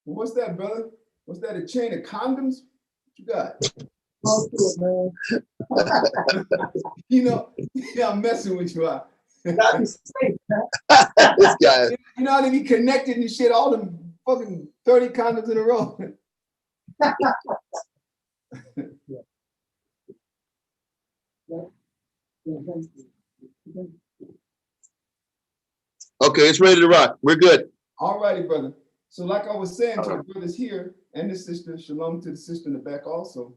What's that, brother? What's that? A chain of condoms? What you got? Oh, man. You know, yeah, I'm messing with you. Gotta be safe, man. This guy. You know how they be connected and shit, all them fucking 30 condoms in a row. Okay, it's ready to rock. We're good. All righty, brother. So like I was saying to the brothers here and the sister, shalom to the sister in the back also,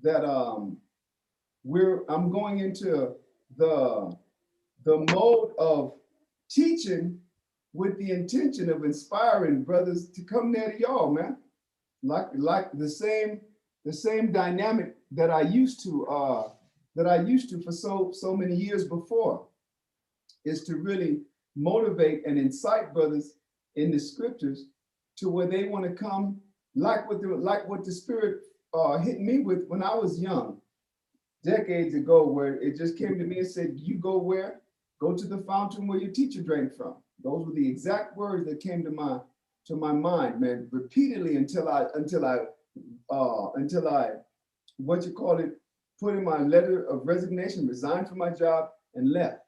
that I'm going into the mode of teaching with the intention of inspiring brothers to come near to y'all, man. Like the same dynamic that I used to for so many years before, is to really motivate and incite brothers in the scriptures to where they want to come, like what the Spirit hit me with when I was young, decades ago, where it just came to me and said, you go where? Go to the fountain where your teacher drank from. Those were the exact words that came to my mind, man, repeatedly until I what you call it, put in my letter of resignation, resigned from my job and left.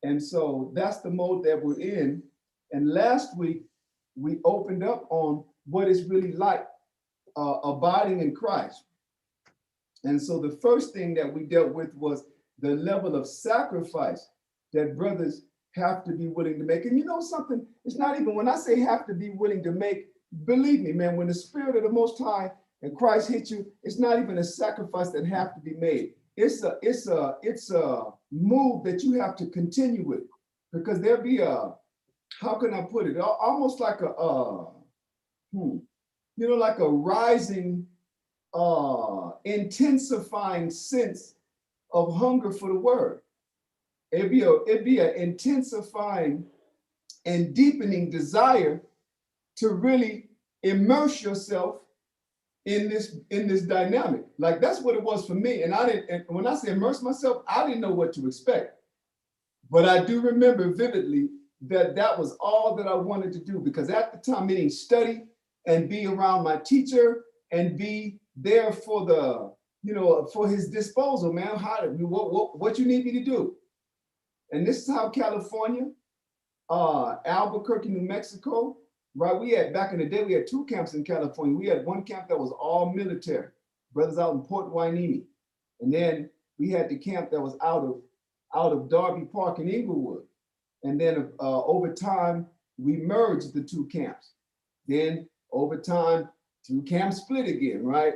And so that's the mode that we're in. And last week we opened up on what it's really like abiding in Christ. And so the first thing that we dealt with was the level of sacrifice that brothers have to be willing to make. And you know something, it's not even, when I say have to be willing to make, believe me, man, when the Spirit of the Most High and Christ hit you, it's not even a sacrifice that have to be made. It's a move that you have to continue with, because there'll be a, how can I put it, almost like like a rising, intensifying sense of hunger for the word. It'd be an intensifying and deepening desire to really immerse yourself in this dynamic. Like that's what it was for me. And when I say immerse myself, I didn't know what to expect. But I do remember vividly that was all that I wanted to do, because at the time, meaning study and be around my teacher and be there for the, for his disposal, man. What you need me to do. And this is how California, Albuquerque, New Mexico, right? We had, back in the day, we had 2 camps in California. We had one camp that was all military, brothers out in Port Hueneme. And then we had the camp that was out of Darby Park in Inglewood. And then over time, we merged the 2 camps. Then over time, 2 camps split again, right?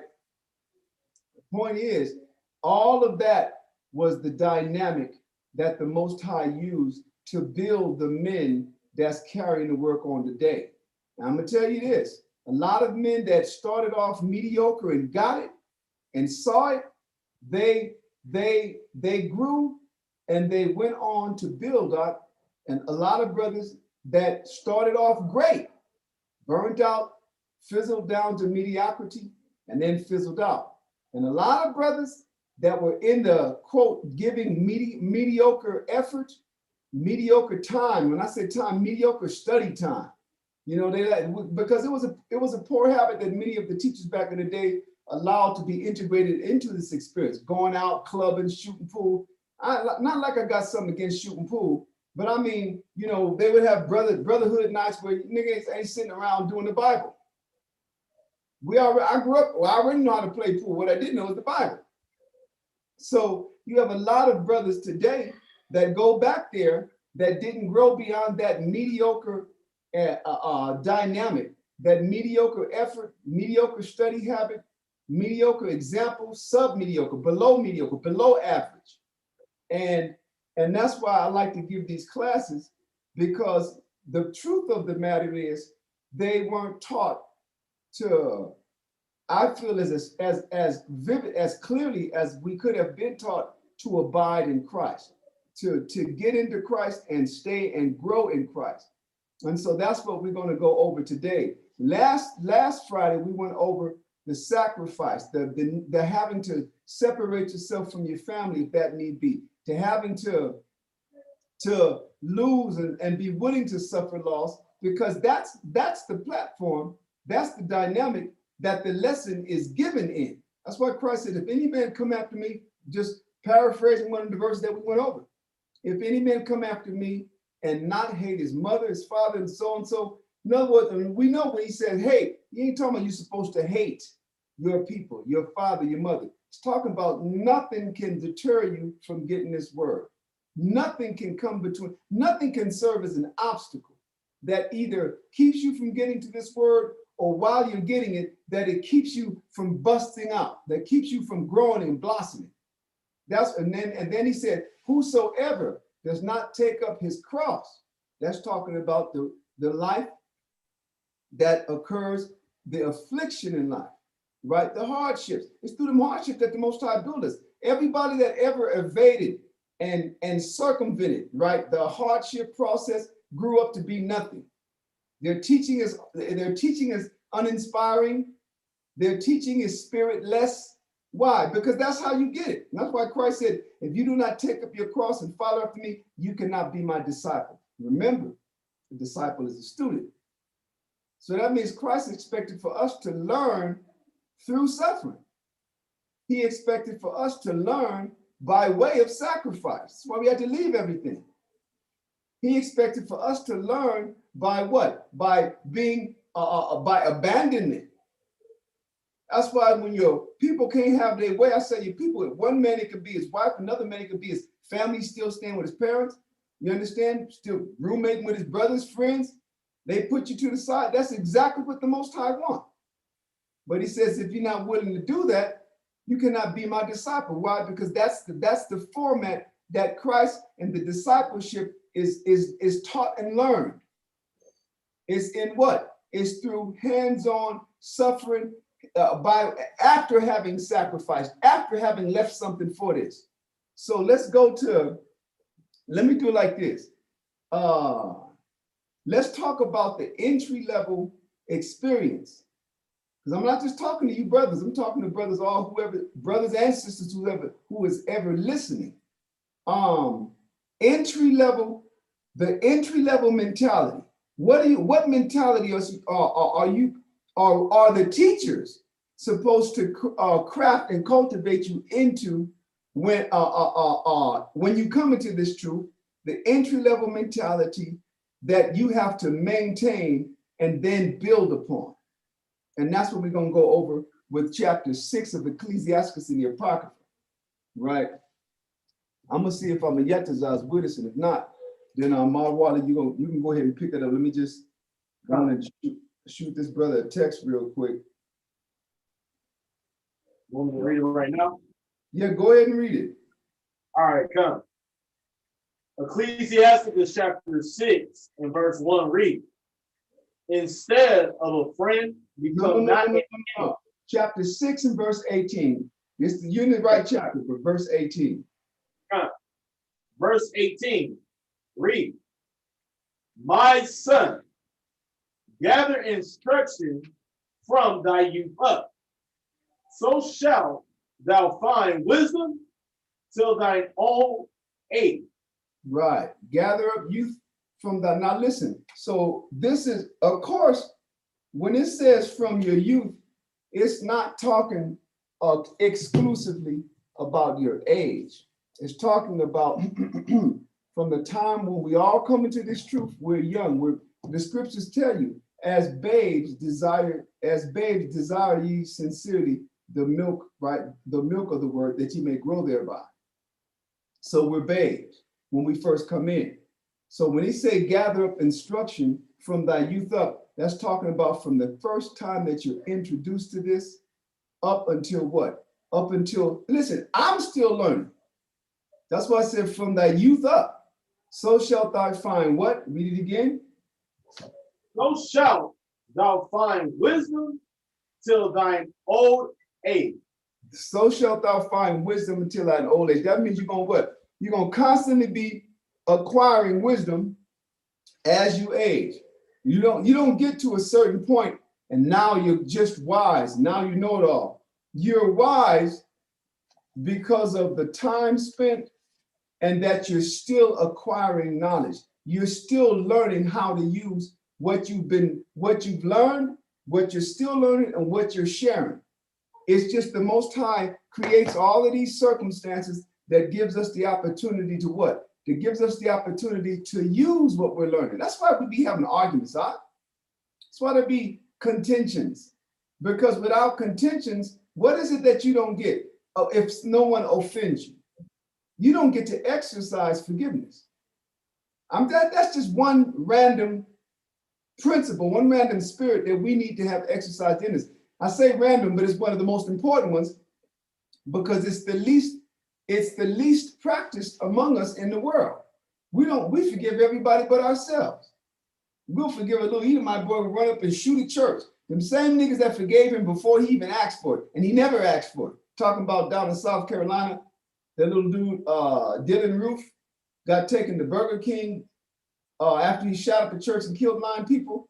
The point is, all of that was the dynamic that the Most High used to build the men that's carrying the work on today. Now, I'm gonna tell you this, a lot of men that started off mediocre and got it and saw it, they grew and they went on to build up. And a lot of brothers that started off great, burnt out, fizzled down to mediocrity, and then fizzled out. And a lot of brothers that were in the quote, giving mediocre effort, mediocre time. When I say time, mediocre study time. Because it was a poor habit that many of the teachers back in the day allowed to be integrated into this experience, going out, clubbing, shooting pool. Not like I got something against shooting pool, but I mean, they would have brotherhood nights where niggas ain't sitting around doing the Bible. I grew up, I already know how to play pool. What I didn't know was the Bible. So you have a lot of brothers today that go back there that didn't grow beyond that mediocre dynamic, that mediocre effort, mediocre study habit, mediocre example, sub-mediocre, below average. And that's why I like to give these classes, because the truth of the matter is they weren't taught to, I feel, as vivid, as clearly as we could have been taught to abide in Christ, to get into Christ and stay and grow in Christ. And so that's what we're going to go over today. Last Friday, we went over the sacrifice, the having to separate yourself from your family if that need be, to having to lose and be willing to suffer loss because that's the platform, that's the dynamic that the lesson is given in. That's why Christ said, if any man come after me, just paraphrasing one of the verses that we went over. If any man come after me and not hate his mother, his father, and so and so. In other words, I mean, we know when he says hate, he ain't talking about you're supposed to hate your people, your father, your mother. He's talking about nothing can deter you from getting this word. Nothing can come between, nothing can serve as an obstacle that either keeps you from getting to this word, or while you're getting it, that it keeps you from busting out, that keeps you from growing and blossoming. And then he said, whosoever does not take up his cross, that's talking about the life that occurs, the affliction in life, right? The hardships. It's through the hardships that the Most High built us. Everybody that ever evaded and circumvented, right, the hardship process grew up to be nothing. Their teaching is uninspiring. Their teaching is spiritless. Why? Because that's how you get it. And that's why Christ said, if you do not take up your cross and follow after me, you cannot be my disciple. Remember, the disciple is a student. So that means Christ expected for us to learn through suffering. He expected for us to learn by way of sacrifice. That's why we had to leave everything. He expected for us to learn by what? By being, by abandonment. That's why when your people can't have their way, I say your people, one man it could be his wife, another man it could be his family, still staying with his parents. You understand? Still roommating with his brothers, friends. They put you to the side. That's exactly what the Most High wants. But he says, if you're not willing to do that, you cannot be my disciple. Why? Because that's the format that Christ and the discipleship is taught and learned. It's in what? It's through hands-on suffering after having sacrificed, after having left something for this. So let's go to, let me do it like this. Let's talk about the entry-level experience. Because I'm not just talking to you brothers, I'm talking to brothers, brothers and sisters, who is ever listening. Entry-level, the entry-level mentality. What mentality are the teachers supposed to craft and cultivate you into when you come into this truth, the entry-level mentality that you have to maintain and then build upon. And that's what we're going to go over with chapter 6 of Ecclesiastes in the Apocrypha, right? I'm going to see if I'm a Yetazaz with us, and if not, then Marwala, you can go ahead and pick that up. Let me just go on and shoot this brother a text real quick. You want me to read it right now? Yeah, go ahead and read it. All right, come. Ecclesiastes chapter 6 and verse 1 read, instead of a friend, become no. Chapter 6 and verse 18. You're in the right chapter, but verse 18. Verse 18, read, my son, gather instruction from thy youth up, so shalt thou find wisdom till thine old age. Right. Gather up youth from the, now listen. So this is, of course, when it says from your youth, it's not talking exclusively about your age. It's talking about from the time when we all come into this truth, we're young. The scriptures tell you, as babes desire ye sincerely the milk, right? The milk of the word that you may grow thereby. So we're babes when we first come in. So when he say gather up instruction from thy youth up, that's talking about from the first time that you're introduced to this up until what? Up until, listen, I'm still learning. That's why I said from thy youth up, so shalt thou find what? Read it again. So shalt thou find wisdom till thine old age. So shalt thou find wisdom until thine old age. That means you're going to what? You're going to constantly be acquiring wisdom as you age. You don't get to a certain point and now you're just wise. Now you know it all. You're wise because of the time spent and that you're still acquiring knowledge. You're still learning how to use what you've learned, what you're still learning, and what you're sharing. It's just the Most High creates all of these circumstances that gives us the opportunity to what? That gives us the opportunity to use what we're learning. That's why we be having arguments, huh? That's why there be contentions. Because without contentions, what is it that you don't get? If no one offends you, you don't get to exercise forgiveness. That's just one random principle, one random spirit that we need to have exercised in us. I say random, but it's one of the most important ones because it's the least practiced among us in the world. We forgive everybody but ourselves. We'll forgive a little Edomite boy will run up and shoot a church. Them same niggas that forgave him before he even asked for it, and he never asked for it. Talking about down in South Carolina, that little dude, Dylan Roof, got taken to Burger King after he shot up a church and killed 9 people.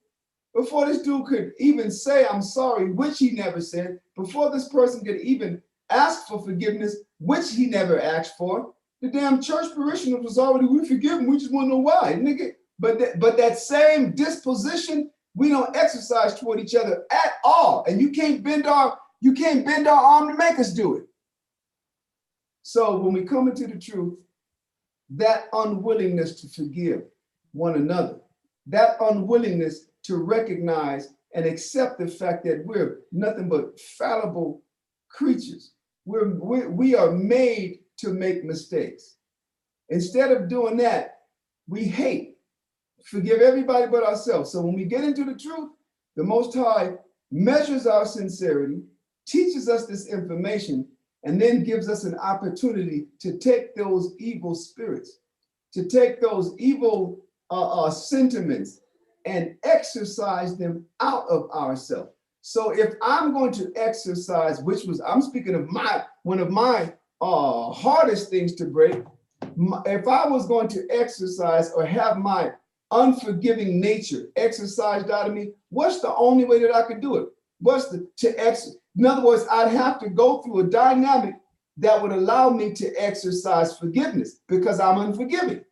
Before this dude could even say, I'm sorry, which he never said, before this person could even ask for forgiveness, which he never asked for, the damn church parishioners was already, we forgive him, we just want to know why, nigga. But that same disposition, we don't exercise toward each other at all. And you can't bend our arm to make us do it. So when we come into the truth, that unwillingness to forgive one another, that unwillingness to recognize and accept the fact that we're nothing but fallible creatures. We are made to make mistakes. Instead of doing that, we hate, forgive everybody but ourselves. So when we get into the truth, the Most High measures our sincerity, teaches us this information, and then gives us an opportunity to take those evil spirits, to take those evil sentiments and exercise them out of ourselves. So if I'm going to exercise, I'm speaking of one of my hardest things to break, if I was going to exercise or have my unforgiving nature exercised out of me, what's the only way that I could do it? In other words, I'd have to go through a dynamic that would allow me to exercise forgiveness because I'm unforgiving.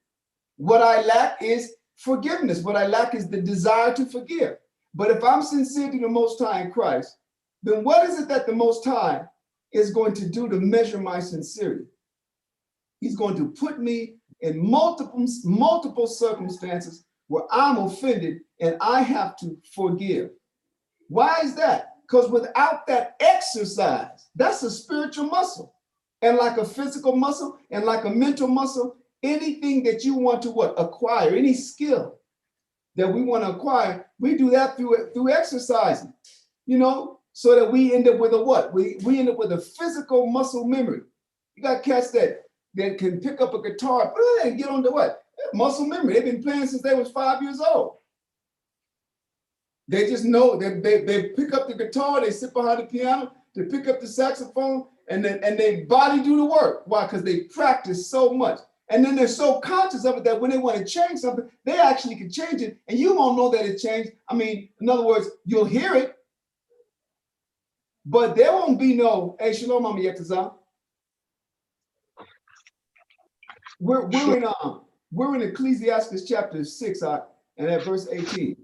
What I lack is forgiveness. What I lack is the desire to forgive. But if I'm sincere to the Most High in Christ, then what is it that the Most High is going to do to measure my sincerity? He's going to put me in multiple circumstances where I'm offended and I have to forgive. Why is that? Because without that exercise, that's a spiritual muscle. And like a physical muscle and like a mental muscle, anything that you want to acquire, any skill that we want to acquire, we do that through exercising, so that we end up with a what? We end up with a physical muscle memory. You got cats that can pick up a guitar and get on the what? Muscle memory. They've been playing since they was 5 years old. They just know that they pick up the guitar, they sit behind the piano, they pick up the saxophone, and they body do the work. Why? Because they practice so much. And then they're so conscious of it that when they want to change something, they actually can change it, and you won't know that it changed. I mean, in other words, you'll hear it, but there won't be no, hey, shalom, Mama Yetazah. We're in Ecclesiastes chapter 6, and at verse 18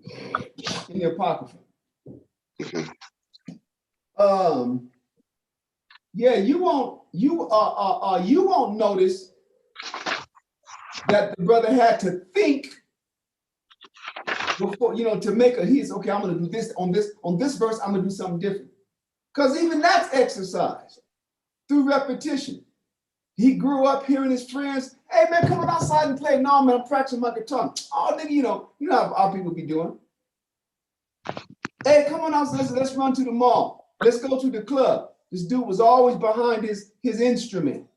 in the Apocrypha. Yeah, you won't notice that the brother had to think before, to make okay, I'm gonna do this on this verse, I'm gonna do something different. Because even that's exercise through repetition. He grew up hearing his friends, hey man, come on outside and play. No, man, I'm practicing my guitar. Oh, nigga, you know how our people be doing. Hey, come on outside, let's run to the mall. Let's go to the club. This dude was always behind his instrument.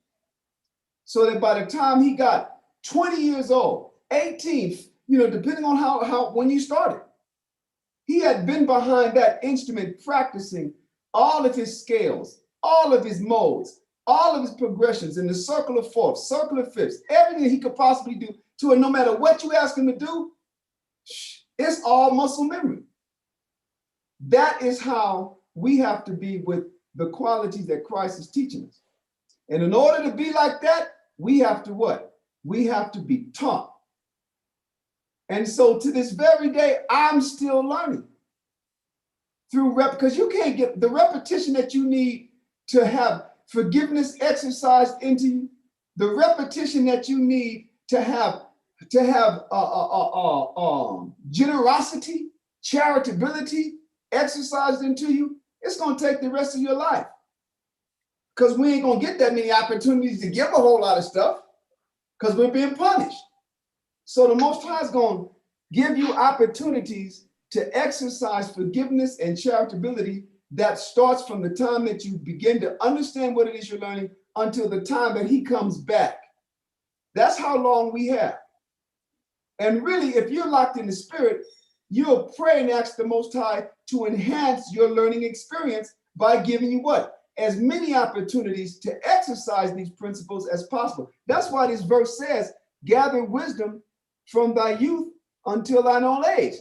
So that by the time he got 20 years old, 18, depending on how when you started, he had been behind that instrument practicing all of his scales, all of his modes, all of his progressions in the circle of fourths, circle of fifths, everything he could possibly do to it, no matter what you ask him to do, it's all muscle memory. That is how we have to be with the qualities that Christ is teaching us. And in order to be like that, we have to what? We have to be taught. And so to this very day, I'm still learning through because you can't get the repetition that you need to have forgiveness exercised into you, the repetition that you need to have generosity, charitability exercised into you. It's going to take the rest of your life, because we ain't going to get that many opportunities to give a whole lot of stuff because we're being punished. So the Most High is going to give you opportunities to exercise forgiveness and charitability that starts from the time that you begin to understand what it is you're learning until the time that he comes back. That's how long we have. And really, if you're locked in the spirit, you'll pray and ask the Most High to enhance your learning experience by giving you what? As many opportunities to exercise these principles as possible. That's why this verse says, gather wisdom from thy youth until thine old age.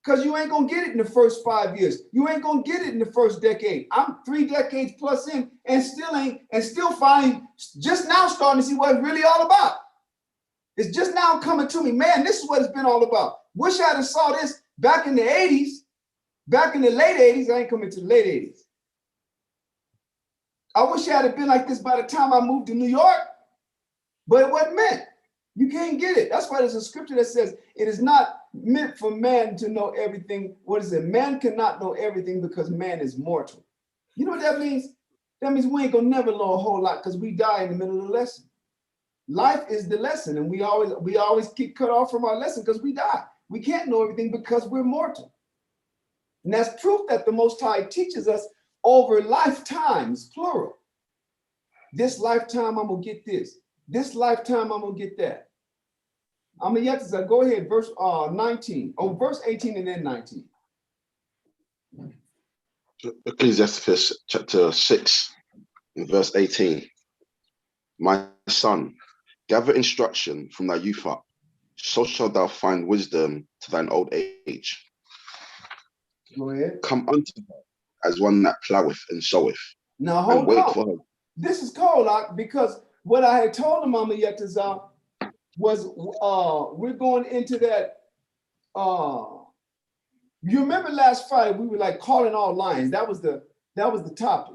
Because you ain't gonna get it in the first 5 years. You ain't gonna get it in the first decade. I'm 3 decades plus in and still finding, just now starting to see what it's really all about. It's just now coming to me, man, this is what it's been all about. Wish I'd have saw this back in the 80s, back in the late 80s. I ain't coming to the late 80s. I wish I'd have been like this by the time I moved to New York, but it wasn't meant. You can't get it. That's why there's a scripture that says it is not meant for man to know everything. What is it? Man cannot know everything because man is mortal. You know what that means? That means we ain't gonna never know a whole lot because we die in the middle of the lesson. Life is the lesson, and we always get cut off from our lesson because we die. We can't know everything because we're mortal. And that's proof that the Most High teaches us over lifetimes, plural. This lifetime, I'm gonna get this. This lifetime, I'm gonna get that. I'm gonna yet to go ahead, verse 19. Oh, verse 18 and then 19. Ecclesiastes chapter 6, verse 18. My son, gather instruction from thy youth up, so shalt thou find wisdom to thine old age. Go ahead. Come unto her as one that ploweth and soweth. Now hold and wait on. for her. This is cold, because what I had told him, Mama Yetazah, was we're going into that. You remember last Friday we were like calling all lions. That was the topic.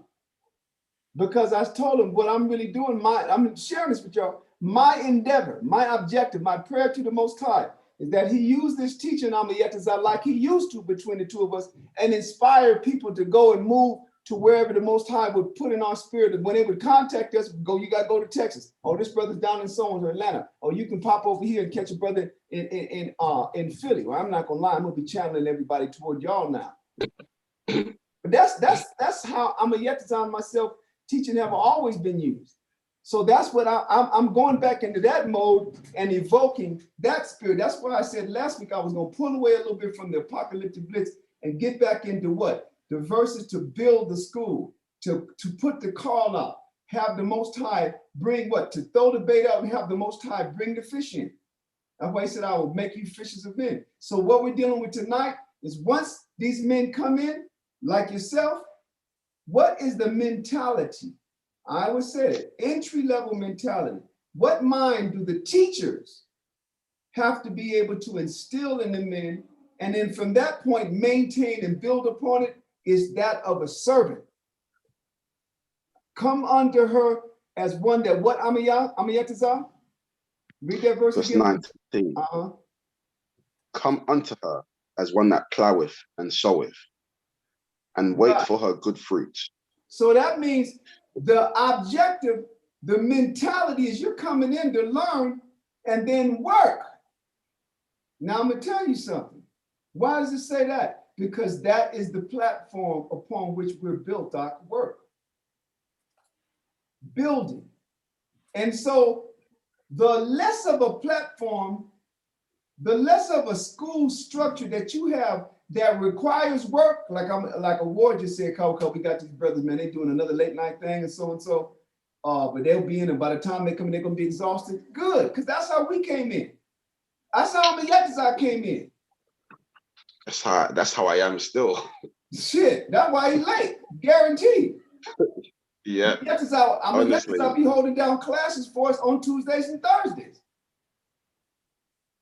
Because I told him what I'm really doing. I'm sharing this with y'all. My endeavor, my objective, my prayer to the Most High is that he use this teaching Mama Yetazah like he used to between the two of us, and inspire people to go and move to wherever the Most High would put in our spirit. And when they would contact us, you got to go to Texas. Oh, this brother's down in so-and-so, Atlanta. Or you can pop over here and catch a brother in Philly. Well, I'm not gonna lie, I'm gonna be channeling everybody toward y'all now. But that's how I'm a Yetazah myself teaching have always been used. So that's what I'm going back into that mode and evoking that spirit. That's why I said last week I was gonna pull away a little bit from the apocalyptic blitz and get back into what? The verses to build the school, to put the call up, have the Most High bring what? To throw the bait out and have the Most High bring the fish in. That's why he said, I will make you fishers of men. So what we're dealing with tonight is once these men come in, like yourself, what is the mentality? I always said it, entry-level mentality. What mind do the teachers have to be able to instill in the men, and then from that point maintain and build upon it, is that of a servant. Come under her as one that what, Amiyatazah? Read that verse again. 19. Come unto her as one that ploweth and soweth, and wait for her good fruit. So that means the objective, the mentality is you're coming in to learn and then work. Now I'm gonna tell you something. Why does it say that? Because that is the platform upon which we're built, Doc, work. Building. And so the less of a platform, the less of a school structure that you have that requires work, like a Ward just said, we got these brothers, man, they doing another late night thing and so. But they'll be in, and by the time they come in, they're gonna be exhausted. Good, because that's how we came in. That's how I came in. That's how I am still. Shit, that's why he's late, guaranteed. Yeah. I'll be holding down classes for us on Tuesdays and Thursdays.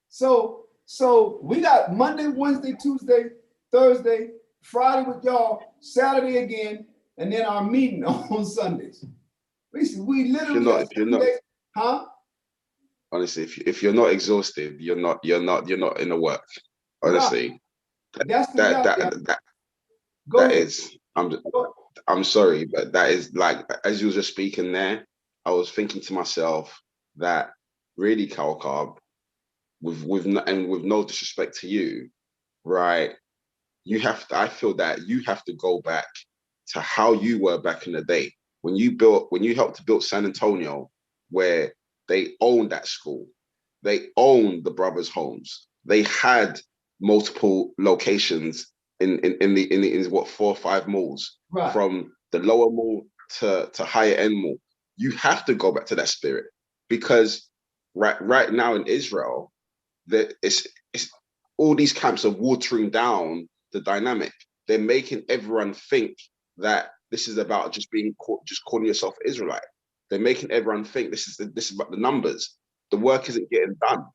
So So we got Monday, Wednesday, Tuesday, Thursday, Friday with y'all, Saturday again, and then our meeting on Sundays. We literally got if you're not, days, huh? honestly, if you're not exhausted, you're not in the work. Right. Honestly, That's the that reality. that that Go that ahead. is. I'm sorry, but that is like, as you were just speaking there, I was thinking to myself that really, Calcarb, with no disrespect to you, right? I feel that you have to go back to how you were back in the day when you helped to build San Antonio, where they owned that school, they owned the brothers' homes, they had multiple locations in what, 4 or 5 malls, Right. from the lower mall to higher end mall. You have to go back to that spirit, because right now in Israel, that it's all these camps are watering down the dynamic. They're making everyone think that this is about just calling yourself Israelite. They're making everyone think this is about the numbers. The work isn't getting done.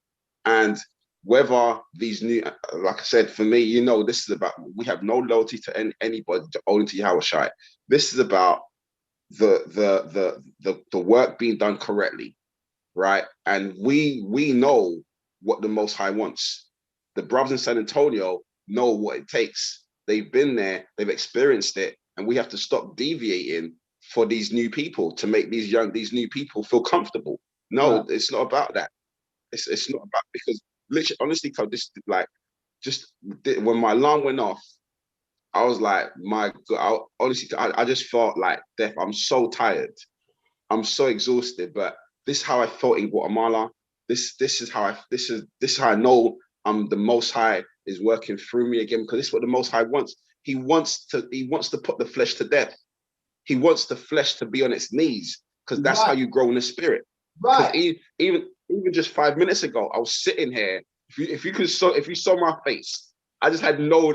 And whether these new, like I said, for me, this is about, we have no loyalty to anybody, only to Yahushua. This is about the work being done correctly, right? And we know what the Most High wants. The brothers in San Antonio know what it takes. They've been there, they've experienced it, and we have to stop deviating for these new people, to make these new people feel comfortable. No, Right. it's not about that. It's not about, because literally, honestly, this, like, just when my alarm went off, I was like, my God, I just felt like death. I'm so tired. I'm so exhausted, but this is how I felt in Guatemala. This is how I know the Most High is working through me again, because this is what the Most High wants. He wants to put the flesh to death. He wants the flesh to be on its knees, because that's how Right. you grow in the spirit. Because Right. even just 5 minutes ago, I was sitting here. If you saw my face, I had no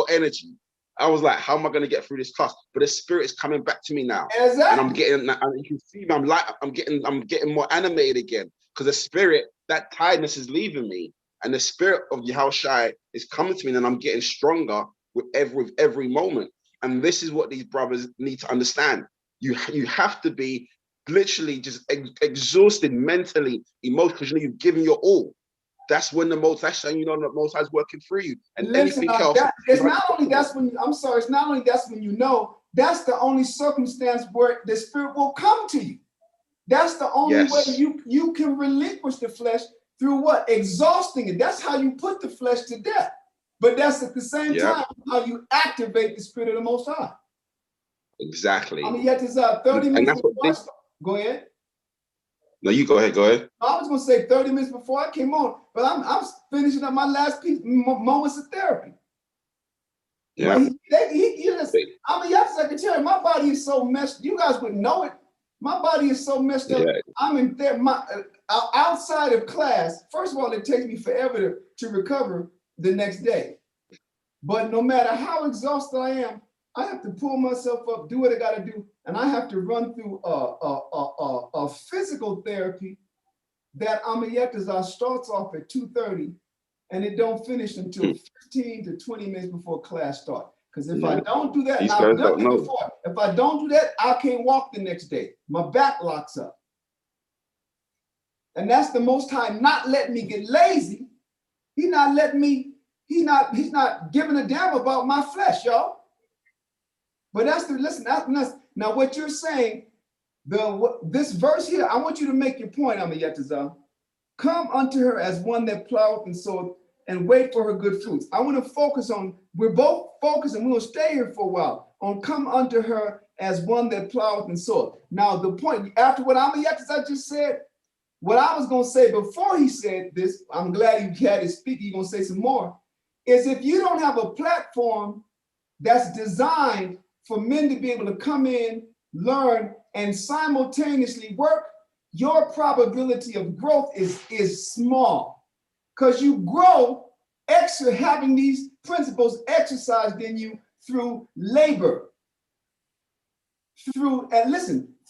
energy. I was like, how am I going to get through this class? But the spirit is coming back to me now, and Exactly. and you can see me. I'm getting more animated again, because the spirit, that tiredness is leaving me, and the spirit of Yahushua is coming to me, and I'm getting stronger with every moment. And this is what these brothers need to understand. You have to be literally just exhausted mentally, emotionally. You've given your all. That's when that's how you know that Most High is working through you. And Listen, anything else, it's not only that's when I'm sorry, it's not only that's when that's the only circumstance where the spirit will come to you. That's the only way yes, you can relinquish the flesh, through what? Exhausting it. That's how you put the flesh to death. But that's at the same yeah, time how you activate the spirit of the Most High. I exactly. mean, yet it's 30 And minutes that's what before I start. Go ahead. No, you go ahead. Go ahead. I was going to say 30 minutes before I came on, but I'm finishing up my last piece, moments of therapy. But Yeah. I mean, yes, I can tell you, my body is so messed. You guys would know it. My body is so messed up. Yeah. I'm in there. Outside of class, first of all, it takes me forever to recover the next day. But no matter how exhausted I am, I have to pull myself up, do what I got to do, and I have to run through a physical therapy that Amayetazar starts off at 2:30, and it don't finish until 15 to 20 minutes before class starts. Because if I don't do that, and These I've guys done don't it know. before, if I don't do that, I can't walk the next day. My back locks up. And that's the Most High not letting me get lazy. He's not letting me, he's not giving a damn about my flesh, y'all. But now what you're saying, this verse here, I want you to make your point, Amayetazar. Come unto her as one that ploweth and soweth, and wait for her good fruits. I want to focus on, we're both focused, and we'll stay here for a while, on come unto her as one that ploweth and soweth. Now, the point, after what Amayetazar just said, what I was going to say before he said this, I'm glad he had his speak, he's going to say some more, is if you don't have a platform that's designed for men to be able to come in, learn, and simultaneously work, your probability of growth is small, because you grow having these principles exercised in you through labor, through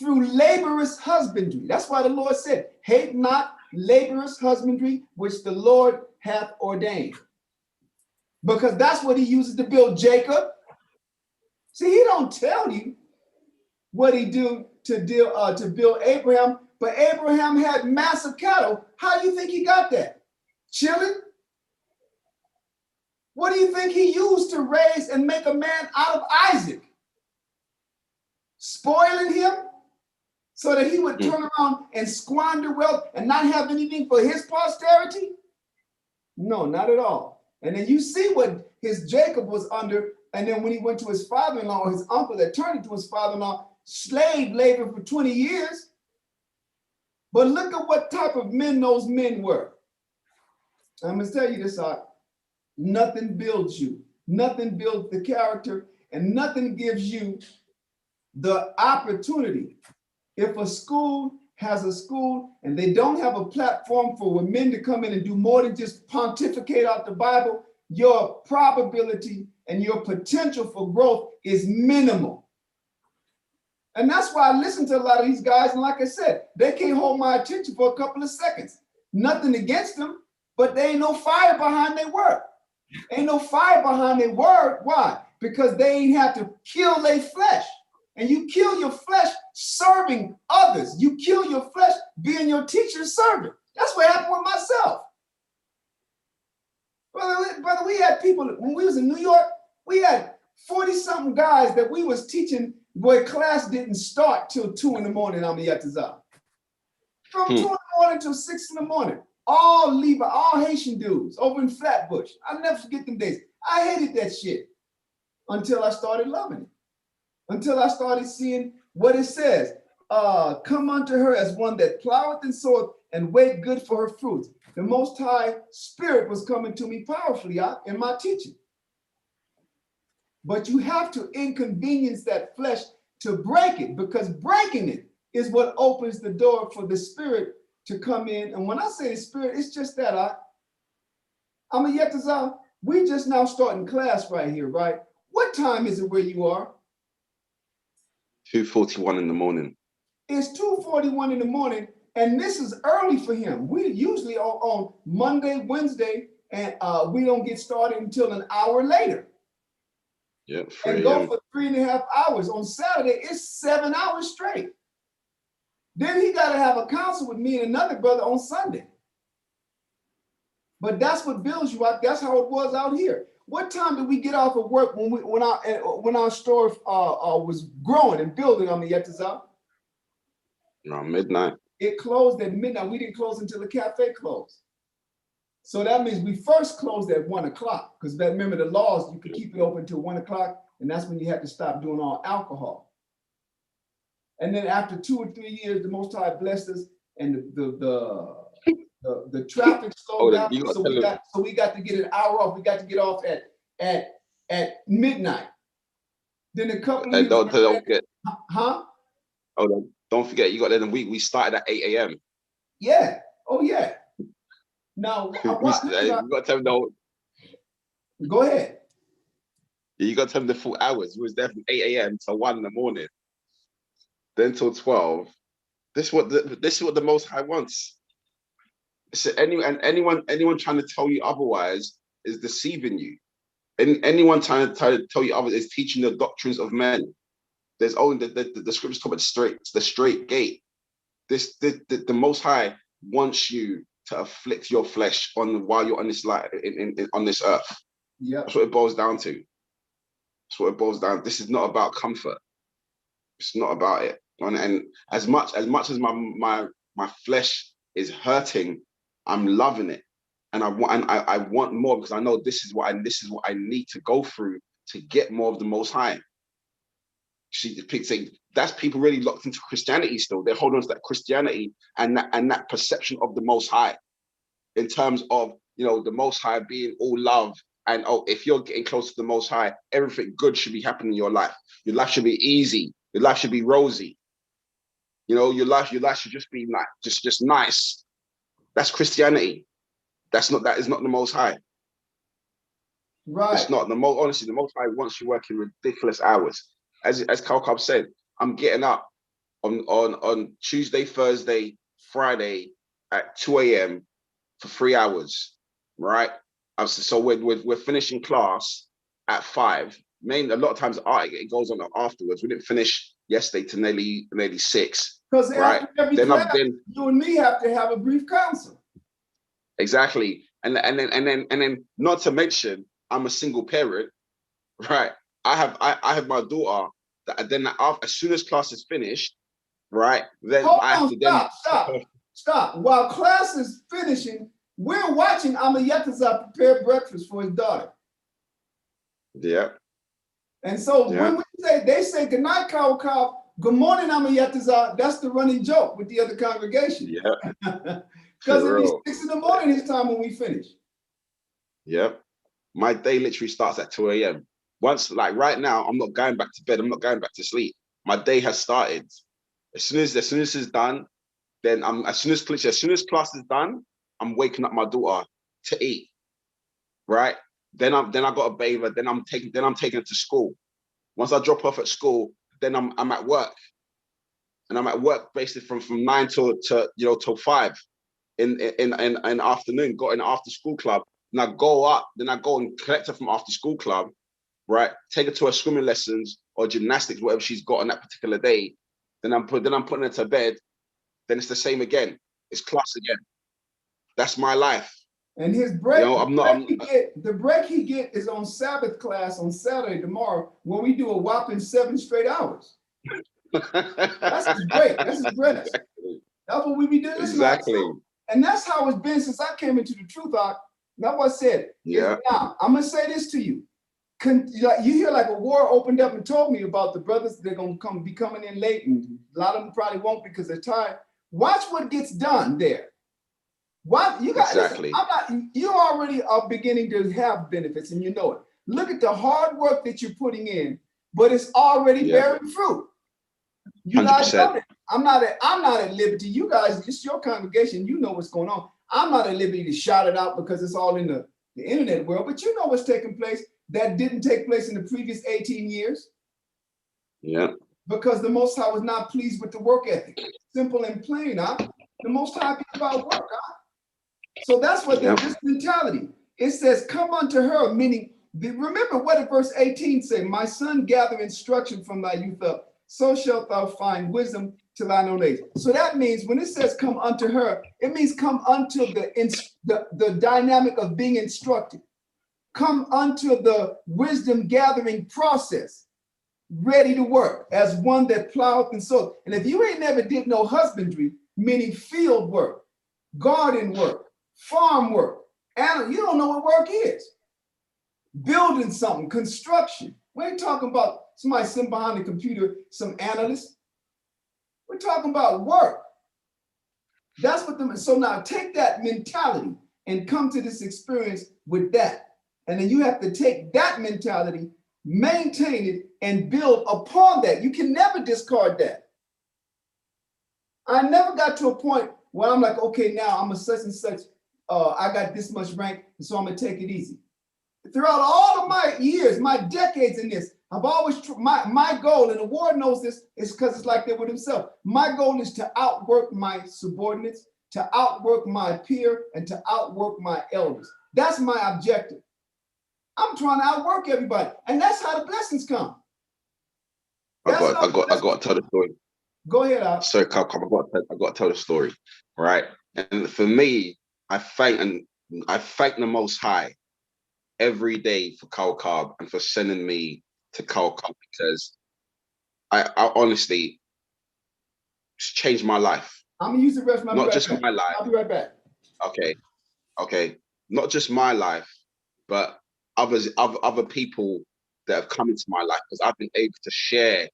laborious husbandry. That's why the Lord said, hate not laborious husbandry, which the Lord hath ordained. Because that's what he uses to build Jacob. See, he don't tell you what he do to build Abraham, but Abraham had massive cattle. How do you think he got that? Chilling? What do you think he used to raise and make a man out of Isaac? Spoiling him so that he would turn around and squander wealth and not have anything for his posterity? No, not at all. And then you see what his Jacob was under. And then when he went to his father-in-law, or his uncle that turned into his father-in-law, slave labor for 20 years. But look at what type of men those men were. I'm going to tell you this, nothing builds you. Nothing builds the character, and nothing gives you the opportunity. If a school has a school and they don't have a platform for men to come in and do more than just pontificate out the Bible, your probability and your potential for growth is minimal. And that's why I listen to a lot of these guys, and like I said, they can't hold my attention for a couple of seconds. Nothing against them, but there ain't no fire behind their work. Ain't no fire behind their word. Why? Because they ain't have to kill their flesh. And you kill your flesh serving others. You kill your flesh being your teacher's servant. That's what happened with myself. Brother, we had people, when we was in New York, we had 40-something guys that we was teaching where class didn't start till 2 in the morning on the Yatazah. From 2 in the morning till 6 in the morning. All Levi, all Haitian dudes over in Flatbush. I'll never forget them days. I hated that shit until I started loving it. Until I started seeing what it says. Come unto her as one that ploweth and soweth and wait good for her fruits. The Most High Spirit was coming to me powerfully in my teaching. But you have to inconvenience that flesh to break it, because breaking it is what opens the door for the Spirit to come in. And when I say the Spirit, it's just that I'm a Yetazah. We just now starting class right here, right? What time is it where you are? 2:41 in the morning. It's 2:41 in the morning, and this is early for him. We usually on Monday, Wednesday, and we don't get started until an hour later. Yeah, and go for 3.5 hours. On Saturday, it's 7 hours straight. Then he got to have a council with me and another brother on Sunday. But that's what builds you up. That's how it was out here. What time did we get off of work when our store was growing and building on the Yetazah? Around midnight. It closed at midnight. We didn't close until the cafe closed. So that means we first closed at 1 o'clock, because remember the laws, you could keep it open till 1 o'clock, and that's when you had to stop doing all alcohol. And then after 2 or 3 years, the Most High blessed us, and the traffic slowed down. So we got to get an hour off. We got to get off at midnight. Then a couple of don't forget. Huh? Oh, don't forget, you got there. We started at 8 a.m. Yeah. Oh yeah. Now you got to tell them the Go ahead. You got to tell them the full hours. We was there from 8 a.m. to 1 in the morning, then till 12. This is what the Most High wants. So anyone trying to tell you otherwise is deceiving you. And anyone trying to tell you otherwise is teaching the doctrines of men. There's only the scriptures talk about the straight gate. The Most High wants you to afflict your flesh while you're on this life on this earth. Yeah, that's what it boils down to. That's what it boils down. This is not about comfort. It's not about it. And as much as my flesh is hurting, I'm loving it, and I want more, because I know this is what I need to go through to get more of the Most High. See, that's people really locked into Christianity still. They're holding on to that Christianity and that perception of the Most High, in terms of, the Most High being all love. And if you're getting close to the Most High, everything good should be happening in your life. Your life should be easy. Your life should be rosy. Your life should just be like just nice. That's Christianity. That is not the Most High. Right. It's not honestly, the Most High wants you working ridiculous hours. As Kalkab said, I'm getting up on Tuesday, Thursday, Friday, at 2 a.m. for 3 hours, right? So we're finishing class at 5. A lot of times it goes on afterwards. We didn't finish yesterday to nearly 6, Because right? after every Then class, you and me have to have a brief counsel. Exactly, and then not to mention I'm a single parent, right? I have my daughter. That then as soon as class is finished, right? Then Hold I have on, to then stop. While class is finishing, we're watching Amayetaza prepare breakfast for his daughter. Yeah. And so Yeah. when they say good night, Cow, good morning, Amayetaza, that's the running joke with the other congregation. Yeah. Because For it'll be real. 6 in the morning this time when we finish. Yep. My day literally starts at 2 a.m. Once, like right now, I'm not going back to bed. I'm not going back to sleep. My day has started. As soon as it's done, then as soon as class is done, I'm waking up my daughter to eat. Right. Then I got a bathe her. Then I'm taking her to school. Once I drop off at school, then I'm at work. And I'm at work basically from 9 till 5 in afternoon. Got an after school club. And I go up, then I go and collect her from after school club, right? Take her to her swimming lessons or gymnastics, whatever she's got on that particular day. Then I'm putting her to bed. Then it's the same again. It's class again. That's my life. And his break, You know, the break he get is on Sabbath class on Saturday tomorrow when we do a whopping 7 straight hours. That's his break. That's his rest. Exactly. That's what we be doing. Exactly. And that's how it's been since I came into the truth. That's what I said. Yeah. Now, I'm going to say this to you. You hear like a war opened up and told me about the brothers, they're going to be coming in late, and a lot of them probably won't because they're tired. Watch what gets done there. What you got? Exactly. Listen, you already are beginning to have benefits, and you know it. Look at the hard work that you're putting in, but it's already bearing fruit. You 100%. guys know that. I'm not at liberty. You guys, it's your congregation. You know what's going on. I'm not at liberty to shout it out because it's all in the internet world. But you know what's taking place that didn't take place in the previous 18 years. Yeah. Because the Most High was not pleased with the work ethic. Simple and plain, huh? The Most High be about work, huh? So that's what this mentality. It says, "Come unto her," meaning. Remember what did verse 18 say? "My son, gather instruction from thy youth up. So shalt thou find wisdom till thine old age." So that means when it says come unto her, it means come unto the dynamic of being instructed. Come unto the wisdom gathering process, ready to work as one that ploweth and soweth. And if you ain't never did no husbandry, meaning field work, garden work, farm work, and you don't know what work is. Building something, construction. We ain't talking about somebody sitting behind the computer, some analyst. We're talking about work. That's what so now take that mentality and come to this experience with that. And then you have to take that mentality, maintain it, and build upon that. You can never discard that. I never got to a point where I'm like, okay, now I'm a such and such, I got this much rank, and so I'm gonna take it easy. Throughout all of my years, my decades in this, I've always, my goal, and the Lord knows this, is because it's like that with himself. My goal is to outwork my subordinates, to outwork my peer, and to outwork my elders. That's my objective. I'm trying to outwork everybody, and that's how the blessings come. I got to tell the story. Go ahead, Al. Sorry, I got to tell the story, right? And for me, I thank the Most High every day for Calcab and for sending me to Calcab, because I honestly, it's changed my life. I'm gonna use the rest of my not just my life. I'll be right back. Okay. Not just my life, but other people that have come into my life, because I've been able to share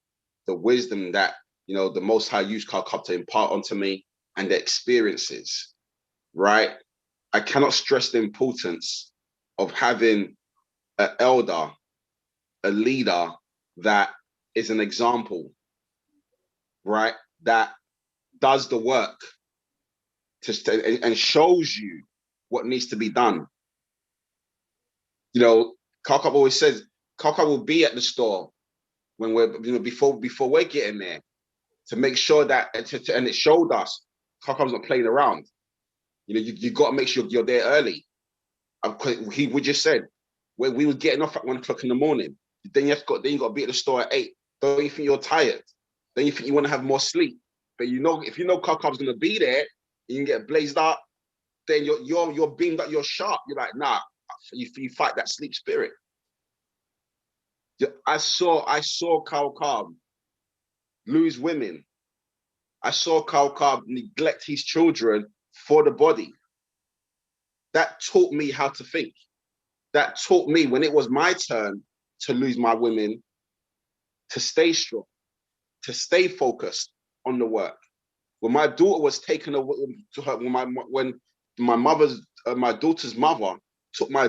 the wisdom that the Most High used Calcab to impart onto me, and the experiences. Right? I cannot stress the importance of having an elder, a leader that is an example, right? That does the work and shows you what needs to be done. Calcab always says, Calcab will be at the store when we're, before we're getting there, to make sure that, and it showed us Calcab's not playing around. You know, you got to make sure you're there early. We just said, where we were getting off at 1 o'clock in the morning. Then you got to be at the store at 8. Don't you think you're tired? Then you think you want to have more sleep. But you know, if you know Car Club's gonna be there, you can get blazed up. Then you're beamed up, you're sharp. You're like, nah, you fight that sleep spirit. I saw Carl Cobb lose women. I saw Carl Cobb neglect his children for the body. That taught me how to think. That taught me when it was my turn to lose my women, to stay strong, to stay focused on the work. When my daughter was taken away to her, when my daughter's mother took my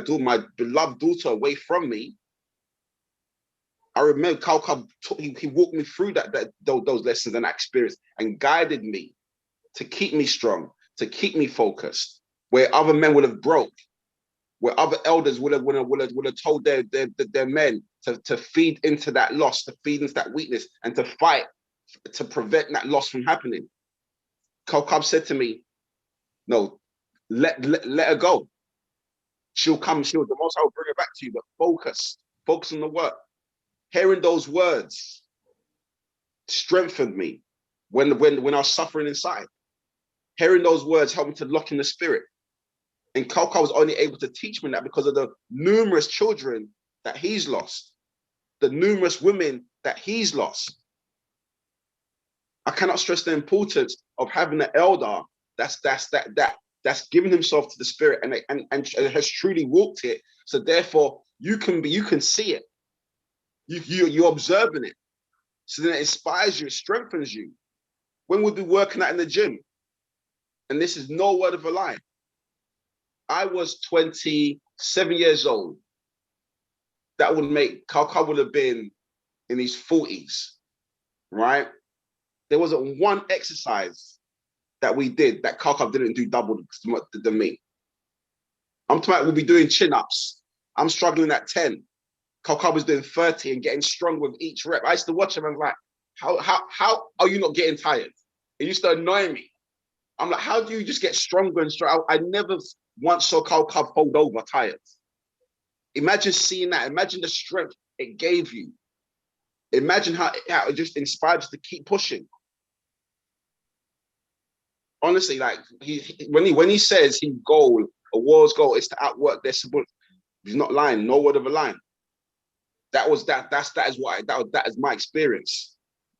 beloved daughter away from me, I remember Carl Cobb, he walked me through those lessons and that experience and guided me to keep me strong, to keep me focused. Where other men would have broke, where other elders would have told their men to feed into that loss, to feed into that weakness, and to fight to prevent that loss from happening. Carl Cobb said to me, no, let her go. She'll come, the most I will bring her back to you, but focus on the work. Hearing those words strengthened me when I was suffering inside. Hearing those words helped me to lock in the spirit. And Carl Cobb was only able to teach me that because of the numerous children that he's lost, the numerous women that he's lost. I cannot stress the importance of having an elder that's given himself to the spirit and has truly walked it. So therefore, you can see it. You're observing it. So then it inspires you, it strengthens you. When we'll be working out in the gym, and this is no word of a lie, I was 27 years old. That would make Carl Cobb would have been in his 40s, right? There wasn't one exercise that we did that Carl Cobb didn't do double than me. I'm talking about we'll be doing chin-ups. I'm struggling at 10. Carl Cobb was doing 30 and getting strong with each rep. I used to watch him and I was like, how are you not getting tired? It used to annoy me. I'm like, how do you just get stronger and stronger? I never once saw Carl Cobb hold over tired. Imagine seeing that. Imagine the strength it gave you. Imagine how it just inspired us to keep pushing. Honestly, like when he says his goal, a world's goal, is to outwork their subordinates, he's not lying. No word of a lie. That is my experience,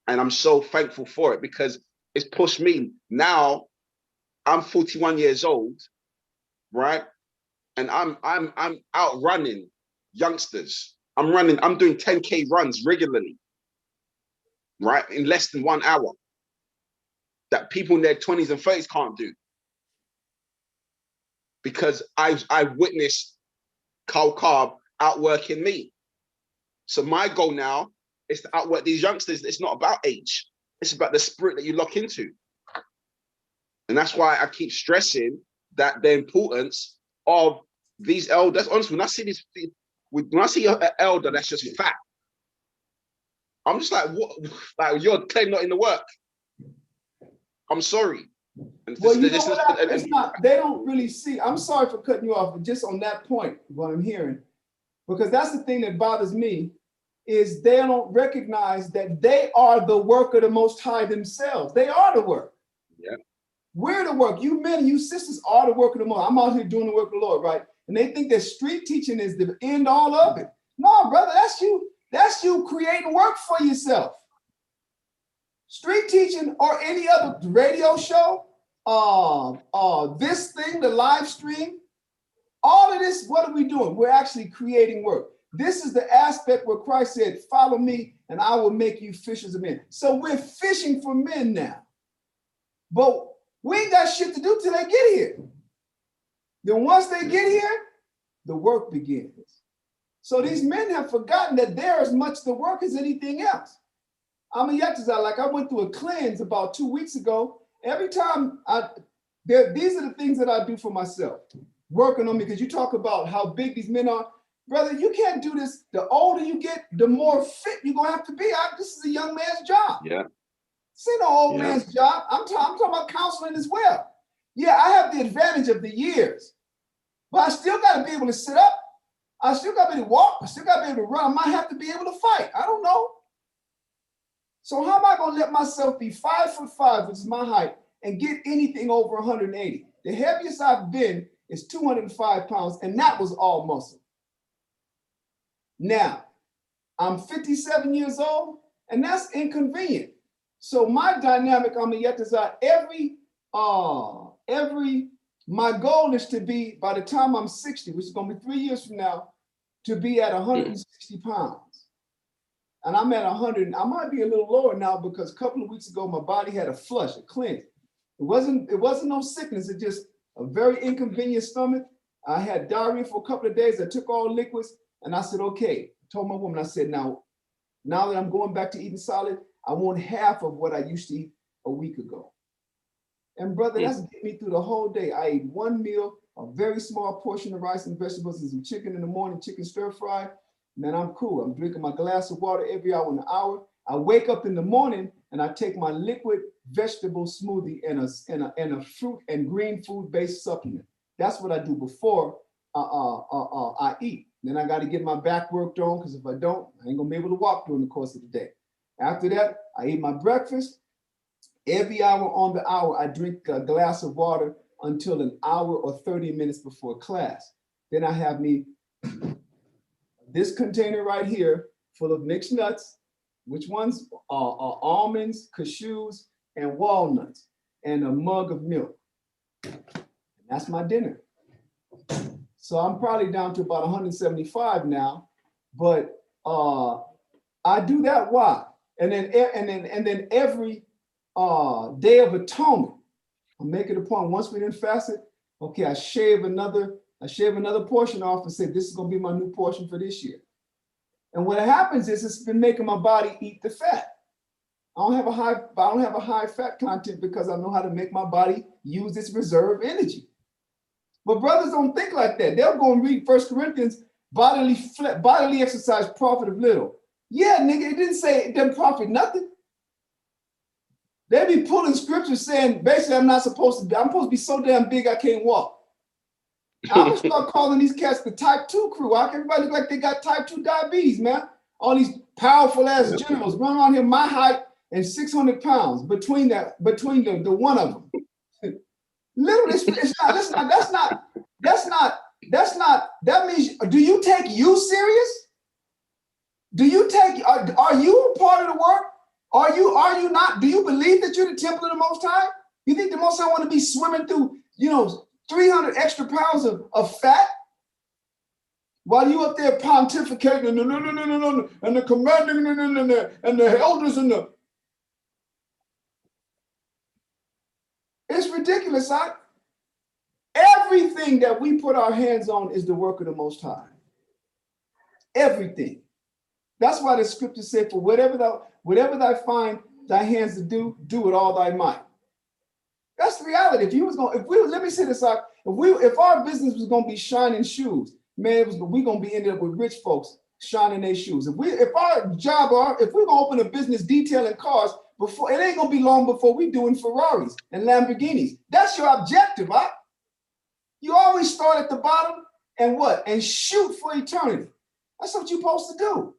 and I'm so thankful for it because it's pushed me. Now I'm 41 years old, right? And I'm outrunning youngsters. I'm doing 10K runs regularly, right? In less than 1 hour. That people in their 20s and 30s can't do. Because I witnessed Carl Cobb outworking me. So my goal now is to outwork these youngsters. It's not about age. It's about the spirit that you lock into. And that's why I keep stressing that the importance of these elders. Honestly, when I see an elder that's just fat, I'm just like, what? Like, you're clearly not in the work. I'm sorry. Well, you know what? They don't really see. I'm sorry for cutting you off, but just on that point, what I'm hearing, because that's the thing that bothers me, is they don't recognize that they are the work of the Most High themselves. They are the work. Yeah. We're the work. You men and you sisters are the work of the Most High. I'm out here doing the work of the Lord, right? And they think that street teaching is the end all of it. No, brother, that's you. That's you creating work for yourself. Street teaching or any other radio show, this thing, the live stream, all of this, what are we doing? We're actually creating work. This is the aspect where Christ said, follow me and I will make you fishers of men. So we're fishing for men now. But we ain't got shit to do till they get here. Then once they get here, the work begins. So these men have forgotten that they're as much the work as anything else. I'm a Yaktazar, like I went through a cleanse about 2 weeks ago. Every time these are the things that I do for myself, working on me, because you talk about how big these men are. Brother, you can't do this. The older you get, the more fit you're going to have to be. This is a young man's job. Yeah. This ain't no old man's job. I'm talking about counseling as well. Yeah, I have the advantage of the years, but I still got to be able to sit up. I still got to be able to walk. I still got to be able to run. I might have to be able to fight. I don't know. So how am I going to let myself be 5'5", which is my height, and get anything over 180? The heaviest I've been is 205 pounds, and that was all muscle. Now, I'm 57 years old, and that's inconvenient. So my dynamic on the yet desire, my goal is to be, by the time I'm 60, which is going to be 3 years from now, to be at 160 pounds. And I'm at 100. I might be a little lower now because a couple of weeks ago, my body had a flush, a cleanse. It wasn't no sickness. It just a very inconvenient stomach. I had diarrhea for a couple of days. I took all liquids, and I said, okay. I told my woman, I said, now that I'm going back to eating solid, I want half of what I used to eat a week ago. And brother, that's getting me through the whole day. I ate one meal, a very small portion of rice and vegetables and some chicken in the morning, chicken stir fry. Man, I'm cool. I'm drinking my glass of water every hour in the hour. I wake up in the morning and I take my liquid vegetable smoothie and a fruit and green food based supplement. That's what I do before I eat. Then I got to get my back worked on, because if I don't, I ain't gonna be able to walk during the course of the day. After that, I eat my breakfast. Every hour on the hour, I drink a glass of water until an hour or 30 minutes before class. Then I have me this container right here full of mixed nuts, which ones are almonds, cashews, and walnuts, and a mug of milk. That's my dinner. So I'm probably down to about 175 now, but I do that. Why? And then every Day of Atonement, I make it a point. Once we done fasted, okay, I shave another portion off and say this is gonna be my new portion for this year. And what happens is it's been making my body eat the fat. I don't have a high fat content because I know how to make my body use its reserve energy. But brothers don't think like that. They'll go and read 1 Corinthians, bodily exercise profit little. Yeah, nigga, it didn't say it doesn't profit nothing. They be pulling scriptures saying basically I'm supposed to be so damn big I can't walk. I'm gonna start calling these cats the type 2 crew. Everybody look like they got type 2 diabetes, man. All these powerful ass generals run around here my height and 600 pounds between the one of them. Literally, that means, do you take you serious? Are you a part of the work? Are you not? Do you believe that you're the temple of the Most High? You think the Most High want to be swimming through, 300 extra pounds of fat? While you up there pontificating, no, and the commanding, and the elders, it's ridiculous, huh? Everything that we put our hands on is the work of the Most High. Everything. That's why the scripture said, for whatever thou find thy hands to do, do with all thy might. That's the reality. Let me say this out. If our business was gonna be shining shoes, man, we're gonna be ended up with rich folks shining their shoes. If we're gonna open a business detailing cars, it ain't gonna be long before we doing Ferraris and Lamborghinis. That's your objective, huh? You always start at the bottom and shoot for eternity. That's what you're supposed to do.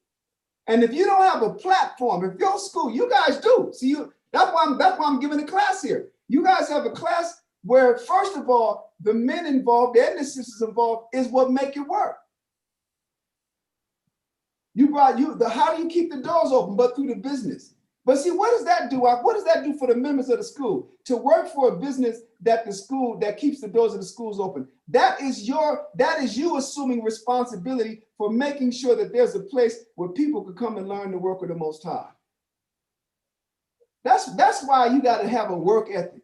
And if you don't have a platform, if your school, you guys do. See, that's why I'm giving a class here. You guys have a class where, first of all, the men involved and the sisters involved is what make it work. How do you keep the doors open but through the business? But see, what does that do? What does that do for the members of the school? To work for a business that keeps the doors of the schools open. That is you assuming responsibility for making sure that there's a place where people can come and learn the work of the Most High. That's why you got to have a work ethic.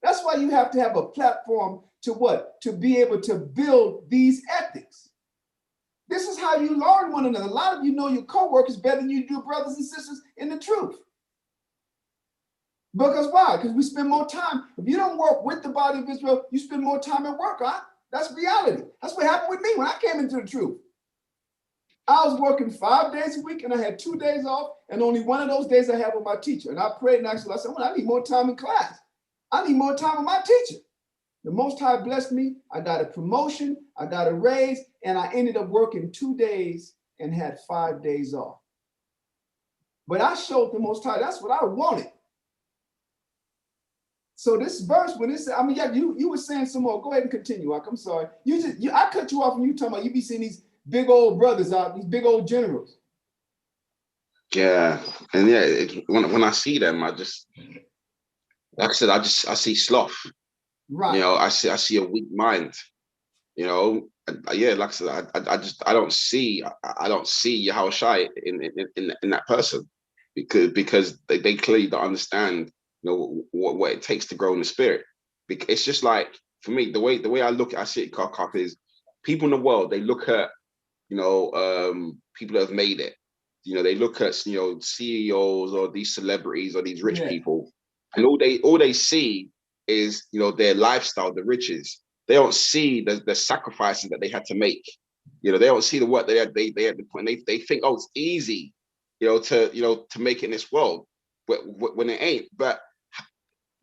That's why you have to have a platform to be able to build these ethics. This is how you learn one another. A lot of you know your coworkers better than you do brothers and sisters in the truth. Because why? Because we spend more time. If you don't work with the body of Israel, you spend more time at work, huh? That's reality. That's what happened with me when I came into the truth. I was working 5 days a week and I had 2 days off, and only one of those days I had with my teacher. And I prayed and actually I said, well, I need more time in class. I need more time with my teacher. The Most High blessed me. I got a promotion, I got a raise, and I ended up working 2 days and had 5 days off. But I showed the Most High that's what I wanted. So this verse, when it said, I mean, yeah, you were saying some more. Go ahead and continue, Ak. I'm sorry. I cut you off when you talking about you be seeing these big old brothers out, these big old generals. Yeah, and yeah, when I see them, I just, like I said, I see sloth. Right. You know, I see a weak mind. You know, yeah, like I said, I don't see Yahushua in that person, because they clearly don't understand, you know, what it takes to grow in the spirit. Because it's just like, for me, the way I see it, Kakak, is people in the world, they look at, you know, people that have made it. You know, they look at, you know, CEOs or these celebrities or these rich people, and all they see is, you know, their lifestyle, the riches. They don't see the sacrifices that they had to make. You know, they don't see the work they had to put. And they think, oh, it's easy, you know, to make it in this world, when it ain't. But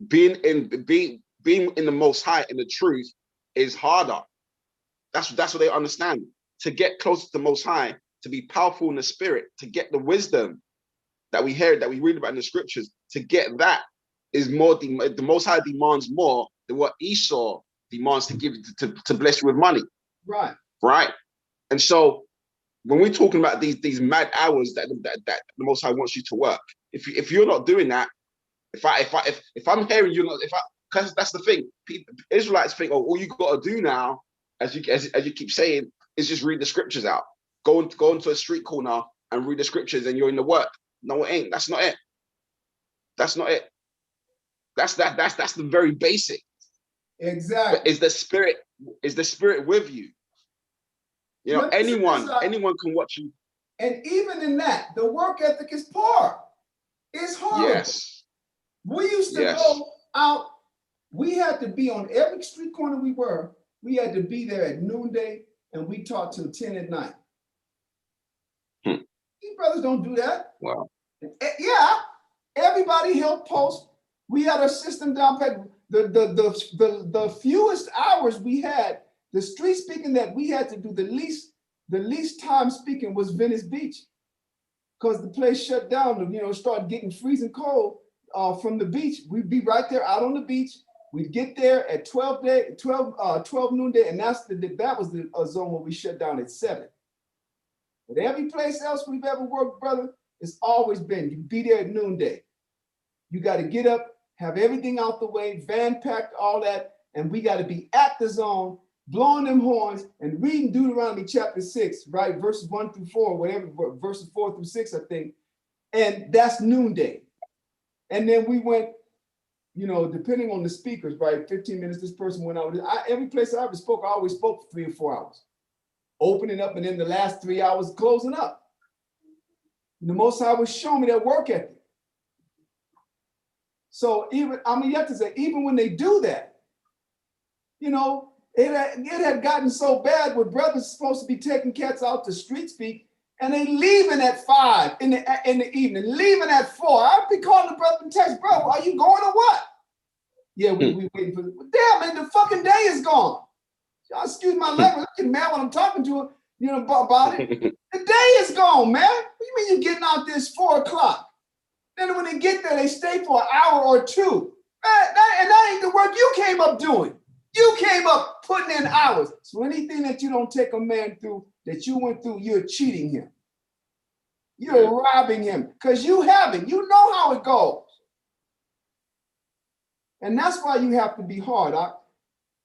being in the Most High, in the truth, is harder. That's what they understand. To get closer to the Most High, to be powerful in the spirit, to get the wisdom that we hear, that we read about in the scriptures, to get that is more. The Most High demands more than what Esau demands to give to bless you with money. Right. Right. And so when we're talking about these mad hours that the Most High wants you to work, if you're not doing that, if I'm hearing you, because that's the thing, Israelites think, oh, all you got to do now, as you keep saying, is just read the scriptures out. Go into a street corner and read the scriptures, and you're in the work. No, it ain't. That's not it. That's not it. That's the very basic. Exactly. But is the spirit with you? You know, anyone can watch you. And even in that, the work ethic is poor. It's horrible. Yes. We used to go out. We had to be on every street corner we were. We had to be there at noonday, and we taught till 10 at night. These brothers don't do that. Wow. Yeah, everybody held posts. We had our system down pat. The fewest hours we had, the street speaking that we had to do the least time speaking was Venice Beach, because the place shut down. You know, started getting freezing cold from the beach. We'd be right there out on the beach. We'd get there at 12 noonday, and that was the zone where we shut down at 7. But every place else we've ever worked, brother, it's always been, you be there at noonday. You got to get up, have everything out the way, van packed, all that, and we got to be at the zone, blowing them horns and reading Deuteronomy chapter 6, right? Verses 1 through 4, whatever, verses 4 through 6, I think. And that's noonday. And then we went, you know, depending on the speakers, right? 15 minutes, this person went out. Every place I ever spoke, I always spoke for 3 or 4 hours. Opening up, and then the last 3 hours closing up. The Most High was showing me that work ethic. So even, I mean, you have to say, even when they do that, you know, it had gotten so bad where brothers supposed to be taking cats out to street speak, and they leaving at 5 in the evening, leaving at 4. I'd be calling the brother and text, bro, are you going or what? Yeah, we waiting for damn, man, the fucking day is gone. Y'all excuse my language. I'm getting mad when I'm talking to him, you know, about it. The day is gone, man. What do you mean you getting out this 4 o'clock? Then when they get there, they stay for an hour or 2. And that ain't the work you came up doing. You came up putting in hours. So anything that you don't take a man through, that you went through, you're cheating him. You're robbing him, because you haven't. You know how it goes. And that's why you have to be hard.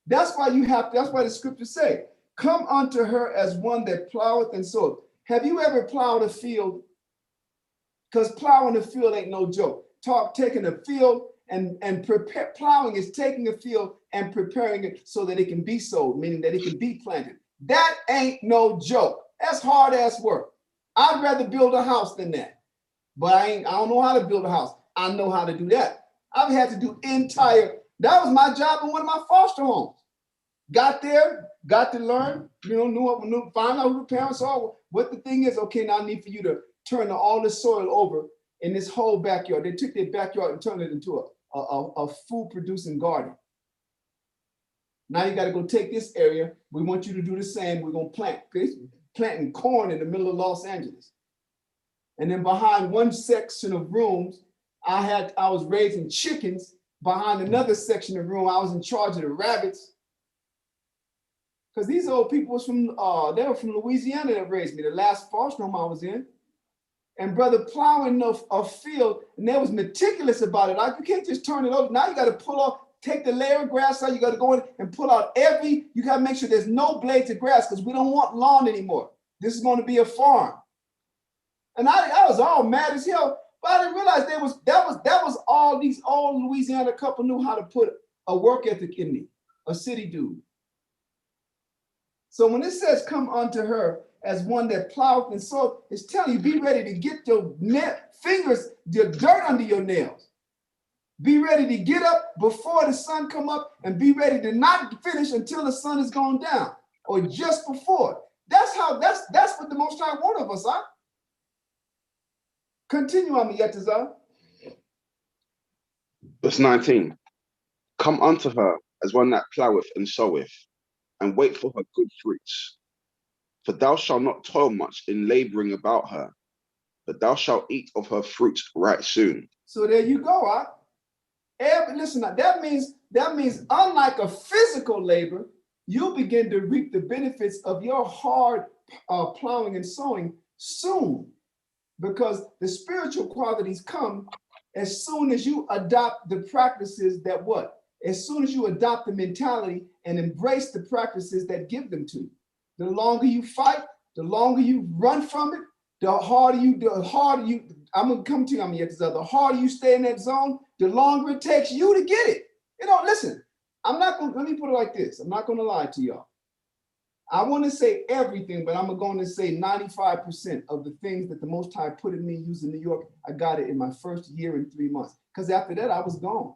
That's why the scriptures say, come unto her as one that ploweth and soweth. Have you ever plowed a field? Because plowing a field ain't no joke. Taking a field and plowing is taking a field and preparing it so that it can be sowed, meaning that it can be planted. That ain't no joke. That's hard ass work. I'd rather build a house than that. But I don't know how to build a house. I know how to do that. I've had to do that was my job in one of my foster homes. Got there, got to learn, you know, find out who the parents are, what the thing is. Okay, now I need for you to turn all the soil over in this whole backyard. They took their backyard and turned it into a food producing garden. Now you got to go take this area. We want you to do the same. We're going to planting corn in the middle of Los Angeles. And then behind one section of rooms, I was raising chickens. Behind another section of room, I was in charge of the rabbits. Because these old people was they were from Louisiana that raised me, the last foster home I was in. And brother, plowing a field, and they was meticulous about it. Like, you can't just turn it over. Now you got to pull off, take the layer of grass out. You got to go in and pull out you got to make sure there's no blades of grass because we don't want lawn anymore. This is going to be a farm. And I was all mad as hell, but I didn't realize that was all these old Louisiana couple knew how to put a work ethic in me, a city dude. So when it says come unto her as one that ploweth and soweth, it's telling you, be ready to get your fingers, your dirt under your nails. Be ready to get up before the sun come up and be ready to not finish until the sun is gone down or just before. That's what the Most High want of us, huh? Continue on me, Yetazar. Verse 19. Come unto her as one that ploweth and soweth, and wait for her good fruits. For thou shalt not toil much in laboring about her, but thou shalt eat of her fruit right soon. So there you go, huh? Listen, that means unlike a physical labor, you begin to reap the benefits of your hard plowing and sowing soon, because the spiritual qualities come as soon as you adopt the practices that what? As soon as you adopt the mentality and embrace the practices that give them to you. The longer you fight, the longer you run from it, the harder you, I'm gonna come to you, the harder you stay in that zone, the longer it takes you to get it. Listen, let me put it like this. I'm not gonna lie to y'all. I want to say everything, but I'm going to say 95% of the things that the Most High put in me using New York, I got it in my first year and 3 months. Because after that, I was gone.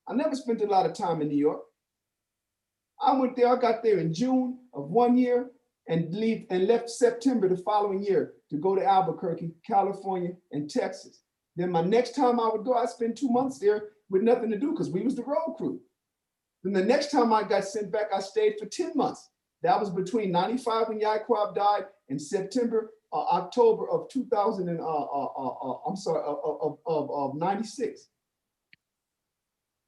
I never spent a lot of time in New York. I got there in June of 1 year and left September the following year to go to Albuquerque, California, and Texas. Then my next time I would go, I'd spend 2 months there with nothing to do because we was the road crew. Then the next time I got sent back, I stayed for 10 months. That was between 95 when Yaquab died and October of 96.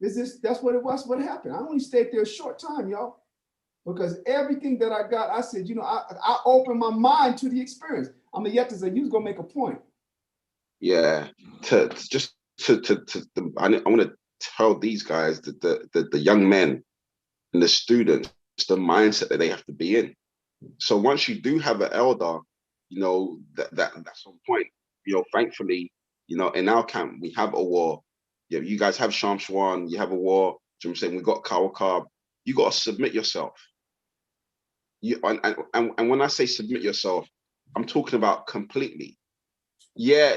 That's what it was, what happened. I only stayed there a short time, y'all, because everything that I got, I said, I opened my mind to the experience. I'm a Yetazar, you was gonna make a point. Yeah, I want to tell these guys that the young men and the students, the mindset that they have to be in. So once you do have an elder, that's on point. Thankfully, in our camp we have a war. You guys have Shamshwan, you have a war. You know what I'm saying? We got Kawakab. You got to submit yourself. And when I say submit yourself, I'm talking about completely. Yeah,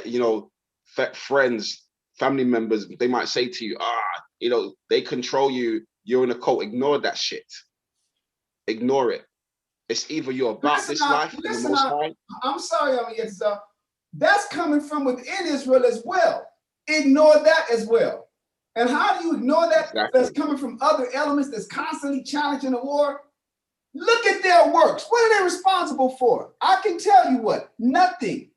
friends, family members, they might say to you, they control you. You're in a cult. Ignore that shit. Ignore it. It's either you're about this life and the Most High. I'm sorry, that's coming from within Israel as well. Ignore that as well. And how do you ignore that? Exactly. That's coming from other elements that's constantly challenging the war. Look at their works. What are they responsible for? I can tell you what, nothing.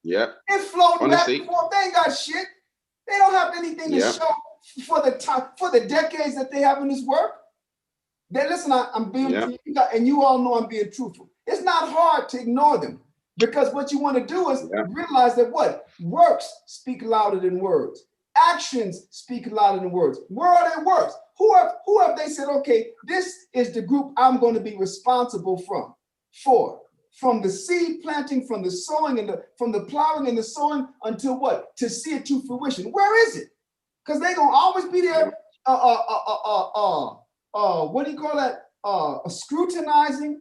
Yeah. It's floating back and forth. They ain't got shit. They don't have anything to show for the decades that they have in this work. Listen, I'm being, and you all know I'm being truthful. It's not hard to ignore them, because what you want to do is realize that what? Works speak louder than words. Actions speak louder than words. Where are their works? Who have they said, okay, this is the group I'm going to be responsible from the seed planting, from the sowing and from the plowing and the sowing until what? To see it to fruition. Where is it? Because they're going to always be there, what do you call that? Scrutinizing,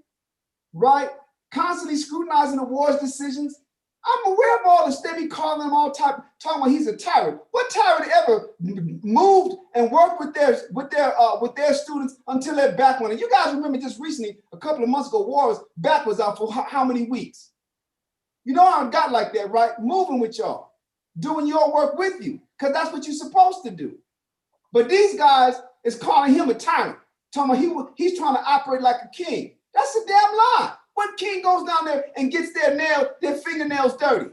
right? Constantly scrutinizing the war's decisions. I'm aware of all this. They be calling him all talking about he's a tyrant. What tyrant ever moved and worked with their students until their back went? And you guys remember just recently, a couple of months ago, War's back was out for how many weeks? You know how it got like that, right? Moving with y'all, doing your work with you, because that's what you're supposed to do. But these guys is calling him a tyrant. Talking about he's trying to operate like a king. That's a damn lie. What king goes down there and gets their fingernails dirty?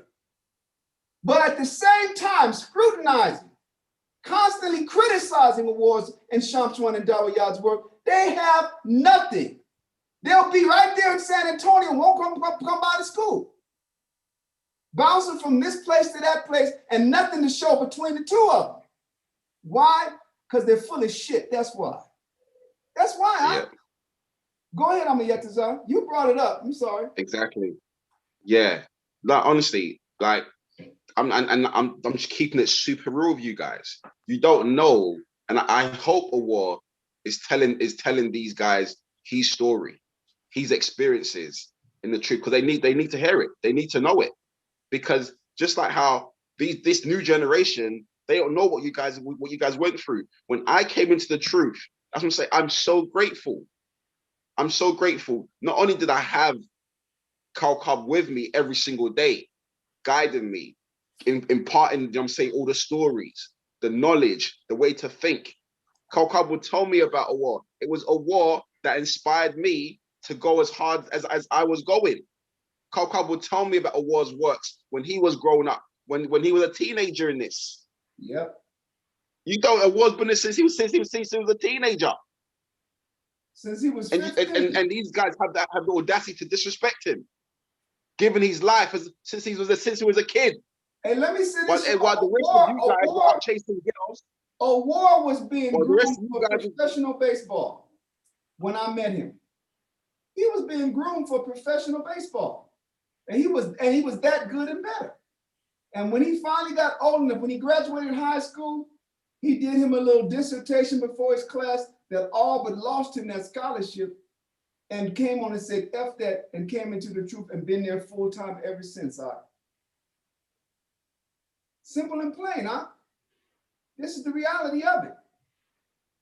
But at the same time, scrutinizing, constantly criticizing awards and Shamswan and Dawayad's work, they have nothing. They'll be right there in San Antonio, won't come by the school. Bouncing from this place to that place and nothing to show between the two of them. Why? Because they're full of shit. That's why. That's why. Yeah. Go ahead, Amayetazar. You brought it up. I'm sorry. Exactly. Yeah. Like honestly, like I'm just keeping it super real with you guys. You don't know, and I hope Awar is telling these guys his story, his experiences in the truth, because they need to hear it. They need to know it. Because just like how this new generation, they don't know what you guys went through. When I came into the truth, that's what I'm saying. I'm so grateful. I'm so grateful. Not only did I have Kaukab with me every single day, guiding me, imparting, you know what I'm saying, all the stories, the knowledge, the way to think. Kaukab would tell me about a war. It was a war that inspired me to go as hard as I was going. Kaukab would tell me about Awar's works when he was growing up, when he was a teenager in this. Yep. You don't, Awar's been this since he was a teenager. Since he was 15. And these guys have the audacity to disrespect him, given his life since he was a kid. Hey, let me say this. While the rest of you guys were out chasing girls. Awar was being groomed for professional baseball when I met him. He was being groomed for professional baseball. And he was that good and better. And when he finally got old enough, when he graduated high school, he did him a little dissertation before his class that all but lost him that scholarship, and came on and said, F that, and came into the truth and been there full time ever since. Simple and plain, huh? This is the reality of it.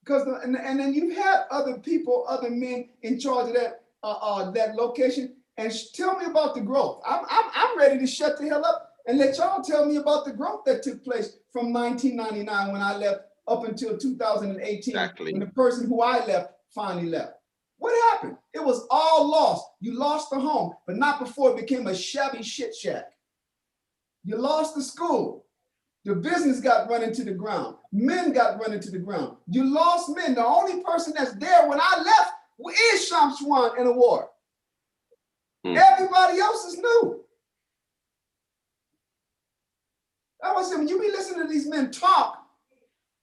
Because and then you've had other people, other men in charge of that location. And tell me about the growth. I'm ready to shut the hell up and let y'all tell me about the growth that took place from 1999 when I left up until 2018. Exactly. When the person who I left finally left. What happened? It was all lost. You lost the home, but not before it became a shabby shit shack. You lost the school. The business got run into the ground. Men got run into the ground. You lost men. The only person that's there when I left is Shamswan and Awar. Everybody else is new. I was saying, when you be listening to these men talk,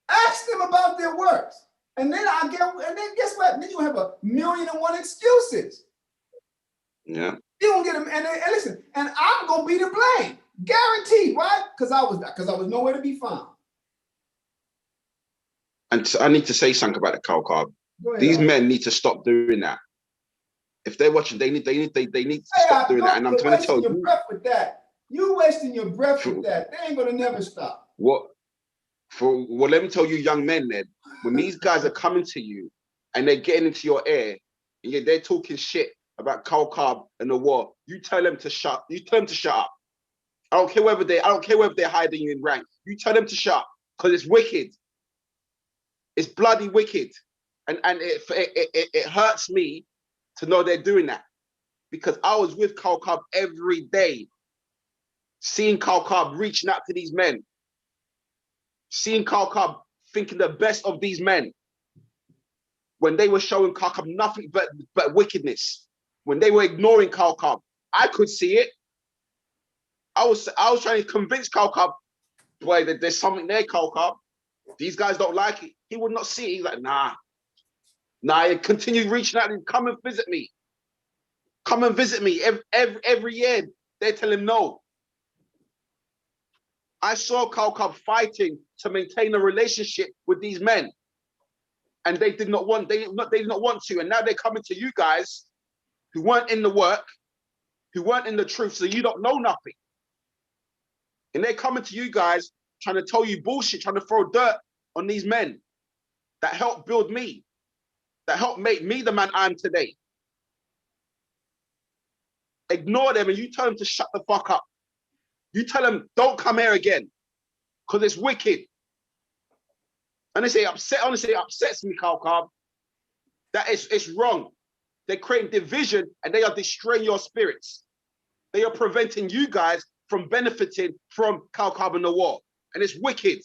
ask them about their works. And then guess what? Then you have 1,000,001 excuses. Yeah. You don't get them, and listen, and I'm gonna be the blame. Guaranteed, right? Because I was nowhere to be found. And I need to say something about the Kaukab. These men need to stop doing that. If they're watching, they need to stop doing that. And I'm trying to tell you, breath with that. You wasting your breath with that. They ain't gonna never stop. Let me tell you, young men, then, when these guys are coming to you and they're getting into your ear and they're talking shit about Kaukab and the war, you tell them to shut. You tell them to shut up. I don't care whether they're hiding you in rank. You tell them to shut up because it's wicked. It's bloody wicked, and it hurts me to know they're doing that, because I was with Kaukab every day, seeing Kaukab reaching out to these men, seeing Kaukab thinking the best of these men when they were showing Kaukab nothing but wickedness, when they were ignoring Kaukab. I could see it. I was trying to convince Kaukab, boy, that there's something there, Kaukab. These guys don't like it. He would not see it. He's like, nah. He continued reaching out and come and visit me. Come and visit me every year. They tell him no. I saw Kaukab fighting to maintain a relationship with these men, and they did not want. They did not want to. And now they're coming to you guys, who weren't in the work, who weren't in the truth, so you don't know nothing. And they're coming to you guys trying to tell you bullshit, trying to throw dirt on these men that helped build me, that helped make me the man I am today. Ignore them and you tell them to shut the fuck up. You tell them, don't come here again, because it's wicked. And they say upset, honestly, it upsets me, Kaukab. It's wrong. They're creating division and they are destroying your spirits. They are preventing you guys from benefiting from Kawkab and the war. And it's wicked.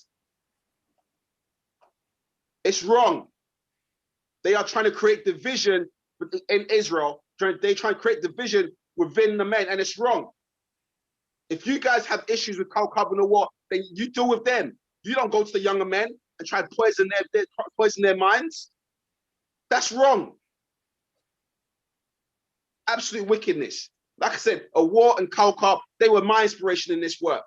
It's wrong. They are trying to create division in Israel. They're trying to create division within the men, and it's wrong. If you guys have issues with Kawkab and the war, then you deal with them. You don't go to the younger men and try to poison their minds. That's wrong. Absolute wickedness. Like I said, a war and Kawkab, they were my inspiration in this work.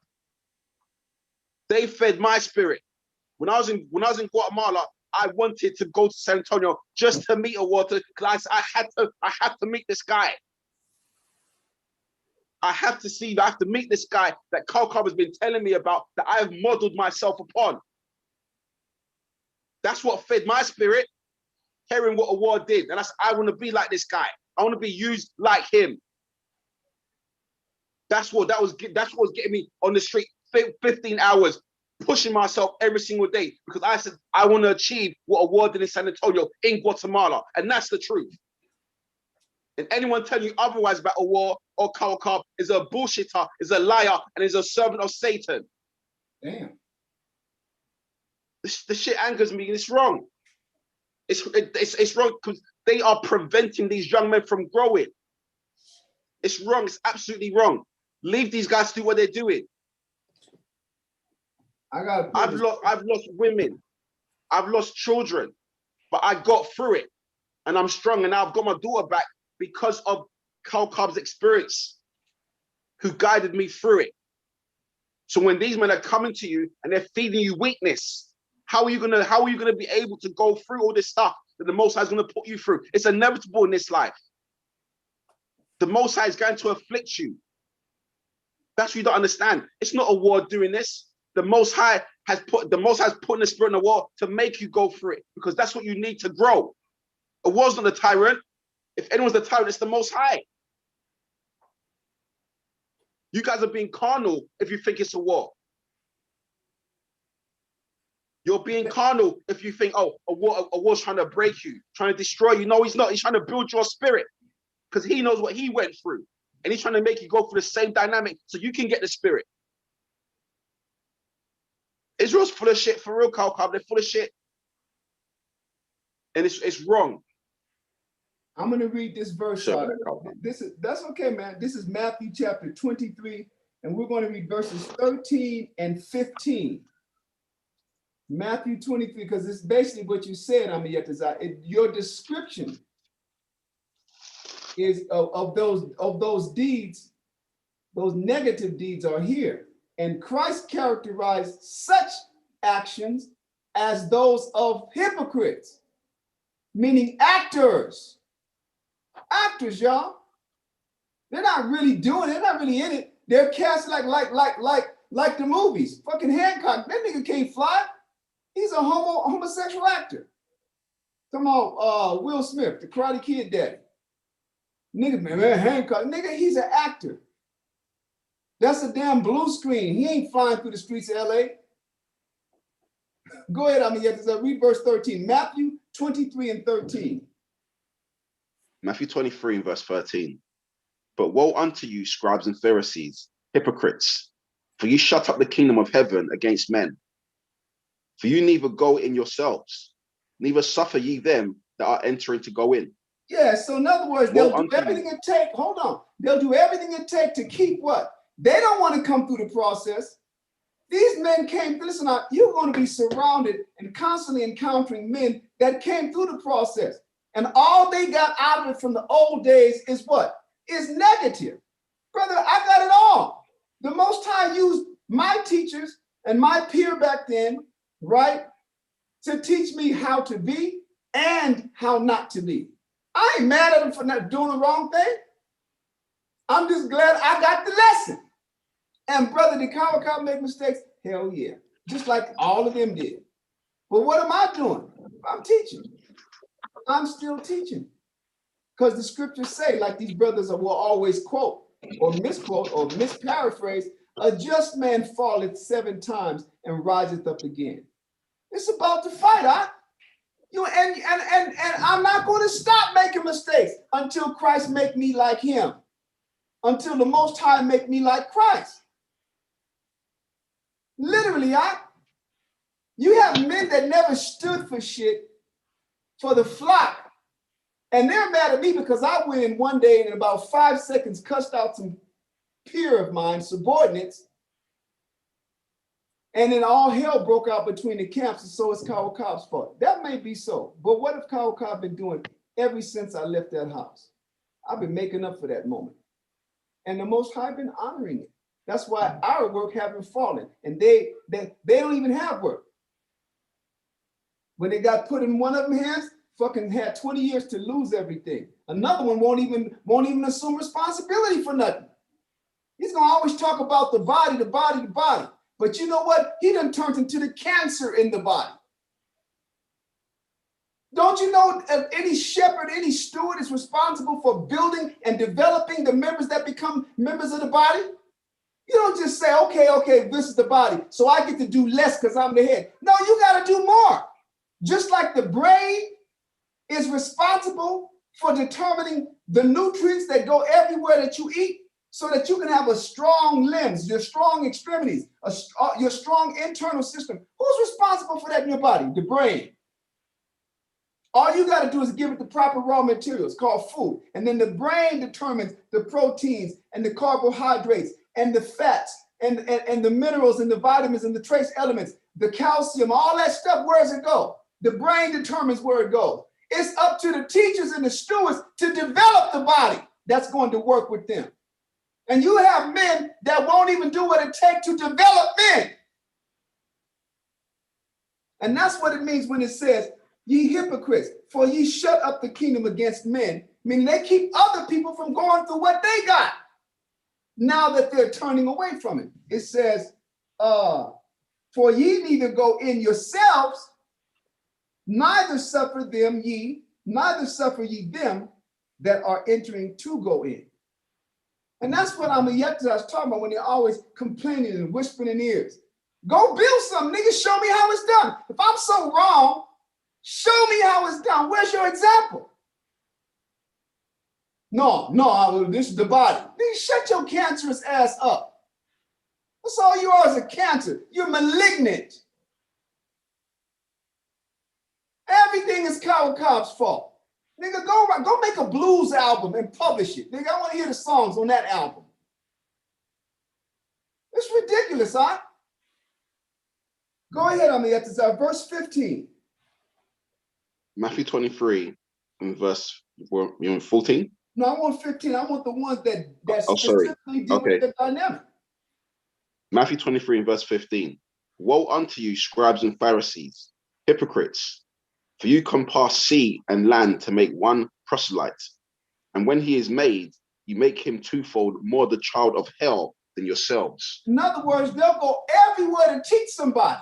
They fed my spirit. When I was in Guatemala, I wanted to go to San Antonio just to meet a water class. I had to meet this guy. I have to meet this guy that Kawkab has been telling me about, that I have modeled myself upon. That's what fed my spirit, hearing what a war did. And I want to be like this guy. I want to be used like him. That's what was getting me on the street 15 hours, pushing myself every single day, because I said, I want to achieve what a war did in San Antonio, in Guatemala. And that's the truth. And anyone telling you otherwise about a war or Kawkab is a bullshitter, is a liar, and is a servant of Satan. Damn. The shit angers me. It's wrong. It's wrong because they are preventing these young men from growing. It's wrong. It's absolutely wrong. Leave these guys to do what they're doing. I've lost women. I've lost children, but I got through it, and I'm strong. And now I've got my daughter back because of Kawkab's experience, who guided me through it. So when these men are coming to you and they're feeding you weakness, how are you gonna be able to go through all this stuff that the Most High is gonna put you through? It's inevitable in this life. The Most High is going to afflict you. That's what you don't understand. It's not a war doing this. The Most High has put in the spirit in the war to make you go through it, because that's what you need to grow. A war's not the tyrant. If anyone's the tyrant, it's the Most High. You guys are being carnal if you think it's a war. You're being carnal if you think, oh, a war's trying to break you, trying to destroy you. No, he's not. He's trying to build your spirit, because he knows what he went through. And he's trying to make you go through the same dynamic so you can get the spirit. Israel's full of shit, for real, Kawkab. They're full of shit. And it's wrong. I'm going to read this verse. Sure. That's okay, man. This is Matthew chapter 23, and we're going to read verses 13 and 15. Matthew 23, because it's basically what you said, your description is of those deeds, those negative deeds are here. And Christ characterized such actions as those of hypocrites, meaning actors. Actors, y'all. They're not really doing it. They're not really in it. They're cast like the movies. Fucking Hancock. That nigga can't fly. He's a homosexual actor. Come on, Will Smith, the Karate Kid daddy. Nigga, man, Hancock. Nigga, he's an actor. That's a damn blue screen. He ain't flying through the streets of LA. Go ahead, read verse 13. Matthew 23 and 13. Matthew 23 and verse 13. But woe unto you, scribes and Pharisees, hypocrites, for you shut up the kingdom of heaven against men. For you neither go in yourselves, neither suffer ye them that are entering to go in. Yeah, so in other words, they'll do everything it takes. Hold on. They'll do everything it takes to keep what? They don't want to come through the process. These men came, listen, you're going to be surrounded and constantly encountering men that came through the process. And all they got out of it from the old days is what? Is negative. Brother, I got it all. The Most High used my teachers and my peer back then, right, to teach me how to be and how not to be. I ain't mad at them for not doing the wrong thing. I'm just glad I got the lesson. And brother, did Kawkab make mistakes? Hell yeah. Just like all of them did. But what am I doing? I'm teaching. I'm still teaching. Because the scriptures say, like these brothers will always quote or misquote or misparaphrase, a just man falleth 7 times and riseth up again. It's about to fight, huh? And I'm not going to stop making mistakes until Christ make me like him, until the Most High make me like Christ. Literally, you have men that never stood for shit for the flock, and they're mad at me because I went in one day and in about 5 seconds cussed out some peer of mine, subordinates, and then all hell broke out between the camps, and so it's Kyle Cobb's fault. That may be so, but what have Kyle Cobb been doing ever since I left that house? I've been making up for that moment, and the Most High been honoring it. That's why our work haven't fallen, and they don't even have work. When they got put in one of them hands, fucking had 20 years to lose everything. Another one won't even assume responsibility for nothing. He's gonna always talk about the body, the body, the body. But you know what? He done turned into the cancer in the body. Don't you know any shepherd, any steward is responsible for building and developing the members that become members of the body? You don't just say, okay, this is the body, so I get to do less because I'm the head. No, you got to do more. Just like the brain is responsible for determining the nutrients that go everywhere that you eat, so that you can have a strong limbs, your strong extremities, your strong internal system. Who's responsible for that in your body? The brain. All you got to do is give it the proper raw materials called food. And then the brain determines the proteins and the carbohydrates and the fats and the minerals and the vitamins and the trace elements, the calcium, all that stuff, where does it go? The brain determines where it goes. It's up to the teachers and the stewards to develop the body that's going to work with them. And you have men that won't even do what it takes to develop men. And that's what it means when it says, ye hypocrites, for ye shut up the kingdom against men, meaning they keep other people from going through what they got now that they're turning away from it. It says, for ye neither go in yourselves, neither suffer ye them that are entering to go in. And that's what I was talking about when they're always complaining and whispering in ears. Go build something, nigga. Show me how it's done. If I'm so wrong, show me how it's done. Where's your example? No, this is the body. Nigga, shut your cancerous ass up. That's all you are, is a cancer. You're malignant. Everything is Kyle Cobb's fault. Nigga, go make a blues album and publish it. Nigga, I want to hear the songs on that album. It's ridiculous, huh? Go ahead, verse 15. Matthew 23 and verse, you're in 14? No, I want 15. I want the ones that specifically deal with the dynamic. Matthew 23 and verse 15. Woe unto you, scribes and Pharisees, hypocrites! For you compass sea and land to make one proselyte. And when he is made, you make him twofold more the child of hell than yourselves. In other words, they'll go everywhere to teach somebody.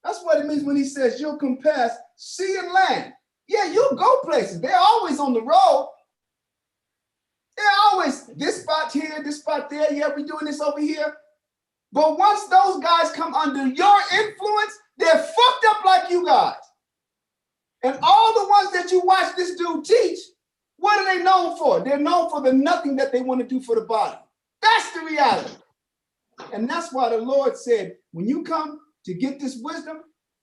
That's what it means when he says you'll compass sea and land. Yeah, you'll go places. They're always on the road. They're always this spot here, this spot there. Yeah, we're doing this over here. But once those guys come under your influence, they're fucked up like you guys. And all the ones that you watch this dude teach, what are they known for? They're known for the nothing that they want to do for the body. That's the reality. And that's why the Lord said, when you come to get this wisdom,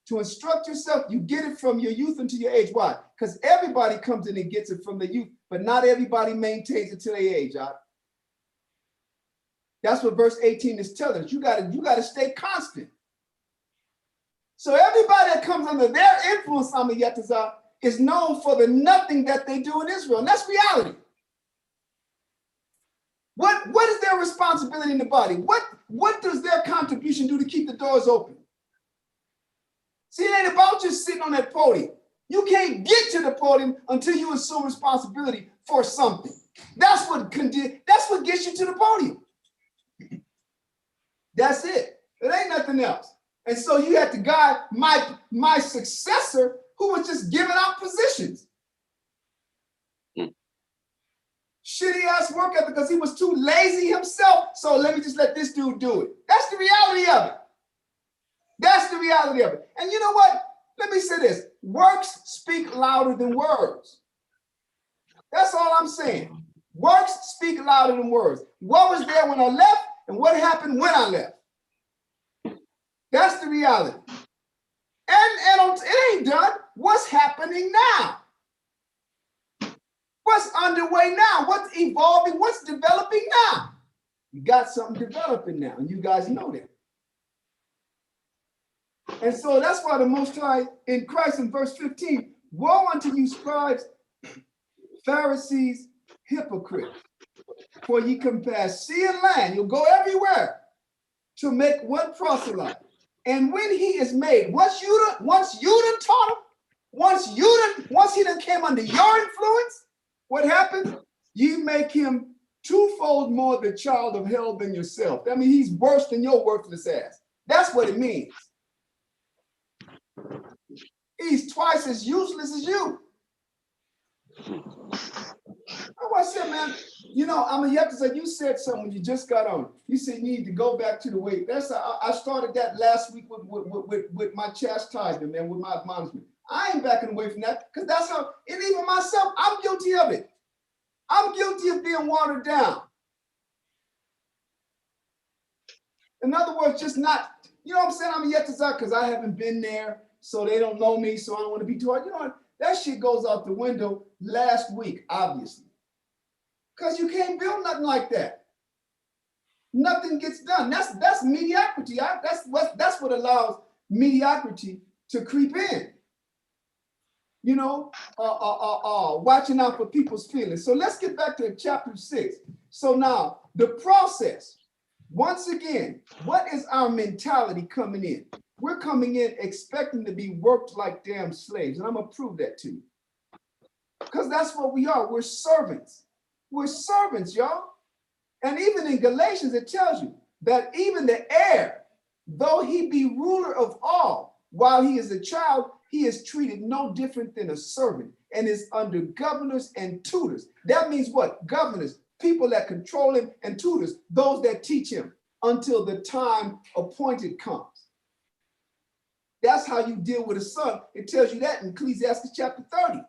to instruct yourself, you get it from your youth until your age. Why? Because everybody comes in and gets it from the youth, but not everybody maintains it till they age. That's what verse 18 is telling us. You gotta stay constant. So everybody that comes under their influence, is known for the nothing that they do in Israel. And that's reality. What is their responsibility in the body? What does their contribution do to keep the doors open? See, it ain't about just sitting on that podium. You can't get to the podium until you assume responsibility for something. That's what gets you to the podium. That's it. It ain't nothing else. And so you had to guide my successor, who was just giving out positions. Shitty ass work ethic because he was too lazy himself. So let me just let this dude do it. That's the reality of it. That's the reality of it. And you know what? Let me say this. Works speak louder than words. That's all I'm saying. Works speak louder than words. What was there when I left and what happened when I left? That's the reality. And it ain't done. What's happening now? What's underway now? What's evolving? What's developing now? You got something developing now, and you guys know that. And so that's why the Most High in Christ in verse 15, woe unto you scribes, Pharisees, hypocrites, for ye compass sea and land. You'll go everywhere to make one proselyte. And when he is made, once you done taught him, once he done came under your influence, what happens? You make him twofold more the child of hell than yourself. That means he's worse than your worthless ass. That's what it means. He's twice as useless as you. I said, man, you know, you have to say, you said something when you just got on. You said you need to go back to the way. I started that last week with my chastisement, man, with my admonishment. I ain't backing away from that because that's how, and even myself, I'm guilty of it. I'm guilty of being watered down. In other words, just not, you know what I'm saying? I'm yet to start because I haven't been there, so they don't know me, so I don't want to be too hard. You know what? That shit goes out the window last week, obviously. Because you can't build nothing like that. Nothing gets done. That's mediocrity. That's what allows mediocrity to creep in. You know, watching out for people's feelings. So let's get back to chapter 6. So now the process. Once again, what is our mentality coming in? We're coming in expecting to be worked like damn slaves. And I'm going to prove that to you. Because that's what we are. We're servants. We're servants, y'all. And even in Galatians, it tells you that even the heir, though he be ruler of all, while he is a child, he is treated no different than a servant and is under governors and tutors. That means what? Governors, people that control him, and tutors, those that teach him until the time appointed comes. That's how you deal with a son. It tells you that in Ecclesiastes chapter 30.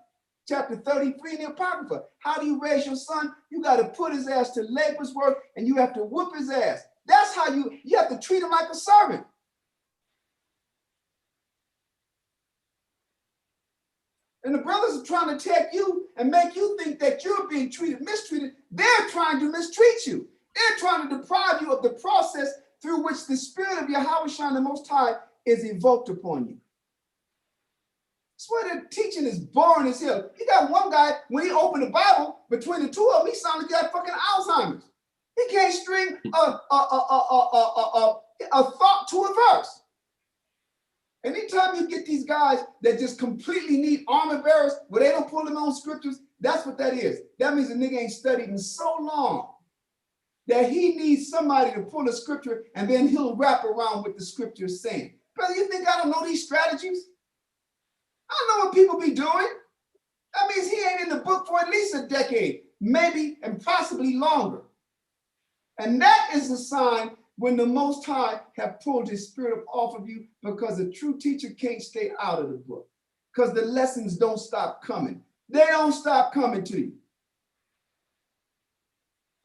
Chapter 33 in the Apocrypha. How do you raise your son? You got to put his ass to labor's work and you have to whoop his ass. That's how you have to treat him like a servant. And the brothers are trying to take you and make you think that you're being mistreated. They're trying to mistreat you. They're trying to deprive you of the process through which the spirit of Yahweh Shai, the Most High, is evoked upon you. That's why the teaching is boring as hell. You got one guy, when he opened the Bible, between the two of them, he sounded like he got fucking Alzheimer's. He can't string a thought to a verse. Anytime you get these guys that just completely need armor bearers where they don't pull them on scriptures, that's what that is. That means the nigga ain't studied in so long that he needs somebody to pull a scripture and then he'll wrap around what the scripture is saying. Brother, you think I don't know these strategies? I know what people be doing. That means he ain't in the book for at least a decade, maybe and possibly longer. And that is a sign when the Most High have pulled his spirit up off of you, because a true teacher can't stay out of the book because the lessons don't stop coming. They don't stop coming to you.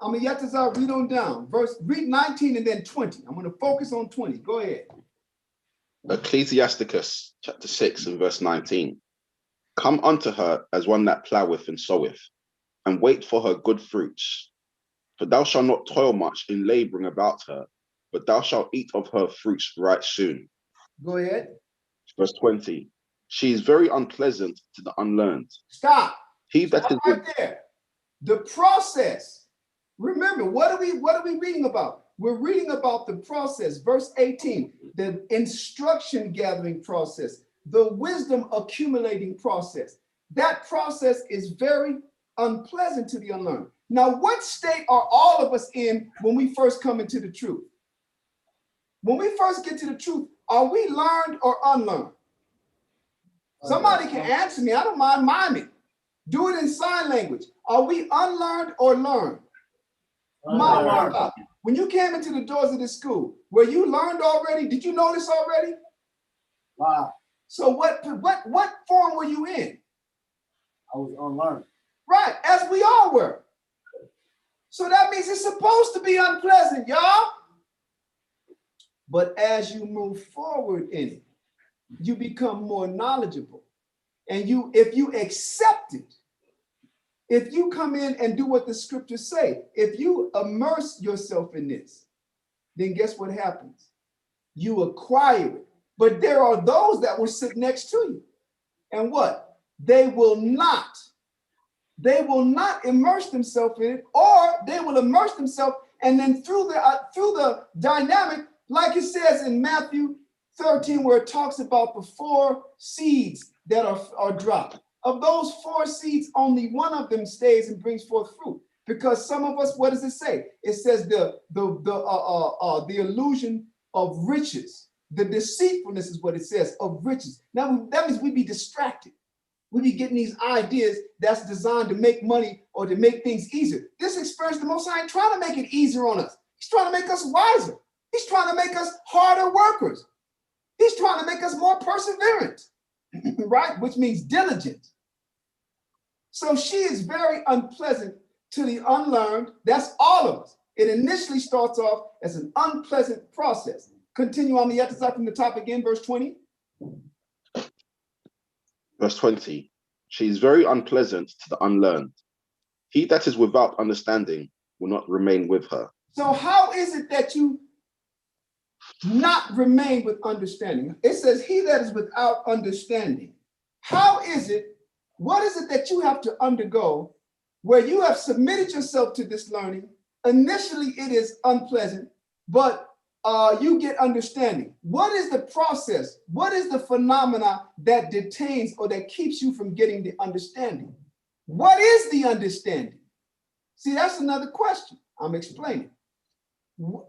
I'm going to read on down. Read 19 and then 20. I'm going to focus on 20. Go ahead. Ecclesiasticus chapter 6 and verse 19. Come unto her as one that ploweth and soweth, and wait for her good fruits. For thou shalt not toil much in laboring about her, but thou shalt eat of her fruits right soon. Go ahead. Verse 20. She is very unpleasant to the unlearned. Stop. He that Stop right there. The process. Remember, what are we reading about? We're reading about the process. Verse 18, the instruction gathering process, the wisdom accumulating process. That process is very unpleasant to the unlearned. Now, what state are all of us in when we first come into the truth? When we first get to the truth, are we learned or unlearned? Somebody can answer me. I don't mind miming. Do it in sign language. Are we unlearned or learned? When you came into the doors of this school, were you learned already? Did you know this already? Wow. So what form were you in? I was unlearned. Right, as we all were. So that means it's supposed to be unpleasant, y'all. But as you move forward in it, you become more knowledgeable. And if you accept it, if you come in and do what the scriptures say, if you immerse yourself in this, then guess what happens? You acquire it. But there are those that will sit next to you. And what? They will not immerse themselves in it, or they will immerse themselves, and then through the dynamic, like it says in Matthew 13, where it talks about the 4 seeds that are dropped. Of those 4 seeds, only one of them stays and brings forth fruit. Because some of us, what does it say? It says the illusion of riches, the deceitfulness is what it says, of riches. Now that means we be distracted. We be getting these ideas that's designed to make money or to make things easier. This experience, the Most High ain't trying to make it easier on us. He's trying to make us wiser. He's trying to make us harder workers. He's trying to make us more perseverant, right? Which means diligent. So she is very unpleasant to the unlearned. That's all of us. It initially starts off as an unpleasant process. Continue on the other side from the top again, verse 20. Verse 20, she is very unpleasant to the unlearned. He that is without understanding will not remain with her. So how is it that you not remain with understanding? It says he that is without understanding. How is it, what is it that you have to undergo where you have submitted yourself to this learning? Initially, it is unpleasant, but you get understanding. What is the process? What is the phenomena that detains or that keeps you from getting the understanding? What is the understanding? See, that's another question. I'm explaining.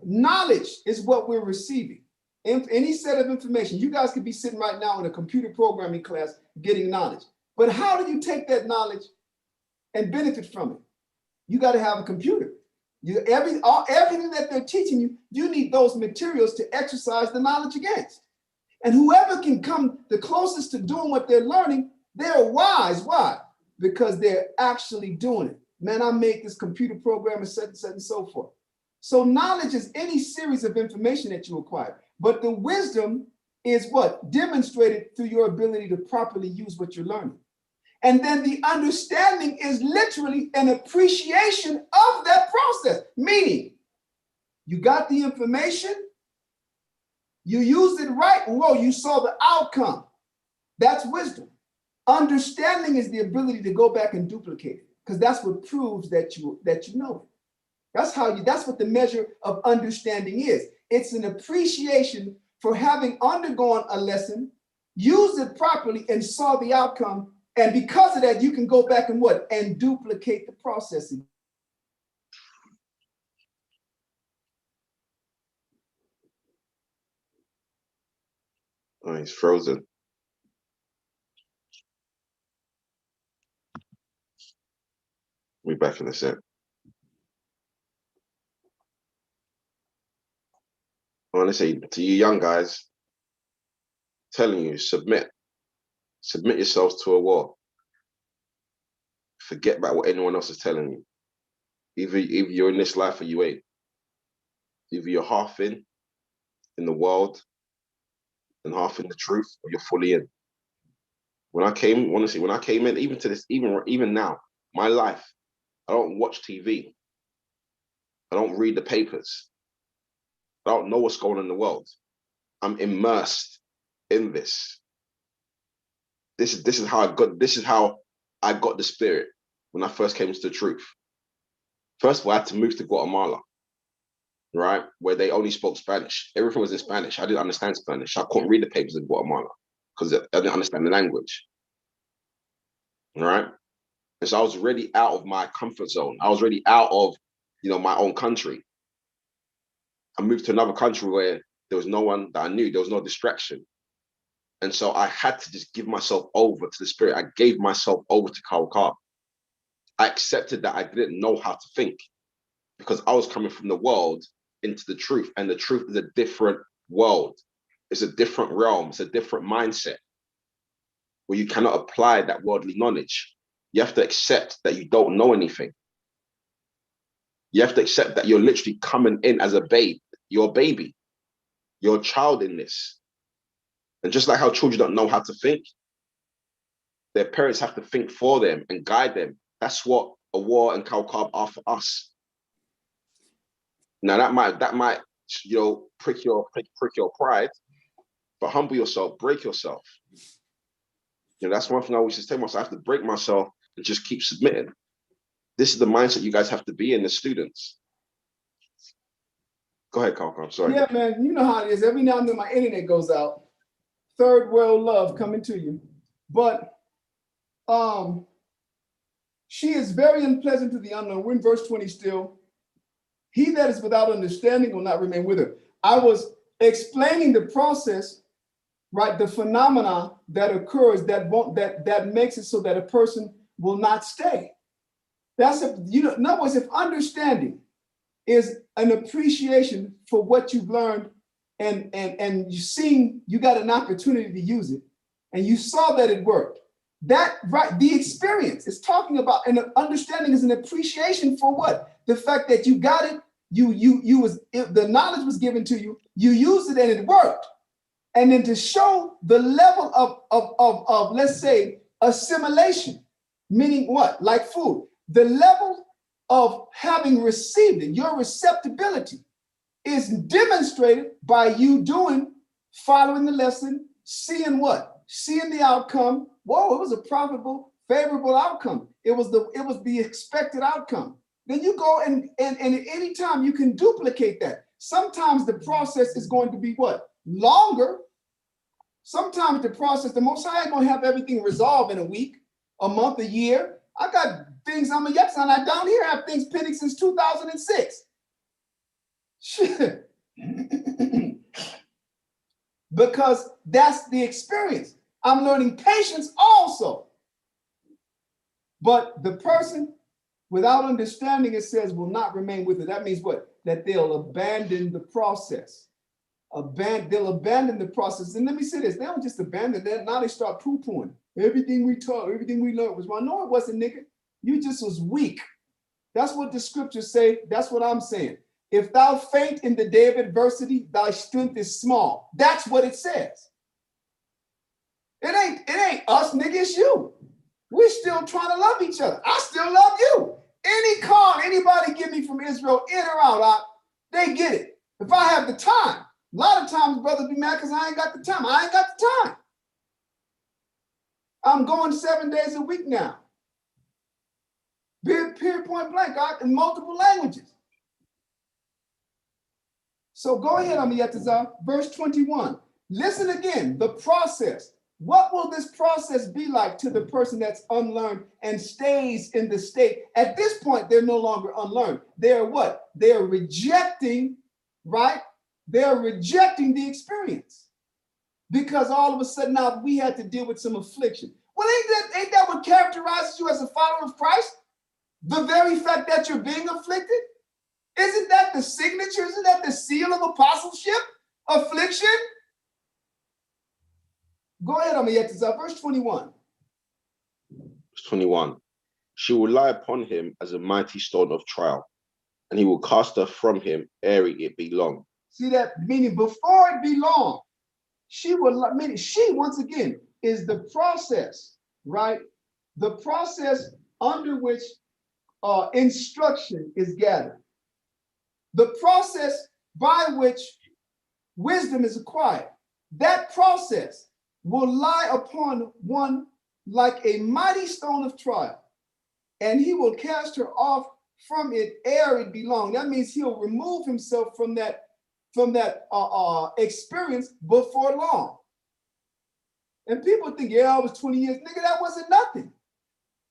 Knowledge is what we're receiving. Any set of information. You guys could be sitting right now in a computer programming class getting knowledge. But how do you take that knowledge and benefit from it? You got to have a computer. Everything that they're teaching you, you need those materials to exercise the knowledge against. And whoever can come the closest to doing what they're learning, they're wise. Why? Because they're actually doing it. Man, I made this computer program and such and so forth. So knowledge is any series of information that you acquire. But the wisdom is what? Demonstrated through your ability to properly use what you're learning. And then the understanding is literally an appreciation of that process. Meaning, you got the information, you used it right, whoa, you saw the outcome. That's wisdom. Understanding is the ability to go back and duplicate it, because that's what proves that you know it. That's what the measure of understanding is. It's an appreciation for having undergone a lesson, used it properly, and saw the outcome. And because of that, you can go back and what? And duplicate the processing. Oh, he's frozen. We'll be back in a sec. I want to say to you young guys, telling you, submit yourselves to a war. Forget about what anyone else is telling you. Either you're in this life or you ain't. Either you're half in the world and half in the truth, or you're fully in. When I came in, even to this, even now, my life, I don't watch TV. I don't read the papers. I don't know what's going on in the world. I'm immersed in this. This is how I got the spirit when I first came into the truth. First of all, I had to move to Guatemala, right? Where they only spoke Spanish. Everything was in Spanish. I didn't understand Spanish. I couldn't read the papers in Guatemala because I didn't understand the language, right? And so I was already out of my comfort zone. I was already out of, my own country. I moved to another country where there was no one that I knew. There was no distraction. And so I had to just give myself over to the spirit. I gave myself over to Kawakab. I accepted that I didn't know how to think because I was coming from the world into the truth. And the truth is a different world. It's a different realm. It's a different mindset. where you cannot apply that worldly knowledge. You have to accept that you don't know anything. You have to accept that you're literally coming in as a babe. You're a baby. You're a child in this. And just like how children don't know how to think, their parents have to think for them and guide them. That's what a war and Kaukab are for us. Now that might prick your pride, but humble yourself, break yourself. That's one thing I always just tell myself. I have to break myself and just keep submitting. This is the mindset you guys have to be in, the students. Go ahead, Kaukab. I'm sorry. Yeah, man, you know how it is. Every now and then my internet goes out. Third world love coming to you. But she is very unpleasant to the unknown. We're in verse 20 still. He that is without understanding will not remain with her. I was explaining the process, right? The phenomena that occurs that makes it so that a person will not stay. That's in other words, if understanding is an appreciation for what you've learned and you got an opportunity to use it, and you saw that it worked. That right, the experience is talking about, and understanding is an appreciation for what? The fact that you got it, the knowledge was given to you, you used it and it worked. And then to show the level of let's say assimilation, meaning what? Like food, the level of having received it, your receptibility is demonstrated by you following the lesson, seeing what? Seeing the outcome. Whoa, it was a profitable, favorable outcome. It was the expected outcome. Then you go and at any time you can duplicate that. Sometimes the process is going to be what? Longer. Sometimes the Most High ain't gonna have everything resolved in a week, a month, a year. I got things I'm a yes, and I down here have things pending since 2006. Shit. Because that's the experience. I'm learning patience also. But the person without understanding, it says, will not remain with it. That means what? That they'll abandon the process. They'll abandon the process. And let me say this, they don't just abandon that. Now they start poo-pooing. Everything we taught, everything we learned was wrong. No, it wasn't, nigga. You just was weak. That's what the scriptures say. That's what I'm saying. If thou faint in the day of adversity, thy strength is small. That's what it says. It ain't us, nigga, it's you. We're still trying to love each other. I still love you. Any call anybody give me from Israel, in or out, they get it. If I have the time, a lot of times brothers be mad because I ain't got the time. I ain't got the time. I'm going 7 days a week now. Period, point blank, in multiple languages. So go ahead, Amiyatazar, verse 21. Listen again, the process. What will this process be like to the person that's unlearned and stays in the state? At this point, they're no longer unlearned. They're what? They're rejecting, right? They're rejecting the experience. Because all of a sudden now we had to deal with some affliction. Well, ain't that what characterizes you as a follower of Christ? The very fact that you're being afflicted? Isn't that the signature? Isn't that the seal of apostleship? Affliction? Go ahead, Amiyatazar, verse 21. Verse 21. She will lie upon him as a mighty stone of trial, and he will cast her from him ere it be long. See that? Meaning before it be long, she will, meaning she, once again, is the process, right? The process under which instruction is gathered. The process by which wisdom is acquired. That process will lie upon one like a mighty stone of trial, and he will cast her off from it ere it be long. That means he'll remove himself from that experience before long. And people think, yeah, I was 20 years. Nigga, that wasn't nothing.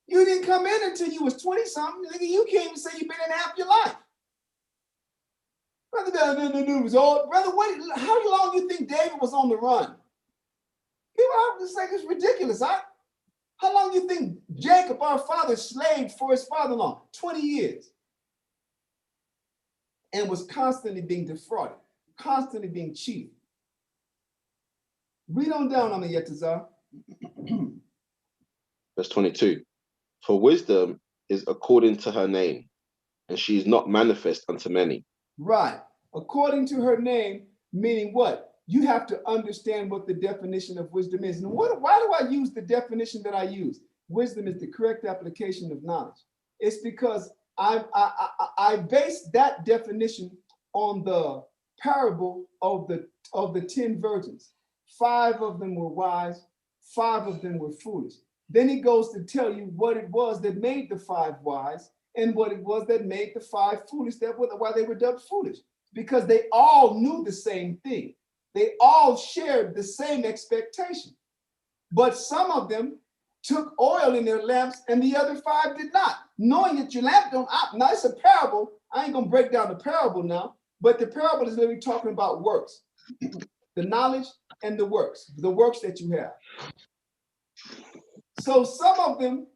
You didn't come in until you was 20 something. Nigga, you can't even say you've been in half your life. Brother, that was old. Brother, how long do you think David was on the run? People are just like, it's ridiculous. How long do you think Jacob, our father, slaved for his father-in-law? 20 years. And was constantly being defrauded, constantly being cheated. Read on down on the Yetazar. Verse 22. For wisdom is according to her name, and she is not manifest unto many. Right. According to her name, meaning what? You have to understand what the definition of wisdom is. And why do I use the definition that I use? Wisdom is the correct application of knowledge. It's because I base that definition on the parable of the 10 virgins. 5 of them were wise, 5 of them were foolish. Then he goes to tell you what it was that made the 5 wise and what it was that made the 5 foolish, why they were dubbed foolish. Because they all knew the same thing. They all shared the same expectation. But some of them took oil in their lamps and the other 5 did not. Knowing that your lamp don't, now it's a parable. I ain't gonna break down the parable now, but the parable is literally talking about works. The knowledge and the works that you have. So some of them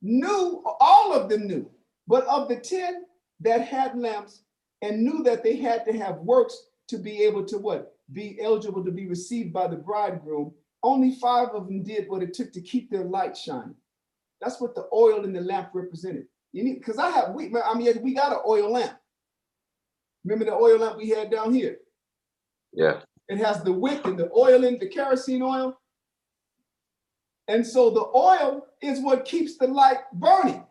knew, all of them knew, but of the 10 that had lamps and knew that they had to have works to be able to what? Be eligible to be received by the bridegroom, only 5 of them did what it took to keep their light shining. That's what the oil in the lamp represented. You need, because we got an oil lamp. Remember the oil lamp we had down here? Yeah. It has the wick and the oil in the kerosene oil. And so the oil is what keeps the light burning.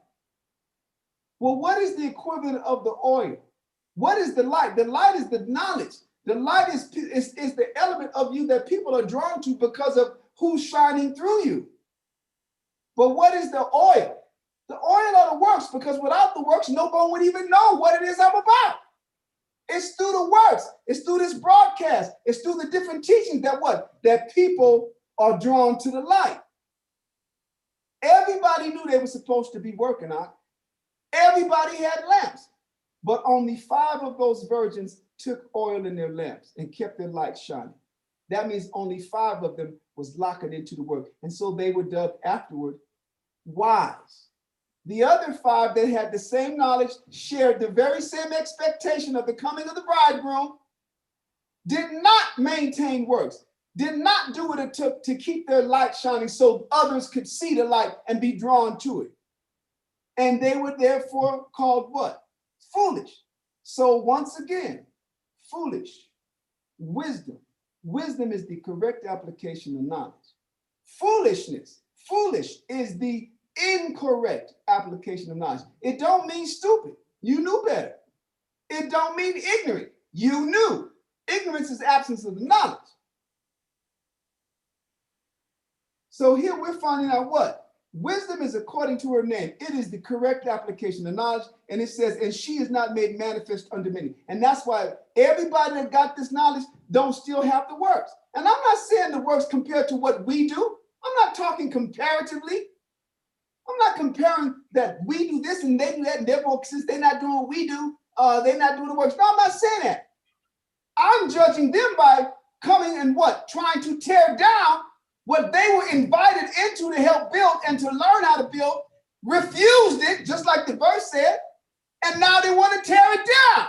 Well, what is the equivalent of the oil? What is the light? The light is the knowledge. The light is the element of you that people are drawn to because of who's shining through you. But what is the oil? The oil are the works, because without the works, no one would even know what it is I'm about. It's through the works. It's through this broadcast. It's through the different teachings that people are drawn to the light. Everybody knew they were supposed to be working on. Everybody had lamps, but only 5 of those virgins took oil in their lamps and kept their light shining. That means only 5 of them was locking into the work. And so they were dubbed afterward wise. The other 5 that had the same knowledge, shared the very same expectation of the coming of the bridegroom, did not maintain works, did not do what it took to keep their light shining so others could see the light and be drawn to it. And they were therefore called what? Foolish. So once again, foolish, wisdom. Wisdom is the correct application of knowledge. Foolishness, foolish is the incorrect application of knowledge. It don't mean stupid. You knew better. It don't mean ignorant. You knew. Ignorance is absence of knowledge. So here we're finding out what? Wisdom is according to her name. It is the correct application of knowledge. And it says, and she is not made manifest unto many. And that's why everybody that got this knowledge don't still have the works. And I'm not saying the works compared to what we do. I'm not talking comparatively. I'm not comparing that we do this and they do that, and therefore, since they're not doing what we do, they're not doing the works. No, I'm not saying that. I'm judging them by coming and what? Trying to tear down what they were invited into to help build and to learn how to build, refused it, just like the verse said, and now they want to tear it down.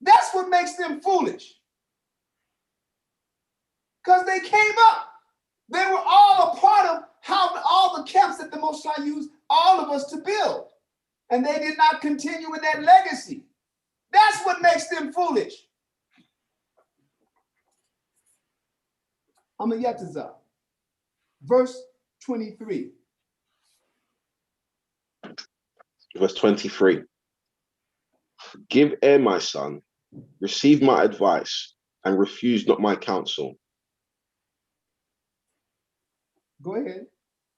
That's what makes them foolish. Because they came up. They were all a part of how all the camps that the Most High used all of us to build. And they did not continue in that legacy. That's what makes them foolish. Amayatazah, verse 23. Verse 23. Give ear, my son, receive my advice, and refuse not my counsel. Go ahead.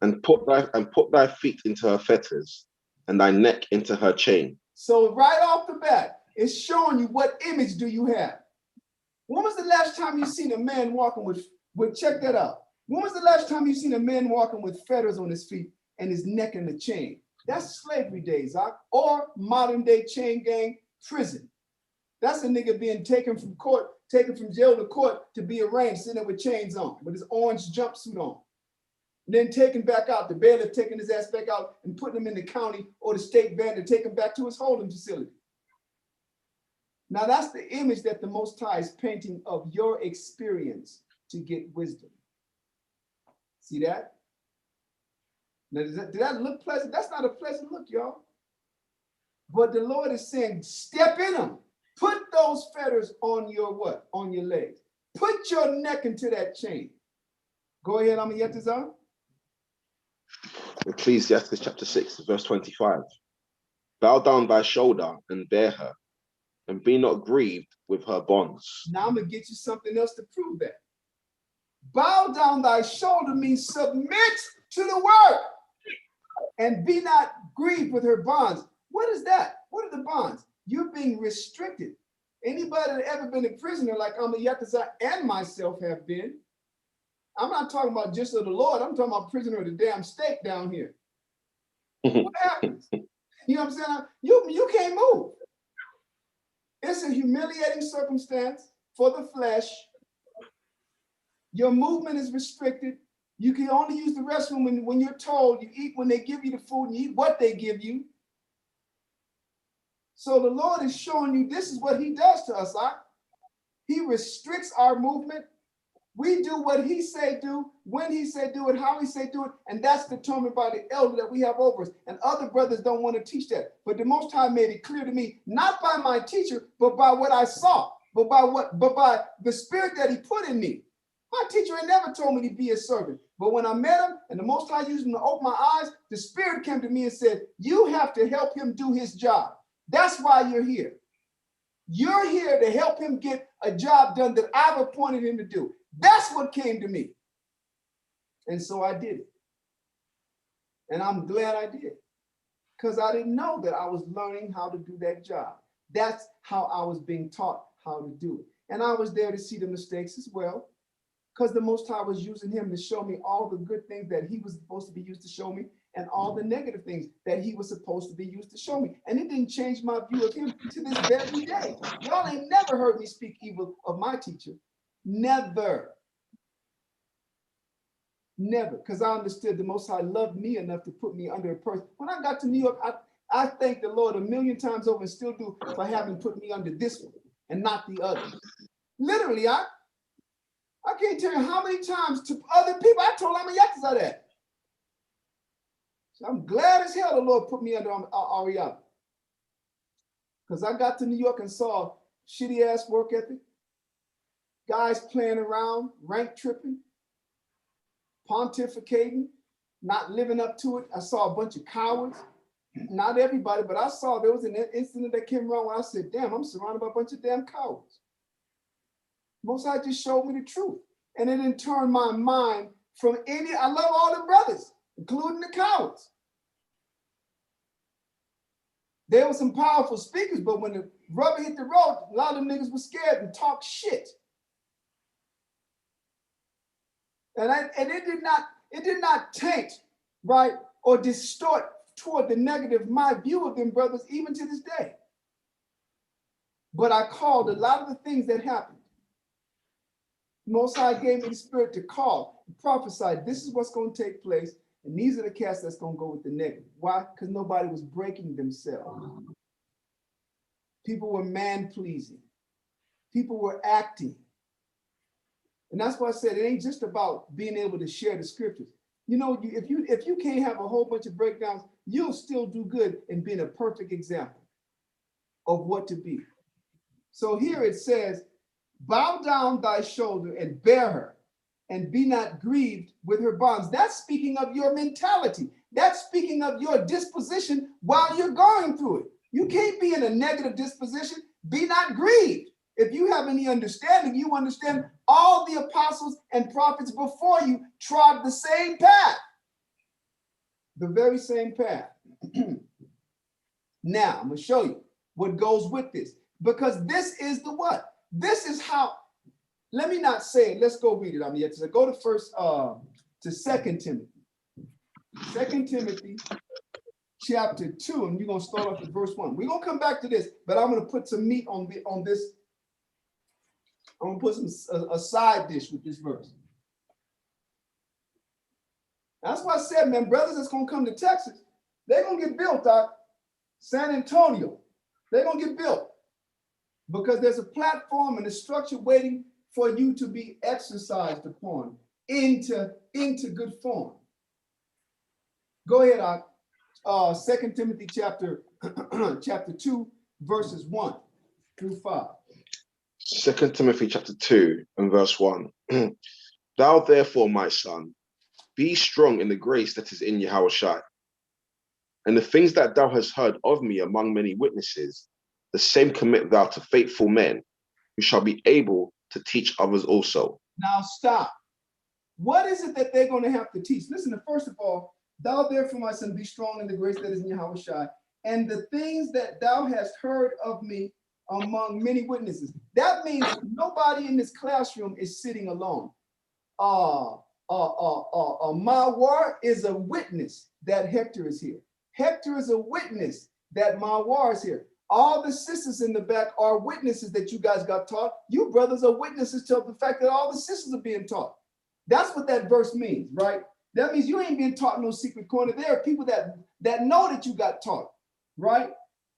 And put thy feet into her fetters, and thy neck into her chain. So right off the bat, it's showing you what image do you have. When was the last time you seen a man walking with check that out. When was the last time you seen a man walking with fetters on his feet and his neck in a chain? That's slavery days, or modern day chain gang prison. That's a nigga being taken from court, taken from jail to court to be arraigned, sitting there with chains on, with his orange jumpsuit on. And then taken back out, the bailiff taking his ass back out and putting him in the county or the state van to take him back to his holding facility. Now that's the image that the Most High is painting of your experience to get wisdom. See that? Now, did that look pleasant? That's not a pleasant look, y'all. But the Lord is saying, step in them. Put those fetters on your what? On your legs. Put your neck into that chain. Go ahead, Amayetazar. Ecclesiastes chapter 6, verse 25. Bow down thy shoulder and bear her, and be not grieved with her bonds. Now I'm going to get you something else to prove that. Bow down thy shoulder means submit to the work and be not grieved with her bonds. What is that? What are the bonds? You're being restricted. Anybody that ever been a prisoner like Amayetazar and myself have been, I'm not talking about just of the Lord. I'm talking about prisoner of the damn stake down here. What happens? You know what I'm saying? You can't move. It's a humiliating circumstance for the flesh. Your movement is restricted. You can only use the restroom when you're told. You eat when they give you the food, and you eat what they give you. So the Lord is showing you this is what he does to us. He restricts our movement. We do what he say do, when he say do it, how he say do it, and that's determined by the elder that we have over us. And other brothers don't want to teach that. But the Most High made it clear to me, not by my teacher, but by what I saw, but by the spirit that he put in me. My teacher had never told me to be a servant. But when I met him and the Most High used him to open my eyes, the spirit came to me and said, you have to help him do his job. That's why you're here. You're here to help him get a job done that I've appointed him to do. That's what came to me. And so I did it. And I'm glad I did. Because I didn't know that I was learning how to do that job. That's how I was being taught how to do it. And I was there to see the mistakes as well. Because the Most High was using him to show me all the good things that he was supposed to be used to show me, and all the negative things that he was supposed to be used to show me. And it didn't change my view of him to this very day. Y'all ain't never heard me speak evil of my teacher. Never. Never. Because I understood the Most High loved me enough to put me under a person. When I got to New York, I thank the Lord a million times over and still do for having put me under this one and not the other. Literally, I can't tell you how many times to other people I told them Yatza that. So I'm glad as hell the Lord put me under Ariana. Because I got to New York and saw shitty ass work ethic, guys playing around, rank tripping, pontificating, not living up to it. I saw a bunch of cowards. Not everybody, but I saw there was an incident that came around where I said, damn, I'm surrounded by a bunch of damn cowards. Most High just showed me the truth. And it didn't turn my mind from I love all the brothers, including the cowards. There were some powerful speakers, but when the rubber hit the road, a lot of them niggas were scared and talked shit. And it did not taint, right, or distort toward the negative my view of them brothers, even to this day. But I called a lot of the things that happened. Most High gave me the spirit to call, and prophesy, this is what's going to take place, and these are the cats that's going to go with the negative. Why? Because nobody was breaking themselves. People were man-pleasing. People were acting. And that's why I said it ain't just about being able to share the scriptures. You know, if you can't have a whole bunch of breakdowns, you'll still do good in being a perfect example of what to be. So here it says, bow down thy shoulder and bear her, and be not grieved with her bonds. That's speaking of your mentality. That's speaking of your disposition while you're going through it. You can't be in a negative disposition. Be not grieved. If you have any understanding, you understand all the apostles and prophets before you trod the same path. The very same path. Now, I'm going to show you what goes with this. Because this is the what? This is how, let me not say it. Let's go read it. Go to 2 Timothy. 2 Timothy chapter 2, and you're going to start off with verse 1. We're going to come back to this, but I'm going to put some meat on this. I'm going to put a side dish with this verse. That's why I said, man, brothers that's going to come to Texas, they're going to get built out. San Antonio, they're going to get built. Because there's a platform and a structure waiting for you to be exercised upon into good form. Go ahead, 2 Timothy chapter, chapter 2, verses 1 through 5. 2 Timothy chapter 2 and verse 1. Thou therefore, my son, be strong in the grace that is in Yahushua. And the things that thou hast heard of me among many witnesses, the same commit thou to faithful men, who shall be able to teach others also. Now stop. What is it that they're going to have to teach? Listen, first of all, thou therefore, my son, be strong in the grace that is in Yahushua, and the things that thou hast heard of me among many witnesses. That means nobody in this classroom is sitting alone. Mawar is a witness that Hector is here. Hector is a witness that Mawar is here. All the sisters in the back are witnesses that you guys got taught. You brothers are witnesses to the fact that all the sisters are being taught. That's what that verse means, right? That means you ain't being taught no secret corner. There are people that know that you got taught, right?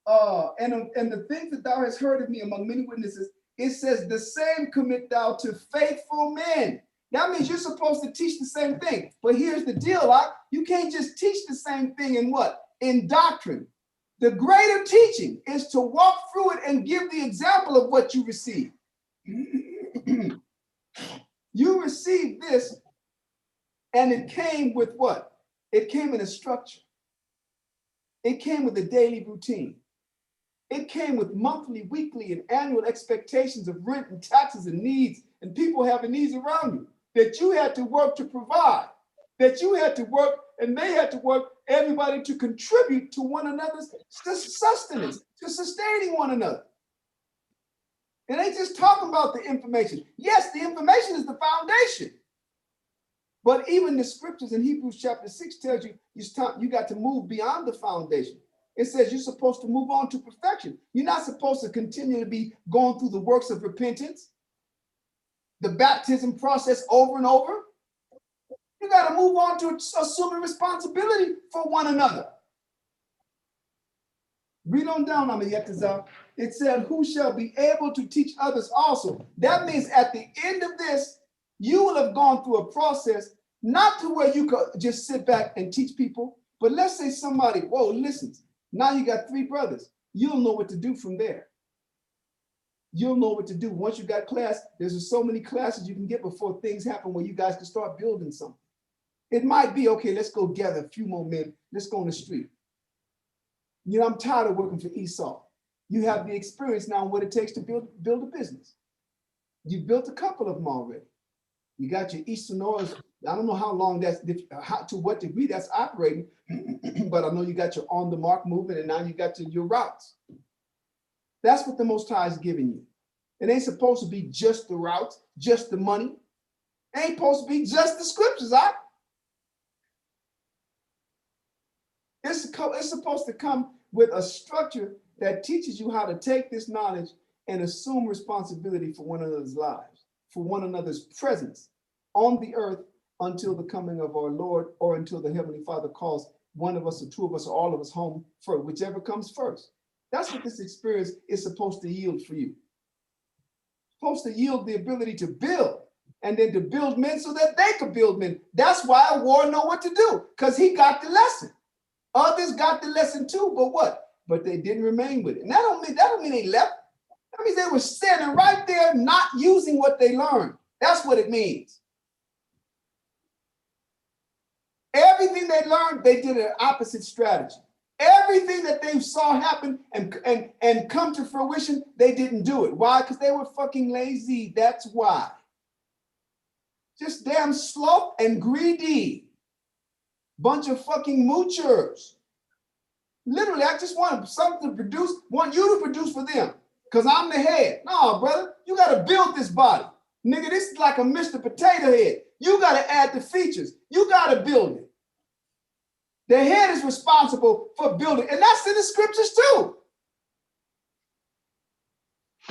And the things that thou hast heard of me among many witnesses, it says the same commit thou to faithful men. That means you're supposed to teach the same thing. But here's the deal, you can't just teach the same thing in what? In doctrine. The greater teaching is to walk through it and give the example of what you receive. You received this, and it came with what? It came in a structure. It came with a daily routine. It came with monthly, weekly, and annual expectations of rent and taxes and needs, and people having needs around you that you had to work to provide, that you had to work and they had to work, everybody to contribute to one another's sustenance, to sustaining one another. It ain't just talking about the information. Yes, the information is the foundation. But even the scriptures in Hebrews chapter 6 tells you you got to move beyond the foundation. It says you're supposed to move on to perfection. You're not supposed to continue to be going through the works of repentance, the baptism process over and over. You got to move on to assuming responsibility for one another. Read on down, Amayetazar. It said, who shall be able to teach others also. That means at the end of this, you will have gone through a process, not to where you could just sit back and teach people, but let's say somebody, whoa, listens. Now you got 3 brothers. You'll know what to do from there. You'll know what to do. Once you got class, there's so many classes you can get before things happen where you guys can start building something. It might be, okay, let's go gather a few more men. Let's go on the street. You know, I'm tired of working for Esau. You have the experience now what it takes to build a business. You've built a couple of them already. You got your Eastern Oils. I don't know how long that's, to what degree that's operating, but I know you got your on the mark movement, and now you got your routes. That's what the Most High is giving you. It ain't supposed to be just the routes, just the money. It ain't supposed to be just the scriptures, It's supposed to come with a structure that teaches you how to take this knowledge and assume responsibility for one another's lives, for one another's presence on the earth until the coming of our Lord, or until the Heavenly Father calls one of us or 2 of us or all of us home first, whichever comes first. That's what this experience is supposed to yield for you. It's supposed to yield the ability to build, and then to build men so that they could build men. That's why a war know what to do, because he got the lesson. Others got the lesson too, but what? But they didn't remain with it. And that don't mean they left. That means they were standing right there, not using what they learned. That's what it means. Everything they learned, they did an opposite strategy. Everything that they saw happen and come to fruition, they didn't do it. Why? Because they were fucking lazy. That's why. Just damn slow and greedy. Bunch of fucking moochers. Literally, I just want something to produce, want you to produce for them, because I'm the head. No, brother, you got to build this body. Nigga, this is like a Mr. Potato Head. You got to add the features. You got to build it. The head is responsible for building, and that's in the scriptures too.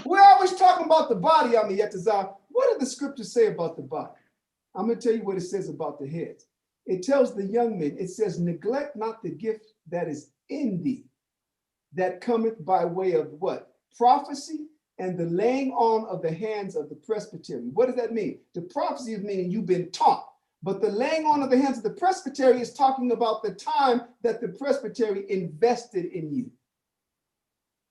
We're always talking about the body, Yetazar. What did the scriptures say about the body? I'm going to tell you what it says about the heads. It tells the young men, it says, neglect not the gift that is in thee, that cometh by way of what? Prophecy and the laying on of the hands of the presbytery. What does that mean? The prophecy is meaning you've been taught. But the laying on of the hands of the presbytery is talking about the time that the presbytery invested in you.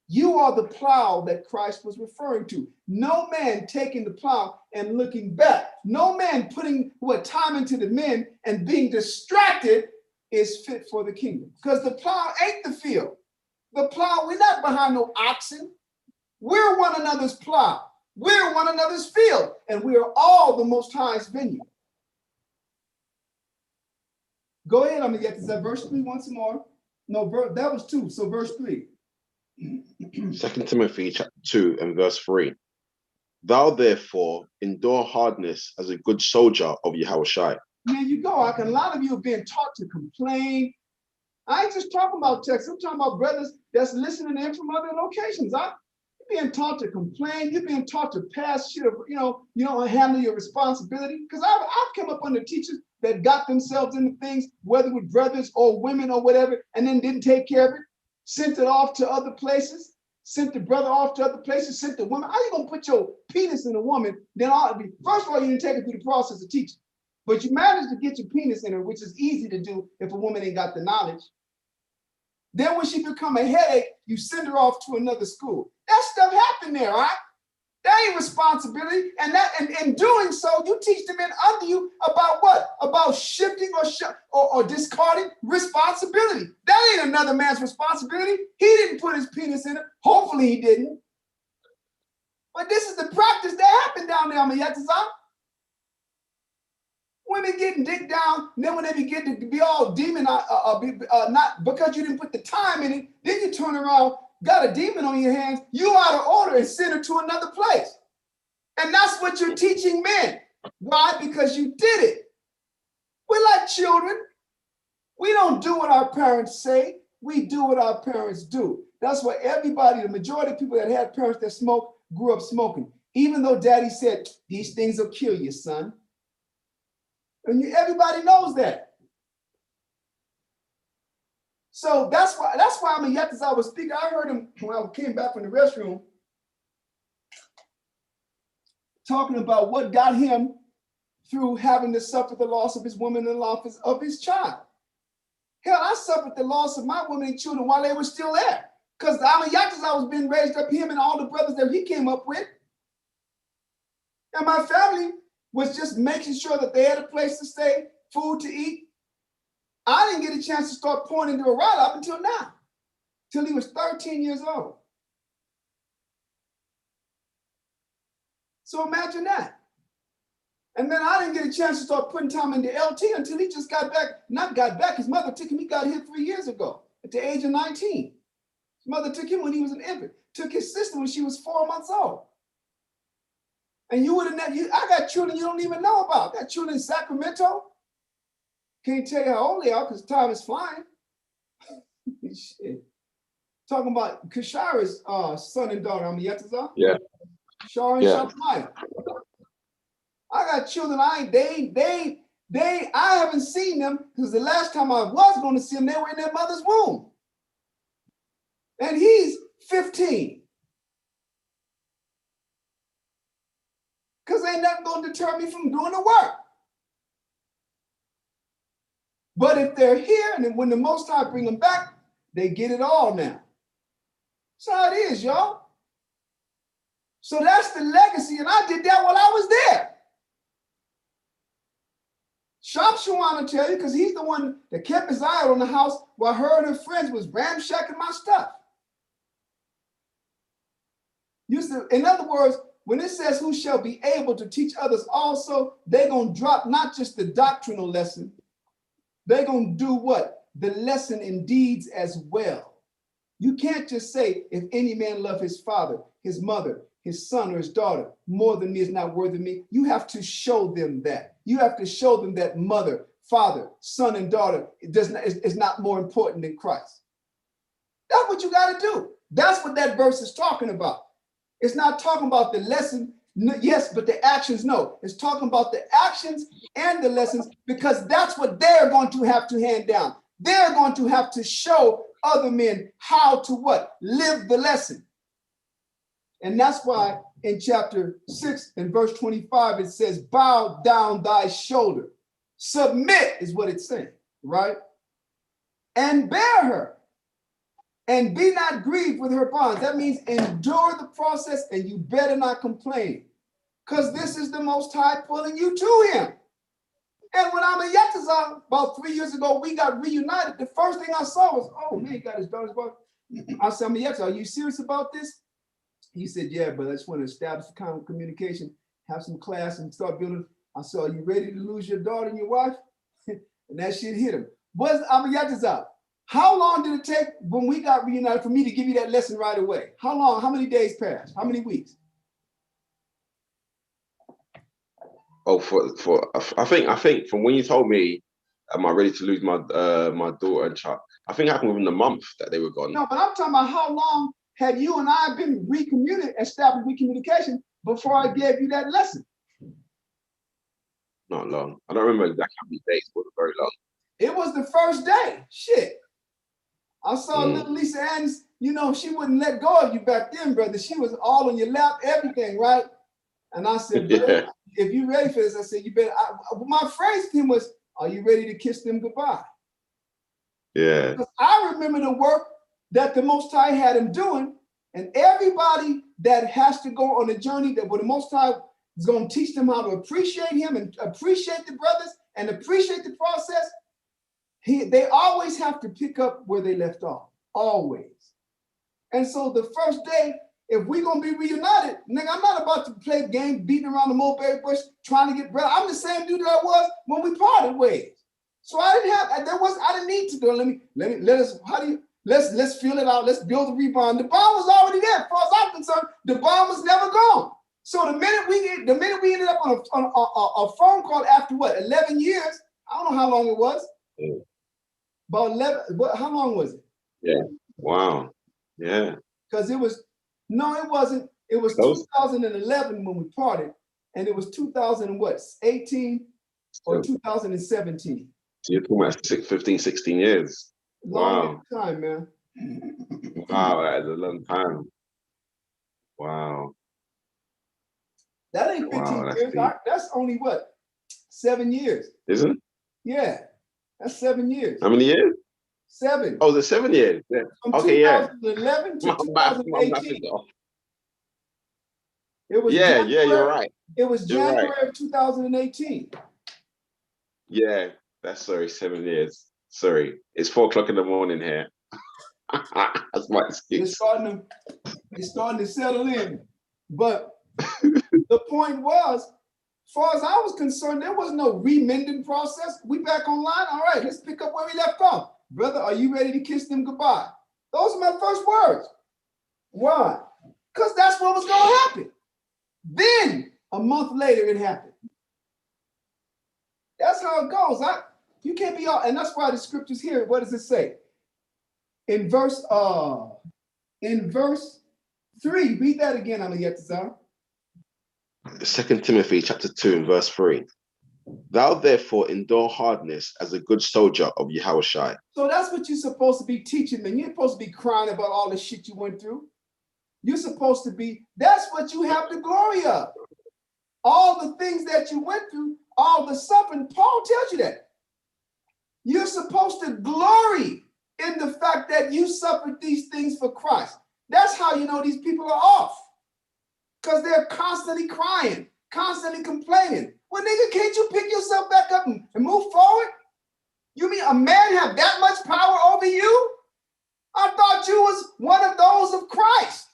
You are the plow that Christ was referring to. No man taking the plow and looking back. No man putting time into the men and being distracted is fit for the kingdom. Because the plow ain't the field. The plow, we're not behind no oxen. We're one another's plow. We're one another's field. And we are all the Most High's vineyard. Go ahead, I'm going to get to that verse 3 once more. No, that was 2, so verse 3. 2 Timothy chapter 2 and verse 3. Thou therefore endure hardness as a good soldier of Yahushua. There you go. A lot of you have been taught to complain. I ain't just talking about Texas. I'm talking about brothers that's listening in from other locations. You're being taught to complain. You're being taught to pass shit. You don't handle your responsibility. Because I've come up under teachers that got themselves into things, whether with brothers or women or whatever, and then didn't take care of it. Sent it off to other places, sent the brother off to other places, sent the woman. How you gonna put your penis in a woman? Then first of all, you didn't take her through the process of teaching, but you managed to get your penis in her, which is easy to do if a woman ain't got the knowledge. Then when she become a headache, you send her off to another school. That stuff happened there, all right? That ain't responsibility. And in doing so, you teach the men under you about what? About shifting or discarding responsibility. That ain't another man's responsibility. He didn't put his penis in it. Hopefully he didn't. But this is the practice that happened down there, Mayatazam. Women getting dick down, and then when they begin to be all demon, not because you didn't put the time in it, then you turn around, got a demon on your hands, you out of order and send her to another place. And that's what you're teaching men. Why? Because you did it. We're like children. We don't do what our parents say. We do what our parents do. That's why the majority of people that had parents that smoked grew up smoking. Even though daddy said, these things will kill you, son. And everybody knows that. So that's why I'm as I was speaking, I heard him when I came back from the restroom talking about what got him through having to suffer the loss of his woman and loss of his child. Hell, I suffered the loss of my women and children while they were still there. Because I was being raised up, him and all the brothers that he came up with. And my family was just making sure that they had a place to stay, food to eat. I didn't get a chance to start pouring into a rod up until now, till he was 13 years old. So imagine that. And then I didn't get a chance to start putting time into LT until he just his mother took him, he got here 3 years ago at the age of 19. His mother took him when he was an infant, took his sister when she was 4 months old. And you would have never, I got children you don't even know about. I got children in Sacramento. Can't tell you how old they are because time is flying. Shit. Talking about Kashara's son and daughter, Yetazah. Yeah. Shara and Shamaya. I got children, I haven't seen them because the last time I was going to see them, they were in their mother's womb. And he's 15. Because ain't nothing going to deter me from doing the work. But if they're here, and then when the Most High bring them back, they get it all now. That's how it is, y'all. So that's the legacy, and I did that while I was there. Shamshuan will tell you, because he's the one that kept his eye on the house while her and her friends was ramshacking my stuff. In other words, when it says who shall be able to teach others also, they're going to drop not just the doctrinal lesson, they're going to do what? The lesson in deeds as well. You can't just say, if any man love his father, his mother, his son or his daughter more than me is not worthy of me. You have to show them that. You have to show them that mother, father, son, and daughter is not more important than Christ. That's what you got to do. That's what that verse is talking about. It's not talking about the lesson, yes, but the actions, no. It's talking about the actions and the lessons because that's what they're going to have to hand down. They're going to have to show other men how to what? Live the lesson. And that's why in chapter 6 and verse 25, it says, bow down thy shoulder Submit is what it's saying, right? And bear her, and be not grieved with her bonds. That means endure the process, and you better not complain, because this is the Most High pulling you to him. And when I'm a Yatazar, about 3 years ago, we got reunited. The first thing I saw was, oh man, he got his daughter's wife. I said, I'm a Yatazar, are you serious about this? He said, yeah, but I just want to establish kind of communication, have some class, and start building. I said, are you ready to lose your daughter and your wife? And that shit hit him. I'm a Yatazar. How long did it take when we got reunited for me to give you that lesson right away? How long? How many days passed? How many weeks? Oh, I think from when you told me, am I ready to lose my my daughter and child? I think it happened within the month that they were gone. No, but I'm talking about how long had you and I been established recommunication before I gave you that lesson? Not long. I don't remember exactly how many days, but it was very long. It was the first day. Shit. I saw little Lisa Annis, you know, she wouldn't let go of you back then, brother. She was all on your lap, everything, right? And I said, brother, if you're ready for this, I said, you better. My phrase to him was, are you ready to kiss them goodbye? Yeah. Because I remember the work that the Most High had him doing, and everybody that has to go on a journey that where the Most High is going to teach them how to appreciate him and appreciate the brothers and appreciate the process, they always have to pick up where they left off, always. And so the first day, if we're going to be reunited, nigga, I'm not about to play a game beating around the mulberry bush trying to get brother. I'm the same dude that I was when we parted ways. So I didn't need to do it. Let's feel it out. Let's build the rebound. The bomb was already there. As far as I'm concerned, the bomb was never gone. So the minute we ended up on a phone call after what, 11 years? I don't know how long it was. About 11. How long was it? Yeah. Wow. Yeah. Because it wasn't. It was Close. 2011 when we parted, and it was 2018 or 2017. So you're talking about 15, 16 years. Long time, man. Wow, that is a long time. Wow. That ain't 15 years. That's only what? 7 years. Isn't it? Yeah. That's 7 years. How many years? 7. Oh, the 7 years. Yeah. From Okay, 2011 to 2018. It was January, you're right. It was January of 2018. Yeah, that's 7 years. Sorry, it's 4 o'clock in the morning here. That's my excuse. It's starting to settle in. But the point was, as far as I was concerned, there was no remending process. We back online. All right, let's pick up where we left off. Brother, are you ready to kiss them goodbye? Those are my first words. Why? Because that's what was going to happen. Then a month later, it happened. That's how it goes. You can't be all, and that's why the scriptures here. What does it say? In verse 3, read that again. I'm yet to say. 2 Timothy chapter 2 and verse 3. Thou therefore endure hardness as a good soldier of Yahushua. So that's what you're supposed to be teaching them. You're supposed to be crying about all the shit you went through. You're supposed to be, that's what you have the glory of. All the things that you went through, all the suffering, Paul tells you that. You're supposed to glory in the fact that you suffered these things for Christ. That's how you know these people are off. Because they're constantly crying, constantly complaining. Well, nigga, can't you pick yourself back up and move forward? You mean a man have that much power over you? I thought you was one of those of Christ.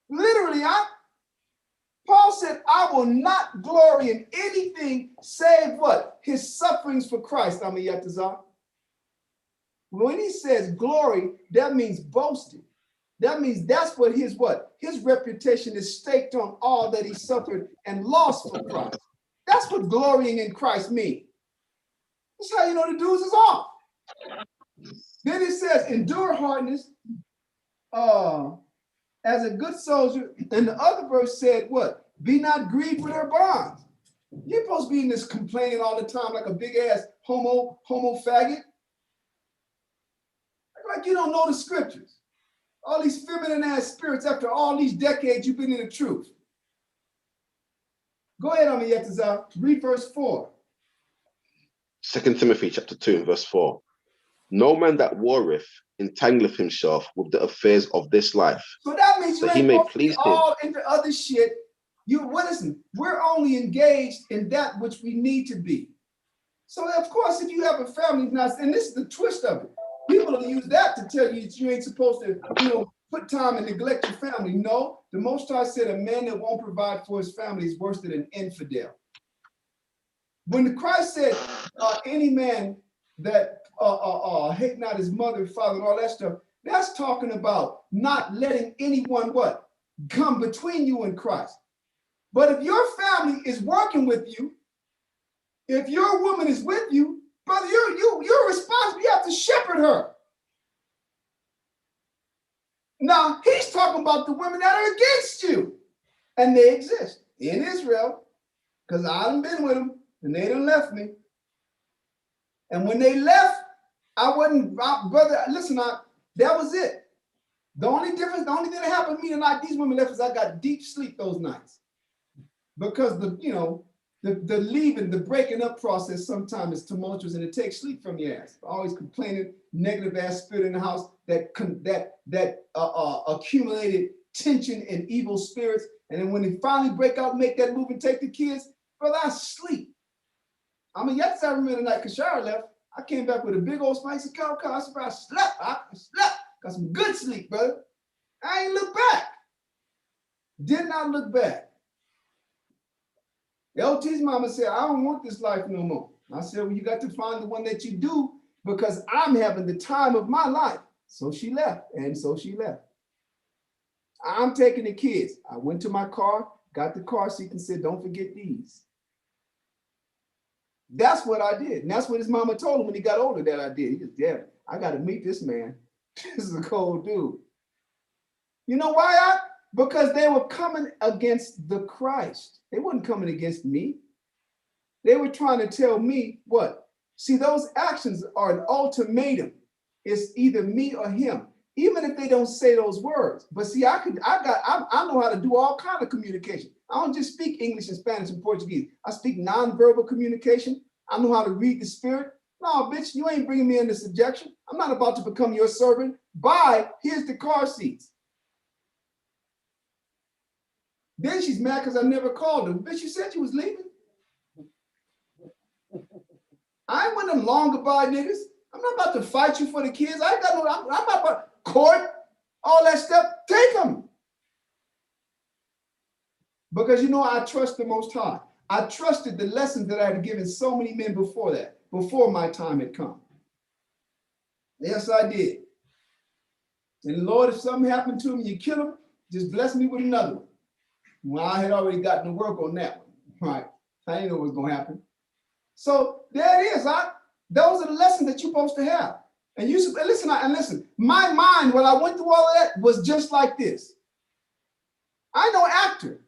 Literally, Paul said, I will not glory in anything save what? His sufferings for Christ. When he says glory, that means boasting. That means that's what his reputation is staked on all that he suffered and lost for Christ. That's what glorying in Christ means. That's how you know the dudes is off. Then it says, endure hardness as a good soldier. And the other verse said what? Be not grieved with her bonds. You're supposed to be in this complaining all the time like a big ass homo faggot. Like you don't know the scriptures. All these feminine ass spirits after all these decades you've been in the truth. Go ahead, Yetazar. Read verse 4. 2 Timothy chapter 2 and verse 4. No man that warreth entangleth himself with the affairs of this life, So that means you that he ain't may supposed to be please him. all into other shit. Well, listen, we're only engaged in that which we need to be. So of course, if you have a family, now, and this is the twist of it, people will use that to tell you that you ain't supposed to, put time and neglect your family. No, the Most High said a man that won't provide for his family is worse than an infidel. When the Christ said, any man that hate not his mother, father, and all that stuff, that's talking about not letting anyone what? Come between you and Christ. But if your family is working with you, if your woman is with you, brother, you're responsible. You have to shepherd her. Now, he's talking about the women that are against you. And they exist in Israel, because I done been with them, and they done left me. And when they left, brother, listen, that was it. The only thing that happened to me tonight, these women left, is I got deep sleep those nights. Because the leaving, the breaking up process sometimes is tumultuous and it takes sleep from your ass. Always complaining, negative ass spirit in the house that accumulated tension and evil spirits. And then when they finally break out, make that move and take the kids, brother, I sleep. I mean, yes, I remember the night Kashara left. I came back with a big old spicy cow. I slept. I slept. Got some good sleep, brother. I ain't look back. Did not look back. LT's mama said, I don't want this life no more. I said, well, you got to find the one that you do, because I'm having the time of my life. So she left, and so she left. I'm taking the kids. I went to my car, got the car seat, and said, don't forget these. That's what I did. And that's what his mama told him when he got older that I did. He just, yeah, I got to meet this man. This is a cold dude. You know why? Because they were coming against the Christ. They weren't coming against me. They were trying to tell me what? See, those actions are an ultimatum. It's either me or him, even if they don't say those words. But see, I know how to do all kinds of communication. I don't just speak English and Spanish and Portuguese. I speak nonverbal communication. I know how to read the spirit. No, bitch, you ain't bringing me into subjection. I'm not about to become your servant. Bye, here's the car seats. Then she's mad because I never called her. Bitch, you said you was leaving. I ain't one of them long goodbye niggas. I'm not about to fight you for the kids. I ain't got no, I'm not about court, all that stuff. Take them. Because I trust the Most High. I trusted the lessons that I had given so many men before that, before my time had come. Yes, I did. And Lord, if something happened to me, you kill him, just bless me with another one. Well, I had already gotten to work on that one. Right. I didn't know what was going to happen. So there it is. Those are the lessons that you're supposed to have. And listen, my mind, when I went through all of that, was just like this. I ain't no actor.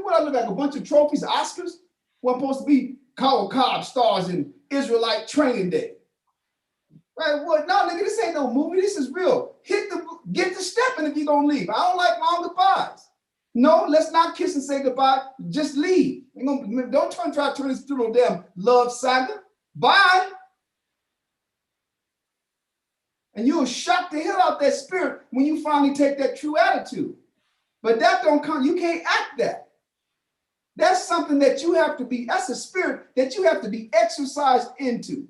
What I look like, a bunch of trophies, Oscars? What, I'm supposed to be Kyle Cobb stars in Israelite Training Day. Right? What? No, nigga, this ain't no movie. This is real. Get the stepping if you're going to leave. I don't like long goodbyes. No, let's not kiss and say goodbye. Just leave. Don't try to turn this through no damn love saga. Bye. And you'll shock the hell out that spirit when you finally take that true attitude. But that don't come, you can't act that. That's something that you have to be, that's a spirit that you have to be exercised into.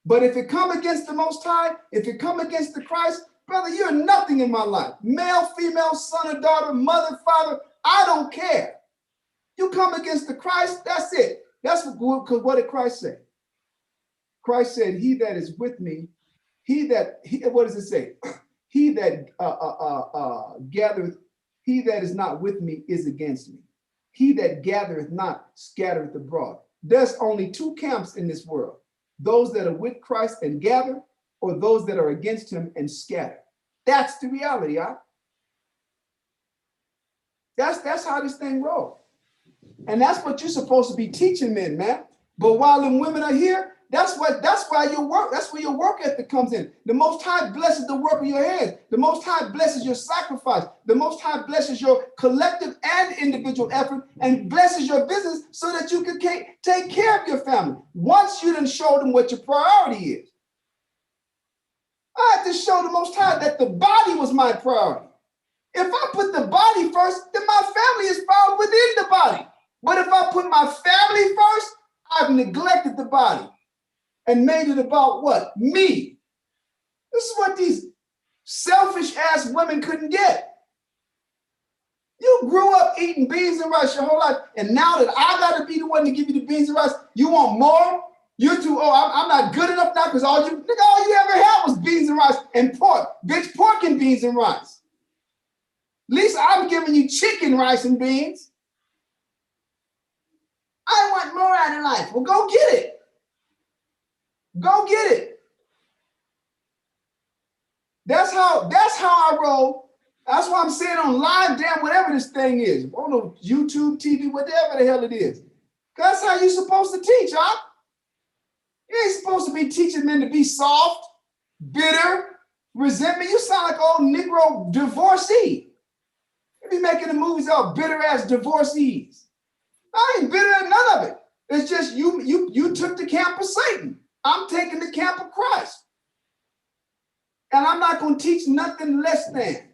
But if it come against the Most High, if it come against the Christ, brother, you're nothing in my life. Male, female, son or daughter, mother, father, I don't care. You come against the Christ, that's it. That's what did Christ say? Christ said, he that is with me, what does it say? He that gathereth, he that is not with me is against me. He that gathereth not scattereth abroad. There's only two camps in this world. Those that are with Christ and gather, or those that are against him and scatter. That's the reality, huh? That's how this thing rolls. And that's what you're supposed to be teaching men, man. But while them women are here, That's why your work, that's where your work ethic comes in. The Most High blesses the work of your hands. The Most High blesses your sacrifice. The Most High blesses your collective and individual effort and blesses your business so that you can take care of your family. Once you done show them what your priority is. I had to show the Most High that the body was my priority. If I put the body first, then my family is found within the body. But if I put my family first, I've neglected the body and made it about what? Me. This is what these selfish ass women couldn't get. You grew up eating beans and rice your whole life, and now that I got to be the one to give you the beans and rice, you want more? You too, I'm not good enough now because all you ever had was beans and rice and pork. Bitch, pork and beans and rice. At least I'm giving you chicken, rice, and beans. I want more out of life. Well, go get it. Go get it. That's how I roll. That's why I'm saying on live, damn, whatever this thing is. On no YouTube, TV, whatever the hell it is. That's how you're supposed to teach, huh? You ain't supposed to be teaching men to be soft, bitter, resentment. You sound like old Negro divorcee. You be making the movies out bitter ass divorcees. I ain't bitter at none of it. It's just you took the camp of Satan. I'm taking the camp of Christ. And I'm not going to teach nothing less than.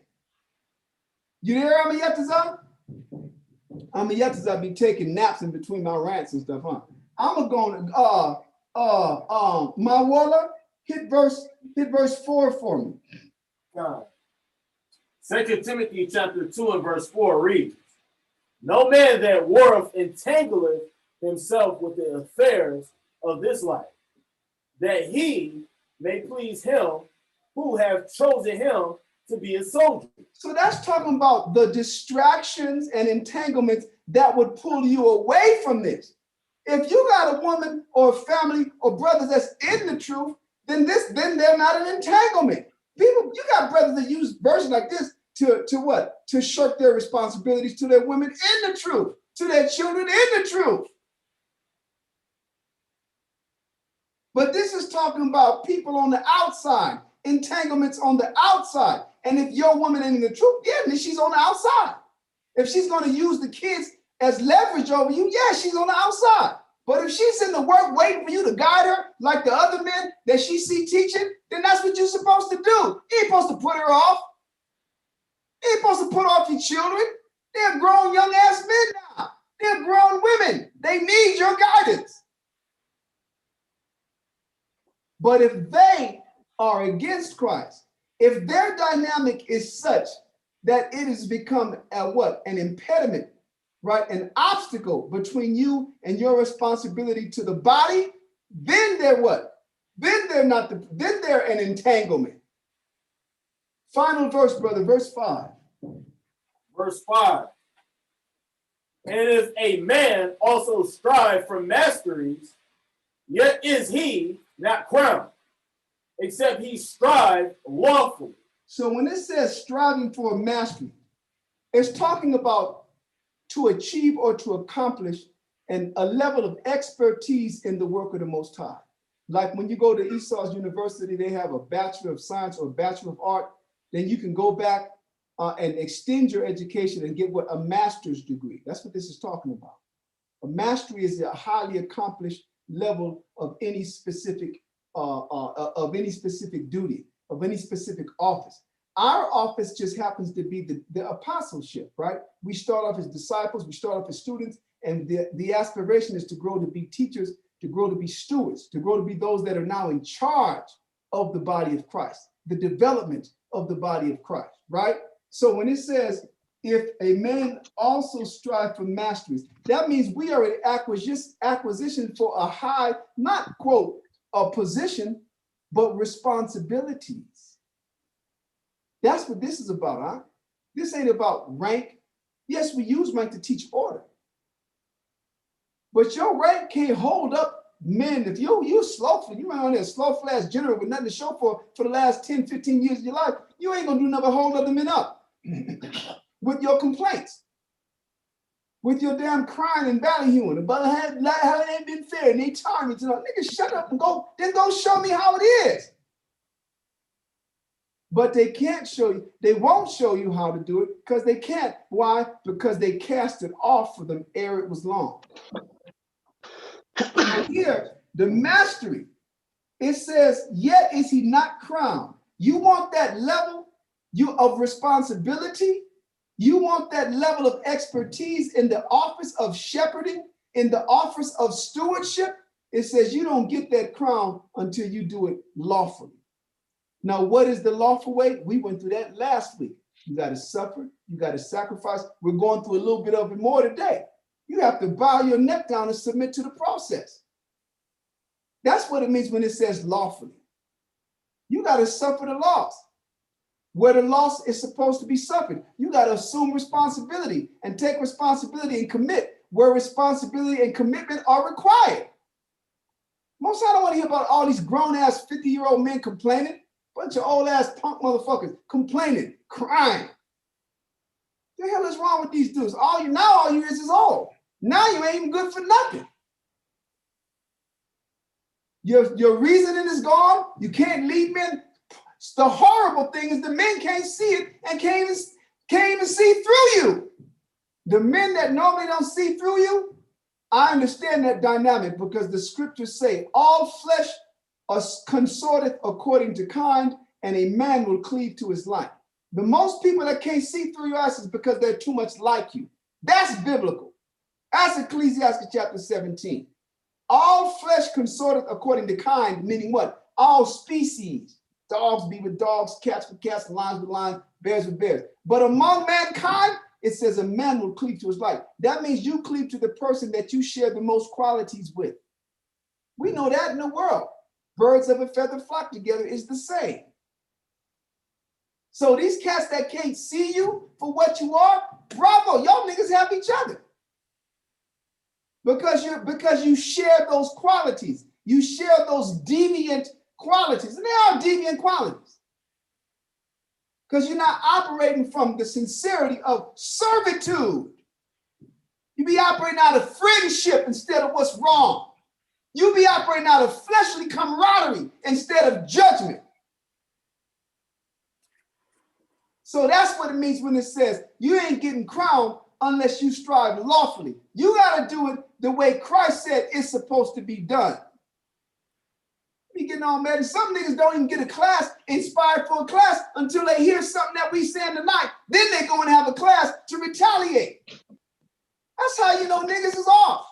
You there, Amiyatazar? Amiyatazar be taking naps in between my rants and stuff, huh? I'm going to my Waller, hit verse 4 for me. 2 Timothy chapter 2 and verse 4 reads, no man that warreth entangleth himself with the affairs of this life, that he may please him who have chosen him to be a soldier. So that's talking about the distractions and entanglements that would pull you away from this. If you got a woman or a family or brothers that's in the truth, then they're not an entanglement. You got brothers that use verses like this to what? To shirk their responsibilities to their women in the truth, to their children in the truth. But this is talking about people on the outside, entanglements on the outside. And if your woman ain't in the truth, yeah, then she's on the outside. If she's going to use the kids as leverage over you, yeah, she's on the outside. But if she's in the work waiting for you to guide her like the other men that she see teaching, then that's what you're supposed to do. You ain't supposed to put her off. You ain't supposed to put off your children. They're grown young ass men now. They're grown women. They need your guidance. But if they are against Christ, if their dynamic is such that it has become an impediment, right? An obstacle between you and your responsibility to the body, then they're what? Then they're an entanglement. Final verse, brother, verse 5. Verse 5. And if a man also strive for masteries, yet is he not crowned, except he strive lawfully. So when it says striving for mastery, it's talking about to achieve or to accomplish a level of expertise in the work of the Most High. Like when you go to Esau's University, they have a Bachelor of Science or a Bachelor of Art. Then you can go back and extend your education and get a master's degree. That's what this is talking about. A mastery is a highly accomplished level of any specific duty, of any specific office. Our office just happens to be the apostleship, right? We start off as disciples, we start off as students, and the aspiration is to grow to be teachers, to grow to be stewards, to grow to be those that are now in charge of the body of Christ, the development of the body of Christ, right? So when it says, if a man also strive for masteries, that means we are in acquisition for a high, not quote, a position, but responsibilities. That's what this is about, huh? This ain't about rank. Yes, we use rank to teach order. But your rank can't hold up men. If you're slowful, you run on there slow ass general with nothing to show for the last 10, 15 years of your life, you ain't gonna do nothing but hold other men up with your complaints. with your damn crying and ballyhooing about how it ain't been fair and they charge me to know. Nigga, shut up and go, then go show me how it is. But they can't show you, they won't show you how to do it because they can't. Why? Because they cast it off for them ere it was long. So here, the mastery, it says, yet is he not crowned. You want that level of responsibility? You want that level of expertise in the office of shepherding, in the office of stewardship? It says you don't get that crown until you do it lawfully. Now, what is the lawful way? We went through that last week. You got to suffer. You got to sacrifice. We're going through a little bit of it more today. You have to bow your neck down and submit to the process. That's what it means when it says lawfully. You got to suffer the loss. Where the loss is supposed to be suffered, you got to assume responsibility and take responsibility and commit where responsibility and commitment are required. Most I don't want to hear about all these grown-ass 50-year-old men complaining. Bunch of old-ass punk motherfuckers complaining, crying. The hell is wrong with these dudes? All you is old. Now you ain't even good for nothing. Your reasoning is gone. You can't lead men. The horrible thing is the men can't see it and can't even see through you. The men that normally don't see through you, I understand that dynamic because the scriptures say all flesh consorteth according to kind, and a man will cleave to his like. The most people that can't see through your eyes is because they're too much like you. That's biblical. That's Ecclesiastes chapter 17. All flesh consorteth according to kind, meaning what? All species. Dogs be with dogs, cats with cats, lions with lions, bears with bears. But among mankind, it says a man will cleave to his like. That means you cleave to the person that you share the most qualities with. We know that in the world. Birds of a feather flock together is the same. So these cats that can't see you for what you are, bravo, y'all niggas have each other. Because you share those qualities. You share those deviant qualities. And they are deviant qualities. Because you're not operating from the sincerity of servitude. You be operating out of friendship instead of what's wrong. You be operating out of fleshly camaraderie instead of judgment. So that's what it means when it says you ain't getting crowned unless you strive lawfully. You got to do it the way Christ said it's supposed to be done. Be getting all mad. Some niggas don't even get a class, inspired for a class, until they hear something that we saying tonight. Then they go and have a class to retaliate. That's how you know niggas is off.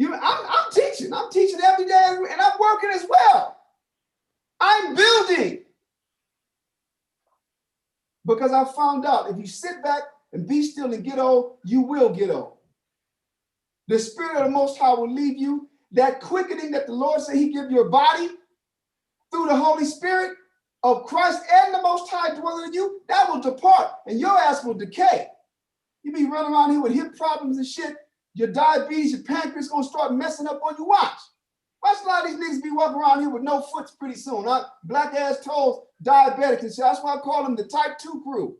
I'm teaching. I'm teaching every day, and I'm working as well. I'm building. Because I found out if you sit back and be still and get old, you will get old. The Spirit of the Most High will leave you. That quickening that the Lord said he give your body through the Holy Spirit of Christ and the Most High dwelling in you, that will depart and your ass will decay. You be running around here with hip problems and shit. Your diabetes, your pancreas gonna start messing up on you. Watch a lot of these niggas be walking around here with no foots pretty soon. Huh? Black ass toes, diabetic and shit. That's why I call them the type 2 crew.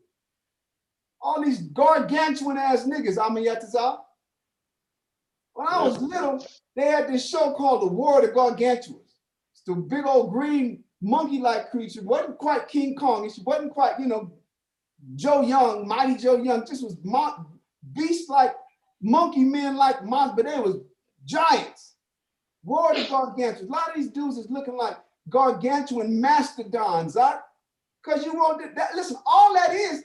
All these gargantuan ass niggas, Amayatazal. When I was little, they had this show called The War of the Gargantuans. It's the big old green monkey-like creature. Wasn't quite King Kong. It wasn't quite, Joe Young, Mighty Joe Young. Just was beast-like, monkey men-like monsters, but they was giants. War of the Gargantuans. A lot of these dudes is looking like gargantuan mastodons, huh? Because you want that. Listen, all that is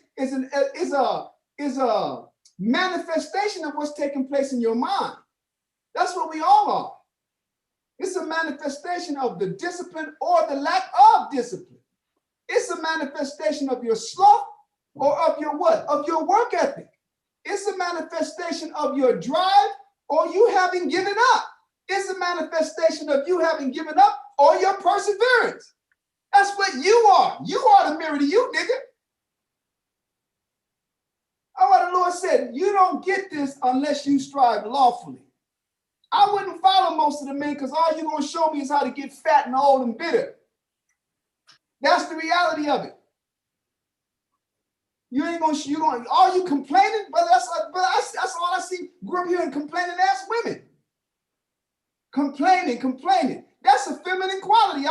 a manifestation of what's taking place in your mind. That's what we all are. It's a manifestation of the discipline or the lack of discipline. It's a manifestation of your sloth or of your what? Of your work ethic. It's a manifestation of your drive or you having given up. It's a manifestation of you having given up or your perseverance. That's what you are. You are the mirror to you, nigga. That's why the Lord said, you don't get this unless you strive lawfully. I wouldn't follow most of the men because all you're going to show me is how to get fat and old and bitter. That's the reality of it. You ain't gonna, you going, are you complaining? But that's all I see. Grew up here and complaining ass women. Complaining. That's a feminine quality.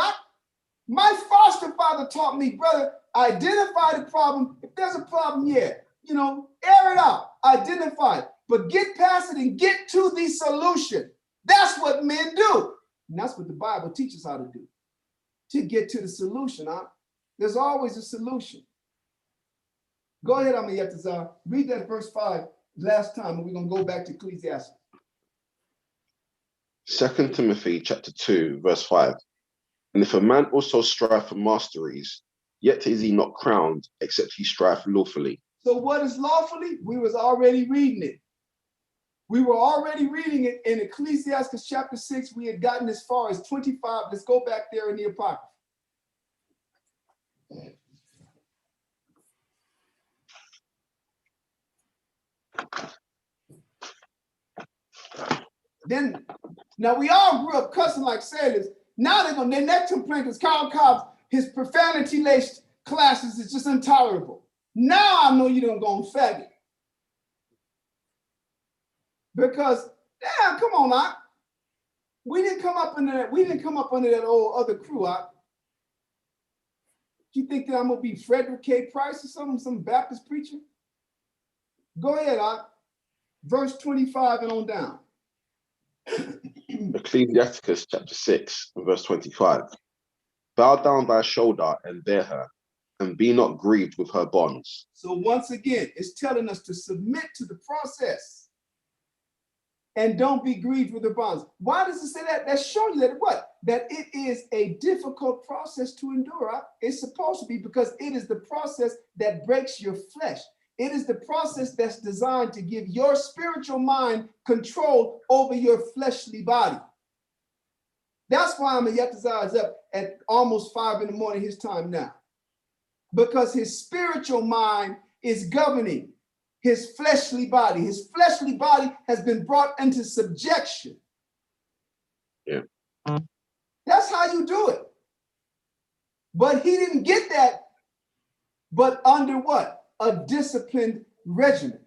My foster father taught me, brother, identify the problem. If there's a problem, yeah, air it out, identify it, but get past it and get to the solution. That's what men do. And that's what the Bible teaches how to do, to get to the solution. There's always a solution. Go ahead, Amayetazar. Read that verse 5 last time, and we're going to go back to Ecclesiastes. 2 Timothy chapter 2, verse 5. And if a man also strive for masteries, yet is he not crowned, except he strive lawfully. So what is lawfully? We was already reading it. We were already reading it in Ecclesiastes chapter 6. We had gotten as far as 25. Let's go back there in the Apocrypha. Then, now we all grew up cussing like sailors. Now their next complaint is Carl Cobb's, his profanity-laced classes is just intolerable. Now I know you don't go on faggot. Because, damn, come on, Doc. We didn't come up under that old other crew, Doc. You think that I'm gonna be Frederick K. Price or something, some Baptist preacher? Go ahead, Doc. Verse 25 and on down. Ecclesiasticus chapter 6, verse 25. Bow down thy shoulder and bear her, and be not grieved with her bonds. So once again, it's telling us to submit to the process and don't be grieved with the bonds. Why does it say that? That's showing you that what? That it is a difficult process to endure. It's supposed to be, because it is the process that breaks your flesh. It is the process that's designed to give your spiritual mind control over your fleshly body. That's why Amayetazar is up at almost 5 in the morning his time now. Because his spiritual mind is governing his fleshly body. His fleshly body has been brought into subjection. Yeah. That's how you do it. But he didn't get that, but under what? A disciplined regimen,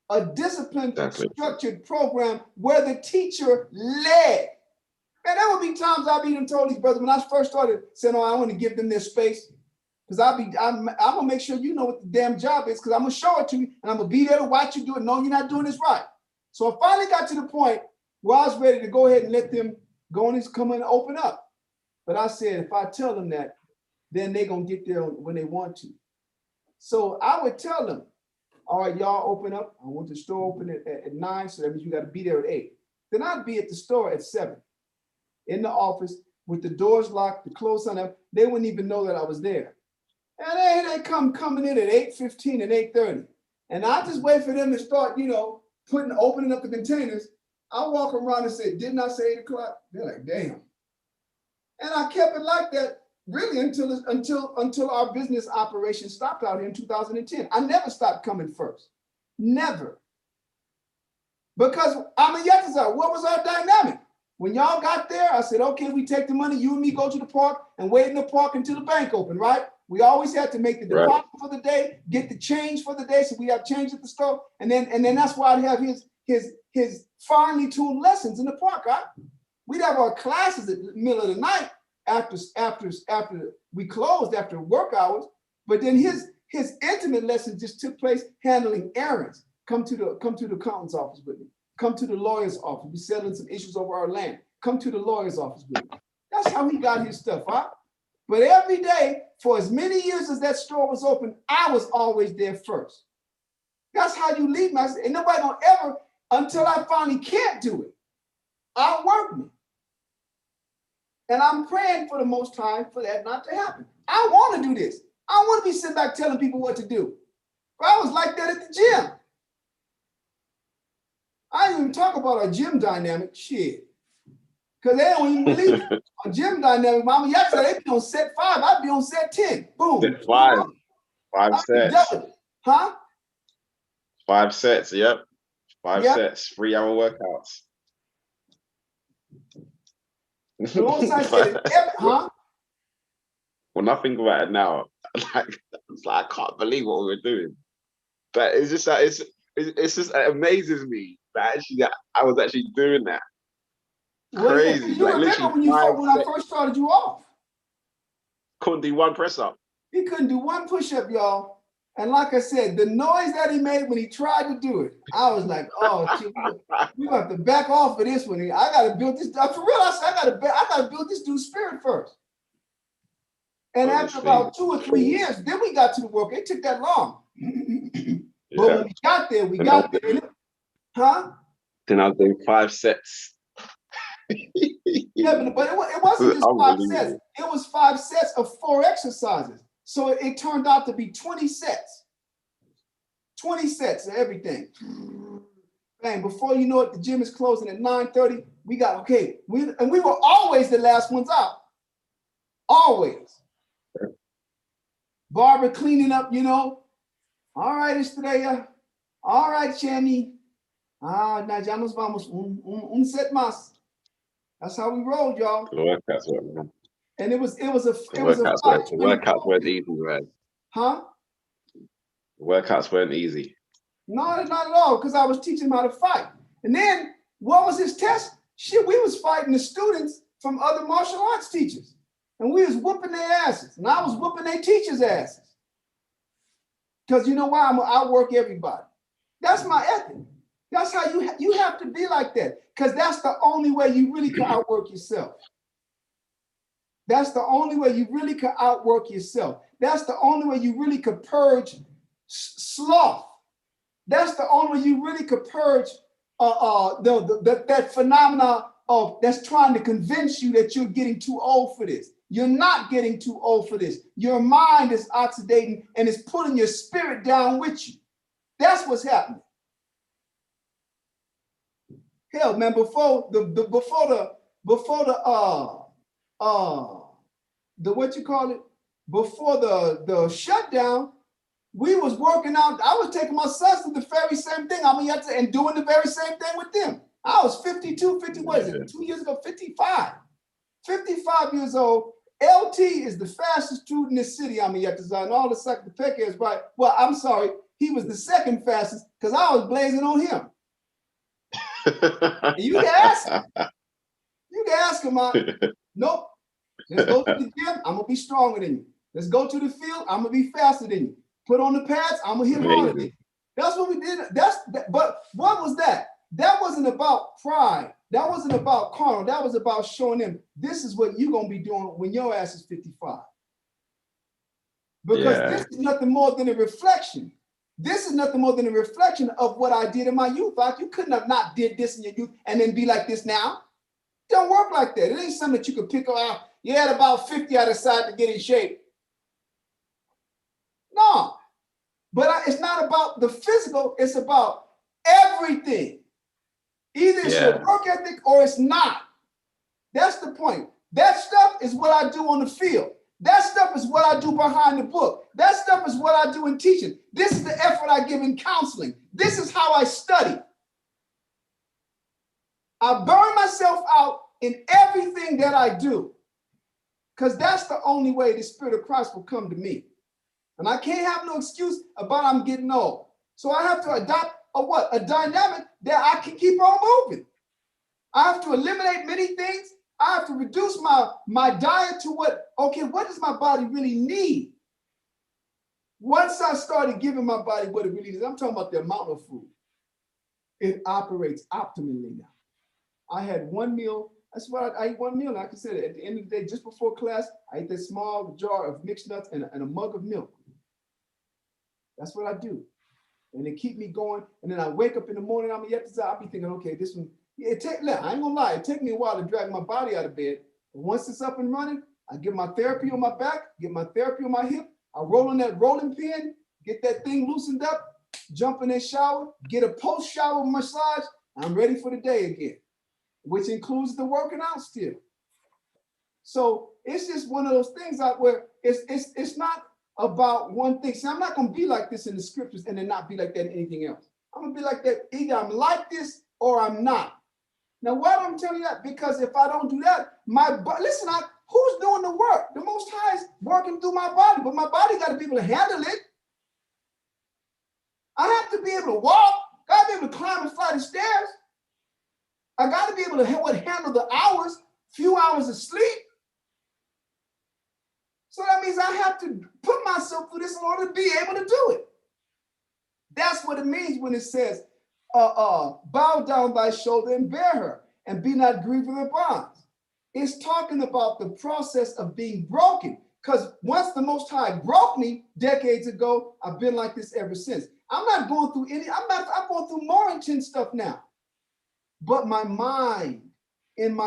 a disciplined, structured program where the teacher led. And there would be times I'd be told these brothers when I first started saying, "Oh, I want to give them their space," because I'm gonna make sure you know what the damn job is, because I'm gonna show it to you and I'm gonna be there to watch you do it. No, you're not doing this right. So I finally got to the point where I was ready to go ahead and let them go and come in and open up. But I said, if I tell them that, then they're gonna get there when they want to. So I would tell them, all right, y'all open up. I want the store open at 9, so that means you got to be there at 8. Then I'd be at the store at 7, in the office with the doors locked, the clothes on up. They wouldn't even know that I was there. And they coming in at 8:15 and 8:30. And I just wait for them to start, opening up the containers. I walk around and say, didn't I say 8 o'clock? They're like, damn. And I kept it like that really until our business operation stopped out here in 2010. I never stopped coming first. Never. Because Amayetazar, what was our dynamic? When y'all got there, I said, okay, we take the money, you and me go to the park and wait in the park until the bank open, right? We always had to make the deposit for the day, get the change for the day, so we have change at the store, and then that's why I'd have his finely tuned lessons in the park, right? We'd have our classes at the middle of the night after we closed after work hours, but then his intimate lessons just took place handling errands. Come to the accountant's office with me. Come to the lawyer's office. We're settling some issues over our land. Come to the lawyer's office with me. That's how he got his stuff, huh? But every day, for as many years as that store was open, I was always there first. That's how you lead me. And nobody gonna ever, until I finally can't do it, outwork me. And I'm praying for the Most High for that not to happen. I want to do this. I don't want to be sitting back telling people what to do. But I was like that at the gym. I didn't even talk about a gym dynamic, shit. Because they don't even believe it. A gym dynamic, Mama, yesterday they be on set 5, I'd be on set 10. Boom. Set 5. 5 sets. Huh? 5 sets, yep. 5 sets, 3-hour workouts. So once I said, huh? When I think about it now, I can't believe what we were doing. But it's just that it's just it amazes me that actually that I was actually doing that. Well, yeah, Crazy, because you like remember literally when when I first started you off, couldn't do one press up. he couldn't do one push-up, y'all. And like I said, the noise that he made when he tried to do it, I was like, oh shit, we have to back off of this one. I gotta build this. For real, I said, I gotta build this dude's spirit first. And after Honestly, about 2 or 3 years, then we got to the work. It took that long. But when we got there, we got there. Huh? Then I was doing 5 sets. Yeah, but it wasn't just 5 sets. It was 5 sets of 4 exercises. So it turned out to be 20 sets. 20 sets of everything. Bang, before you know it, the gym is closing at 9:30. We got, okay. We were always the last ones out. Always. Barbara cleaning up, you know. All right, Estrella. All right, Channy. Ya nos vamos. Un set más. That's how we rolled, y'all. The workouts weren't, man. And it was a The workouts weren't easy, man. Huh? The workouts weren't easy. No, not at all, because I was teaching him how to fight. And then what was his test? Shit, we was fighting the students from other martial arts teachers. And we was whooping their asses. And I was whooping their teachers' asses. Because you know why? I'm gonna outwork everybody. That's my ethic. That's how you have to be like that. Because that's the only way you really can outwork yourself. That's the only way you really can outwork yourself. That's the only way you really could purge sloth. That's the only way you really could purge that phenomena of that's trying to convince you that you're getting too old for this. You're not getting too old for this. Your mind is oxidating and it's pulling your spirit down with you. That's what's happening. Hell, man, before the what you call it? Before the shutdown, we was working out. I was taking my sons to the very same thing. And doing the very same thing with them. I was 52, 50, what is it? 2 years ago, 55. 55 years old. LT is the fastest dude in this city. And all the second is right. Well, I'm sorry. He was the second fastest because I was blazing on him. You can ask him. You can ask him. Nope. Let's go to the gym. I'm gonna be stronger than you. Let's go to the field. I'm gonna be faster than you. Put on the pads. I'm gonna hit harder than you. That's what we did. But what was that? That wasn't about pride. That wasn't about carnal. That was about showing them this is what you're gonna be doing when your ass is 55. Because this is nothing more than a reflection. This is nothing more than a reflection of what I did in my youth. You couldn't have not did this in your youth and then be like this now. It don't work like that. It ain't something that you could pick up. You had about 50, I decided to get in shape. No, but it's not about the physical. It's about everything. Either it's your work ethic or it's not. That's the point. That stuff is what I do on the field. That stuff is what I do behind the book. That stuff is what I do in teaching. This is the effort I give in counseling. This is how I study. I burn myself out in everything that I do because that's the only way the Spirit of Christ will come to me. And I can't have no excuse about I'm getting old. So I have to adopt a dynamic that I can keep on moving. I have to eliminate many things. I have to reduce my diet to what does my body really need? Once I started giving my body what it really needs, I'm talking about the amount of food. It operates optimally now. I had one meal. That's what I ate one meal. Like I said, at the end of the day, just before class, I ate that small jar of mixed nuts and a mug of milk. That's what I do. And they keep me going. And then I wake up in the morning, I'll be thinking, okay, this one, I ain't gonna lie, it takes me a while to drag my body out of bed. But once it's up and running, I get my therapy on my back, get my therapy on my hip, I roll on that rolling pin, get that thing loosened up, jump in that shower, get a post-shower massage, I'm ready for the day again, which includes the working out still. So it's just one of those things out where it's not about one thing. See, I'm not gonna be like this in the scriptures and then not be like that in anything else. I'm gonna be like that, either I'm like this or I'm not. Now, why am I telling you that? Because if I don't do that, who's doing the work? The Most High is working through my body, but my body got to be able to handle it. I to be able to walk. Got to be able to climb a flight of stairs. I got to be able to handle the hours, few hours of sleep. So that means I have to put myself through this in order to be able to do it. That's what it means when it says, bow down thy shoulder and bear her, and be not grieved with her bonds. It's talking about the process of being broken. Because once the Most High broke me decades ago, I've been like this ever since. I'm not going through I'm going through more intense stuff now. But in my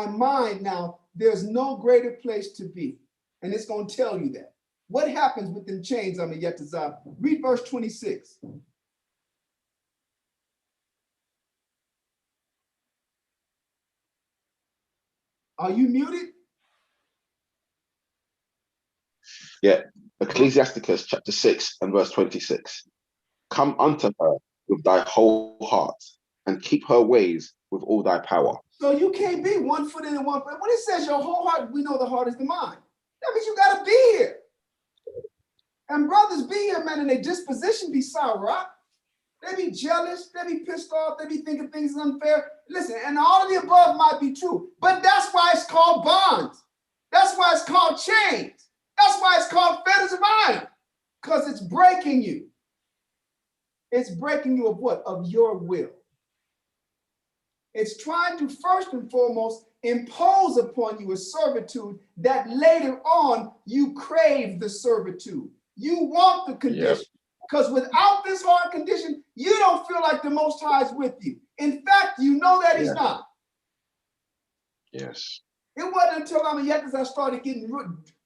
mind now, there's no greater place to be. And it's going to tell you that. What happens with them chains, Yetazah? Read verse 26. Are you muted? Yeah. Ecclesiasticus chapter 6 and verse 26. Come unto her with thy whole heart, and keep her ways with all thy power. So you can't be 1 foot in and 1 foot. When it says your whole heart, we know the heart is the mind. That means you got to be here. And brothers be here, man, and their disposition be sour, right? They be jealous, they be pissed off, they be thinking things is unfair. Listen, and all of the above might be true, but that's why it's called bonds. That's why it's called chains. That's why it's called fetters of iron, because it's breaking you. It's breaking you of what? Of your will. It's trying to first and foremost impose upon you a servitude that later on you crave the servitude. You want the condition. Because without this hard condition, you don't feel like the Most High is with you. In fact, you know that he's not. Yes. It wasn't until I started getting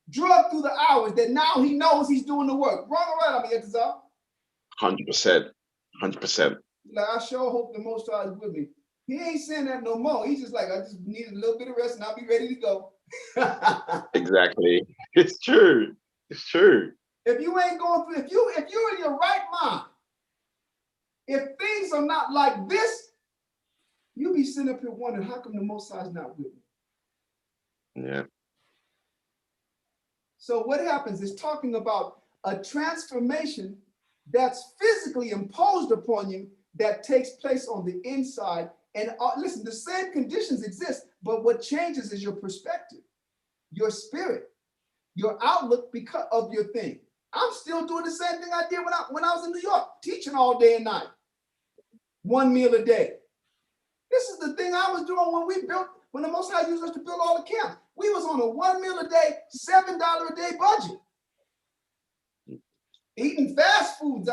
drugged through the hours that now he knows he's doing the work. Wrong or right, 100%. 100%. Like, I sure hope the Most High is with me. He ain't saying that no more. He's just like, I just need a little bit of rest and I'll be ready to go. Exactly. It's true. It's true. If you ain't going through, if you're in your right mind, if things are not like this, you'll be sitting up here wondering, how come the Most High is not with me? Yeah. So what happens is talking about a transformation that's physically imposed upon you that takes place on the inside. And listen, the same conditions exist, but what changes is your perspective, your spirit, your outlook because of your thing. I'm still doing the same thing I did when I was in New York, teaching all day and night, 1 meal a day. This is the thing I was doing when the Most High used us to build all the camps. We was on a 1 meal a day, $7 a day budget. Eating fast foods,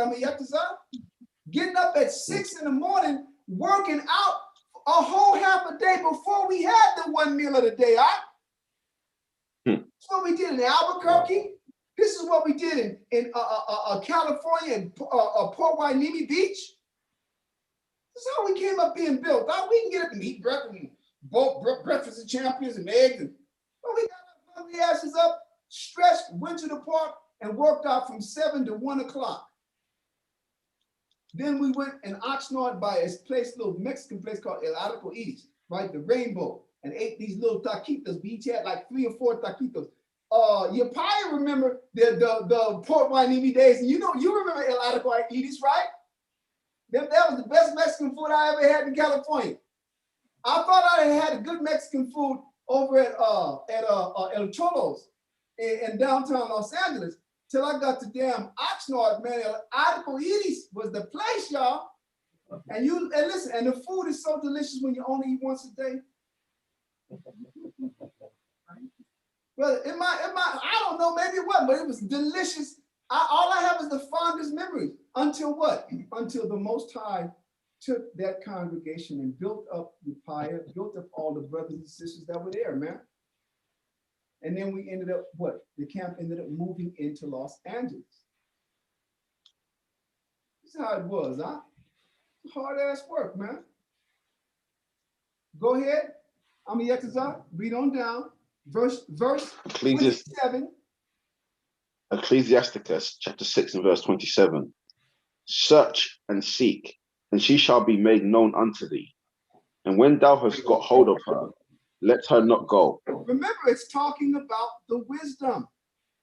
getting up at 6 in the morning, working out a whole half a day before we had the 1 meal of the day. That's what we did in Albuquerque. This is what we did in California and Port Hueneme Beach. This is how we came up being built. We can get up and eat breakfast of champions and eggs. And we got our hungry asses up, stretched, went to the park, and worked out from 7 to 1 o'clock. Then we went in Oxnard by a little Mexican place called El Arcoiris, right? The Rainbow, and ate these little taquitos. We each had like 3 or 4 taquitos. You probably remember the Port Hueneme days, and you remember El Arcoiris, right? That was the best Mexican food I ever had in California. I thought I had a good Mexican food over at El Cholos in downtown Los Angeles, till I got to damn Oxnard, man. El Arcoiris was the place, y'all. And listen, and the food is so delicious when you only eat once a day. Well, I don't know, maybe it wasn't, but it was delicious. All I have is the fondest memories. Until what? Until the Most High took that congregation and built up Upaya, built up all the brothers and sisters that were there, man. And then we ended up, the camp ended up moving into Los Angeles. This is how it was, huh? Hard ass work, man. Go ahead. Yetazah, read on down. Verse 27. Ecclesiasticus chapter 6 and verse 27. Search and seek, and she shall be made known unto thee. And when thou hast got hold of her, let her not go. Remember, it's talking about the wisdom.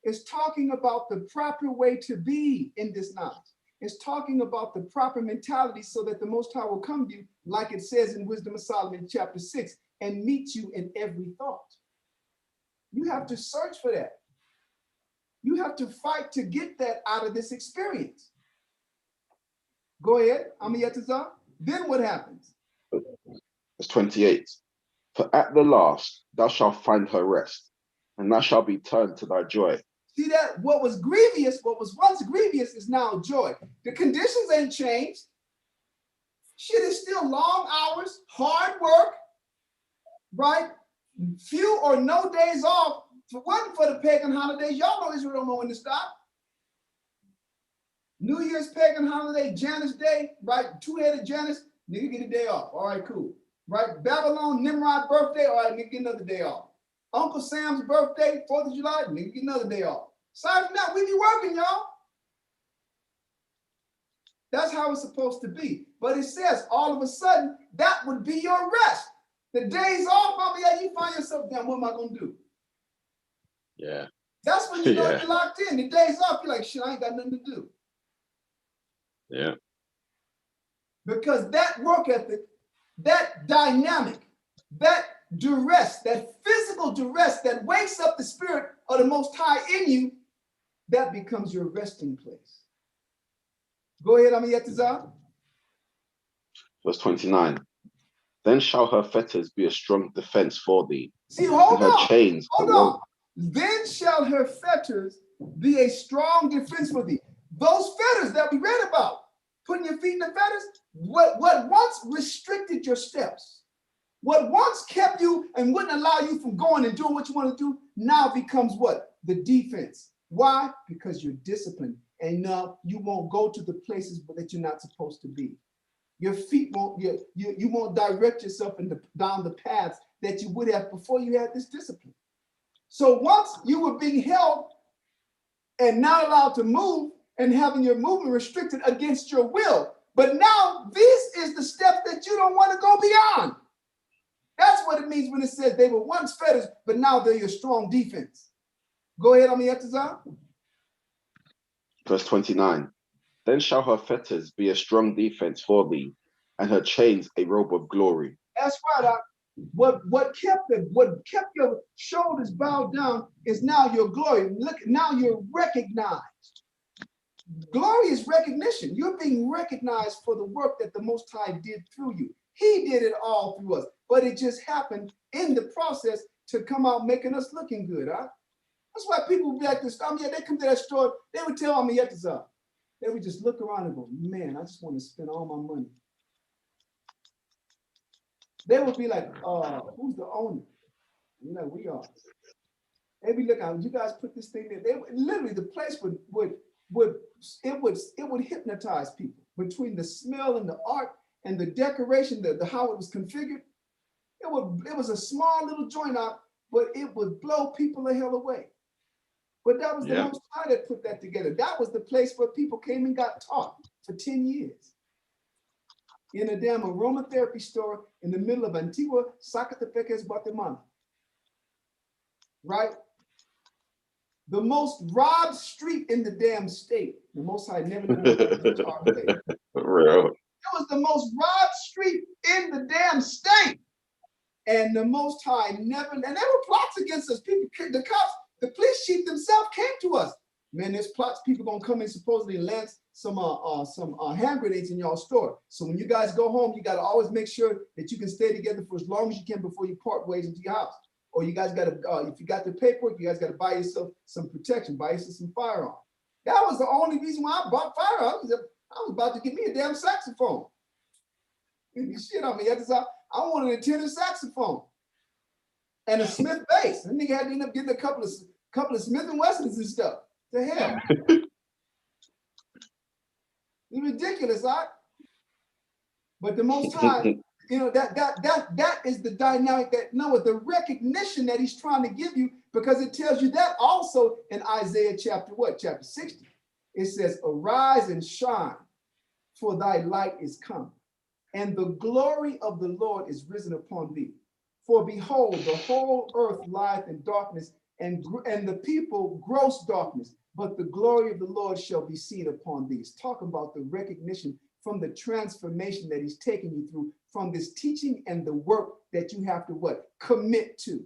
It's talking about the proper way to be in this knowledge. It's talking about the proper mentality so that the Most High will come to you, like it says in Wisdom of Solomon, chapter 6, and meet you in every thought. You have to search for that. You have to fight to get that out of this experience. Go ahead, Amiyatazar. Then what happens? Verse 28. For at the last thou shalt find her rest, and thou shalt be turned to thy joy. See that what was grievous, what was once grievous is now joy. The conditions ain't changed. Shit is still long hours, hard work, right? Few or no days off. If it wasn't for the pagan holidays, y'all know Israel don't know when to stop. New Year's pagan holiday, Janus Day, right? Two-headed Janus, nigga get a day off. All right, cool. Right? Babylon, Nimrod birthday, all right, nigga get another day off. Uncle Sam's birthday, 4th of July, nigga get another day off. Aside from that, we be working, y'all. That's how it's supposed to be. But it says all of a sudden, that would be your rest. The days off, Mama, yeah, you find yourself, damn, what am I going to do? Yeah. That's when you know you're locked in. The days off, you're like, shit, I ain't got nothing to do. Yeah. Because that work ethic, that dynamic, that duress, that physical duress that wakes up the spirit of the Most High in you, that becomes your resting place. Go ahead, Amiyatazar. Verse 29. Then shall her fetters be a strong defense for thee. See, hold and her on. chains. Hold on. Then shall her fetters be a strong defense for thee. Those fetters that we read about, putting your feet in the fetters, what once restricted your steps, what once kept you and wouldn't allow you from going and doing what you want to do, now becomes what? The defense. Why? Because you're disciplined. And now you won't go to the places that you're not supposed to be. Your feet won't, you won't direct yourself down the paths that you would have before you had this discipline. So once you were being held and not allowed to move and having your movement restricted against your will, but now this is the step that you don't want to go beyond. That's what it means when it says they were once fetters, but now they're your strong defense. Go ahead, Amiyatazar. Verse 29. Then shall her fetters be a strong defense for thee, and her chains a robe of glory. That's right. What kept your shoulders bowed down is now your glory. Look, now you're recognized. Glory is recognition. You're being recognized for the work that the Most High did through you. He did it all through us, but it just happened in the process to come out making us looking good. Huh? That's why people would be like this. Yeah, they come to that store, they would tell me they would just look around and go, man, I just want to spend all my money. They would be like, who's the owner? You know, we are. They'd be looking, you guys put this thing there. They would, literally, the place would hypnotize people between the smell and the art and the decoration, the how it was configured. It was a small little joint out, but it would blow people the hell away. But that was the Most High that put that together. That was the place where people came and got taught for 10 years. In a damn aromatherapy store in the middle of Antigua, Zacatepec, Guatemala. Right? The most robbed street in the damn state. The Most High never knew it was the most robbed street in the damn state. And the Most High never, and there were plots against us. People, the cops, the police chief themselves came to us. Man, there's plots, people gonna come in supposedly and land some hand grenades in y'all store. So when you guys go home, you gotta always make sure that you can stay together for as long as you can before you part ways into your house. Or you guys gotta, if you got the paperwork, you guys gotta buy yourself some protection, buy yourself some firearm. That was the only reason why I bought firearms. I was about to get me a damn saxophone. Shit on me. I wanted a tenor saxophone and a Smith bass. That nigga had to end up getting a couple of Smith and Wessons and stuff. The hell. It's ridiculous, right? But the Most High, you know, that is the dynamic the recognition that he's trying to give you, because it tells you that also in Isaiah chapter 60. It says, arise and shine, for thy light is come, and the glory of the Lord is risen upon thee. For behold, the whole earth lieth in darkness, and the people gross darkness. but the glory of the Lord shall be seen upon thee. It's talking about the recognition from the transformation that he's taking you through from this teaching and the work that you have to what? Commit to.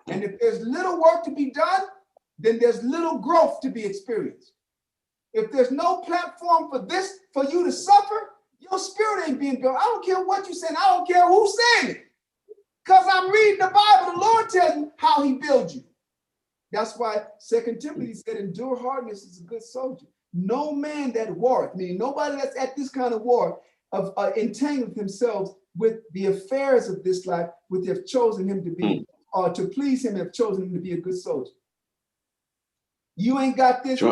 And if there's little work to be done, then there's little growth to be experienced. If there's no platform for this, for you to suffer, your spirit ain't being built. I don't care what you're saying. I don't care who's saying it. Because I'm reading the Bible. The Lord tells you how he builds you. That's why 2 Timothy said, endure hardness is a good soldier. No man that warreth, meaning nobody that's at this kind of war, of entangled themselves with the affairs of this life, which have chosen him to be, or to please him, have chosen him to be a good soldier. You ain't got this.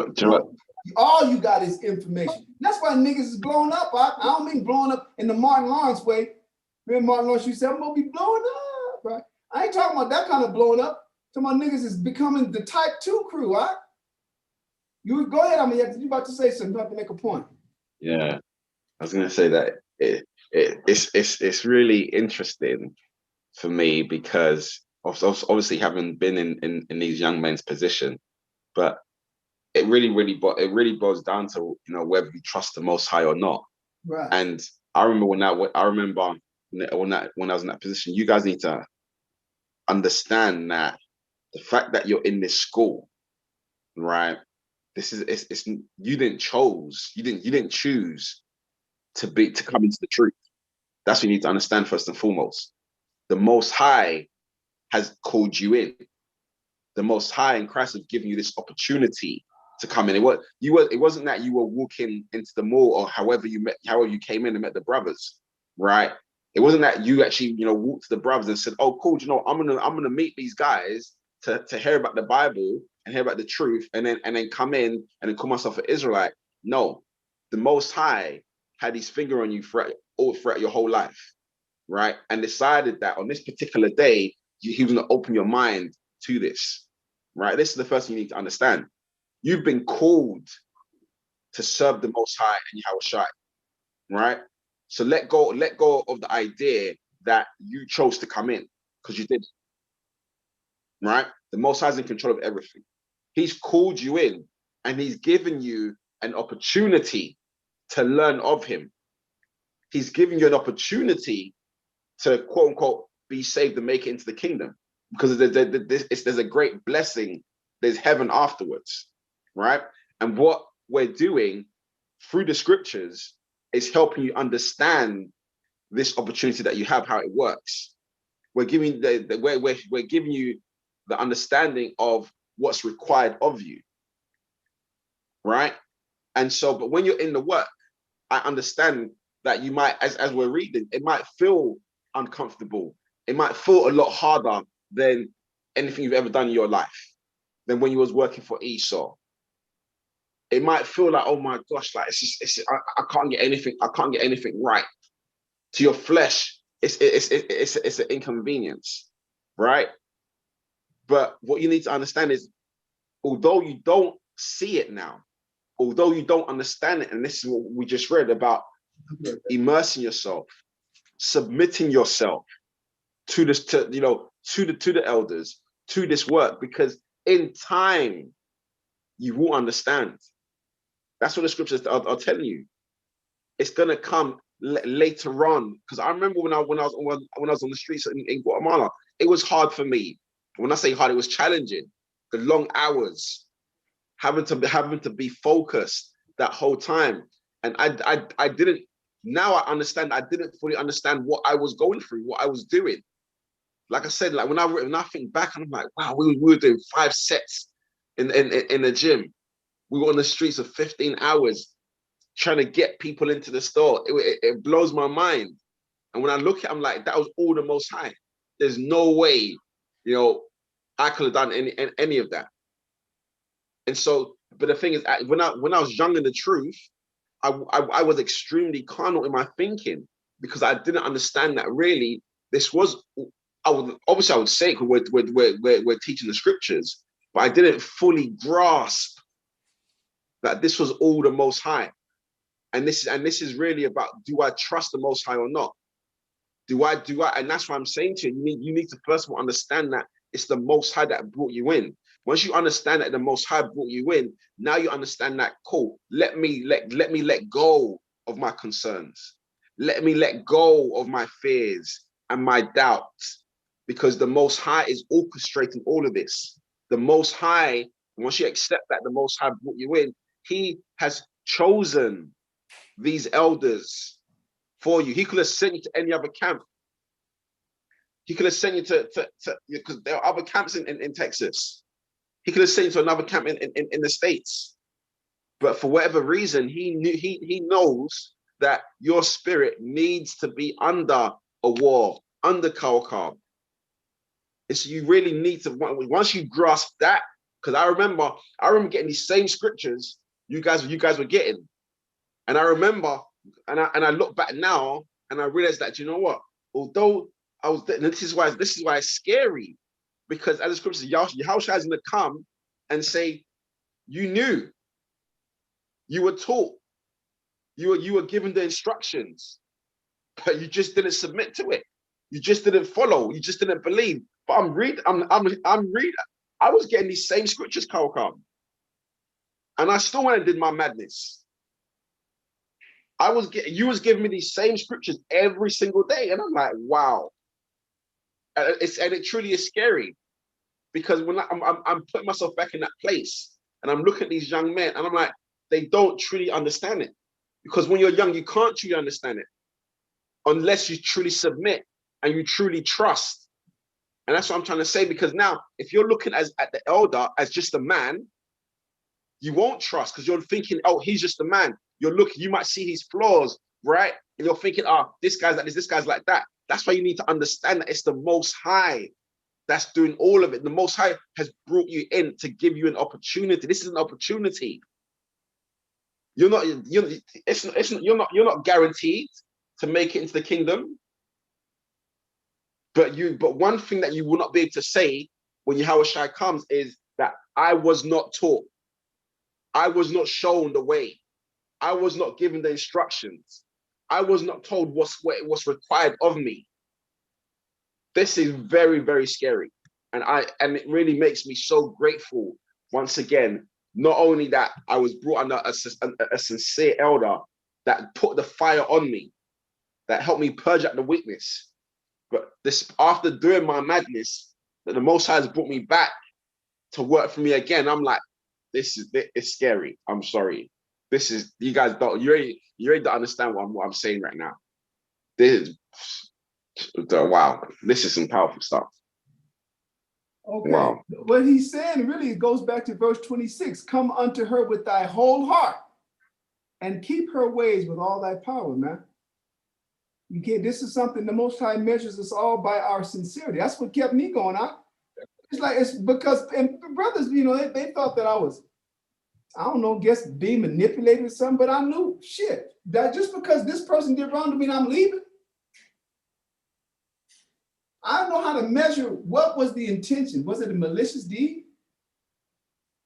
All you got is information. That's why niggas is blowing up. I don't mean blowing up in the Martin Lawrence way. Remember Martin Lawrence, you said, I'm gonna be blowing up, right? I ain't talking about that kind of blowing up. Talking about niggas is becoming the type 2 crew, right? You go ahead, you about to say something, you have to make a point. Yeah, I was gonna say that it's really interesting for me because obviously having been in these young men's position, but it really boils down to whether you trust the Most High or not. Right. And I remember when I was in that position, you guys need to understand that the fact that you're in this school, right? This is it's you didn't choose to come into the truth. That's what you need to understand first and foremost. The Most High has called you in. The Most High in Christ has given you this opportunity to come in. It wasn't that you were walking into the mall or however you came in and met the brothers, right? It wasn't that you actually walked to the brothers and said, "Oh, cool, I'm gonna meet these guys to hear about the Bible and hear about the truth, and then come in and then call myself an Israelite." No, the Most High had his finger on you throughout your whole life, right? And decided that on this particular day, he was going to open your mind to this, right? This is the first thing you need to understand. You've been called to serve the Most High and Yahweh Shai, right? So let go of the idea that you chose to come in, because you didn't, right? The Most High is in control of everything. He's called you in and he's given you an opportunity to learn of him. He's giving you an opportunity to quote unquote be saved and make it into the kingdom, because there's a great blessing. There's heaven afterwards, right? And what we're doing through the scriptures is helping you understand this opportunity that you have, how it works. We're giving we're giving you the understanding of what's required of you, right? And so, but when you're in the work, I understand that you might, as we're reading, it might feel uncomfortable. It might feel a lot harder than anything you've ever done in your life, than when you was working for Esau. It might feel like, oh my gosh, like I can't get anything right. To your flesh, it's an inconvenience, right? But what you need to understand is, although you don't see it now, although you don't understand it, and this is what we just read about, immersing yourself, submitting yourself to this, to the elders, to this work, because in time you will understand. That's what the scriptures are telling you. It's gonna come later on. Because I remember when I was on the streets in Guatemala, it was hard for me. When I say hard, it was challenging. The long hours, having to be focused that whole time, and I didn't. Now I understand. I didn't fully understand what I was going through, what I was doing. Like I said, like when I think back, I'm like, wow, we were doing 5 sets in the gym. We were on the streets for 15 hours trying to get people into the store. It blows my mind. And when I look at it, I'm like, that was all the Most High. There's no way, I could have done any of that. And so, but the thing is, when I was young in the truth, I was extremely carnal in my thinking, because I didn't understand that really this was. I would say we're teaching the scriptures, but I didn't fully grasp that this was all the Most High. And this is really about, do I trust the Most High or not? Do I? And that's what I'm saying to you. You need to first of all understand that it's the Most High that brought you in. Once you understand that the Most High brought you in, now you understand that, cool, let me let go of my concerns. Let me let go of my fears and my doubts, because the Most High is orchestrating all of this. The Most High, once you accept that the Most High brought you in, he has chosen these elders for you. He could have sent you to any other camp. He could have sent you to because there are other camps in Texas. He could have sent you to another camp in the States. But for whatever reason, he knows that your spirit needs to be under a wall, under Kawakab. And so you really need to, once you grasp that, because I remember getting these same scriptures you guys were getting. And I remember, and I look back now and I realized that, you know what? Although I was, this is why it's scary, because as the scripture says, Yahushua is going to come and say, you knew, you were taught, you were given the instructions, but you just didn't submit to it. You just didn't follow. You just didn't believe. But I'm reading. I was getting these same scriptures, Kawakam, and I still went and did my madness. You was giving me these same scriptures every single day, and I'm like, wow. And it truly is scary, because when I'm putting myself back in that place, and I'm looking at these young men, and I'm like, they don't truly understand it, because when you're young, you can't truly understand it unless you truly submit and you truly trust. And that's what I'm trying to say, because now, if you're looking at the elder as just a man, you won't trust, because you're thinking, oh, he's just a man. You might see his flaws, right? And you're thinking, oh, this guy's like this guy's like that. That's why you need to understand that it's the Most High that's doing all of it. The Most High has brought you in to give you an opportunity. This is an opportunity. You're not guaranteed to make it into the kingdom. But one thing that you will not be able to say when Yahushua comes is that I was not taught. I was not shown the way. I was not given the instructions. I was not told what's required of me. This is very, very scary. And it really makes me so grateful, once again, not only that I was brought under a sincere elder that put the fire on me, that helped me purge out the weakness, but this, after doing my madness, that the Most High has brought me back to work for me again. I'm like, it's scary. I'm sorry. You guys don't, you already don't understand what I'm saying right now. Wow, this is some powerful stuff. Okay. Wow. What he's saying really goes back to verse 26. Come unto her with thy whole heart and keep her ways with all thy power, man. You can't, this is something the Most High measures us all by our sincerity. That's what kept me going on. It's because, and brothers, they thought that I was, I don't know, guess being manipulated or something, but I knew, shit, that just because this person did wrong to me, I'm leaving. I know how to measure what was the intention. Was it a malicious deed?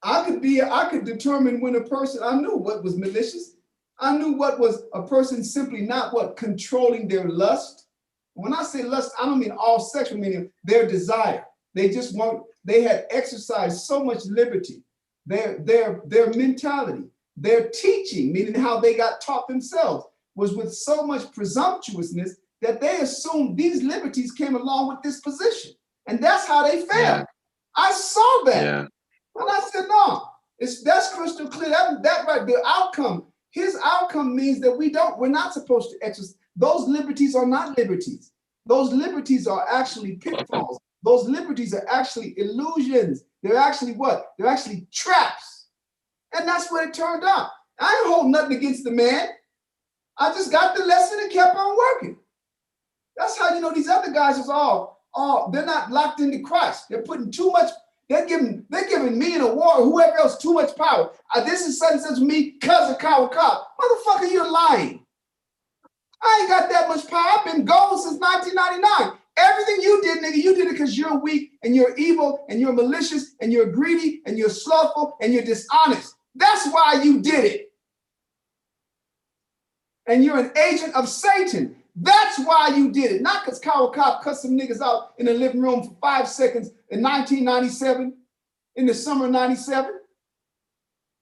I could determine when a person, I knew what was malicious. I knew what was a person simply not controlling their lust. When I say lust, I don't mean all sexual, meaning their desire. They had exercised so much liberty. Their mentality, their teaching, meaning how they got taught themselves, was with so much presumptuousness that they assumed these liberties came along with this position. And that's how they failed. Yeah. I saw that. Yeah. And I said, no, that's crystal clear. That right, the outcome, his outcome means that we're not supposed to exercise. Those liberties are not liberties. Those liberties are actually pitfalls. Those liberties are actually illusions. They're actually what? They're actually traps. And that's what it turned out. I ain't holding nothing against the man. I just got the lesson and kept on working. That's how you know these other guys is they're not locked into Christ. They're putting too much, they're giving me and a war or whoever else too much power. This is such and such me, cousin Kyle. Motherfucker, you're lying. I ain't got that much power. I've been gone since 1999. Everything you did, nigga, you did it because you're weak and you're evil and you're malicious and you're greedy and you're slothful and you're dishonest. That's why you did it. And you're an agent of Satan. That's why you did it. Not because Kyle Cop cut some niggas out in the living room for 5 seconds in 1997. in the summer of 97.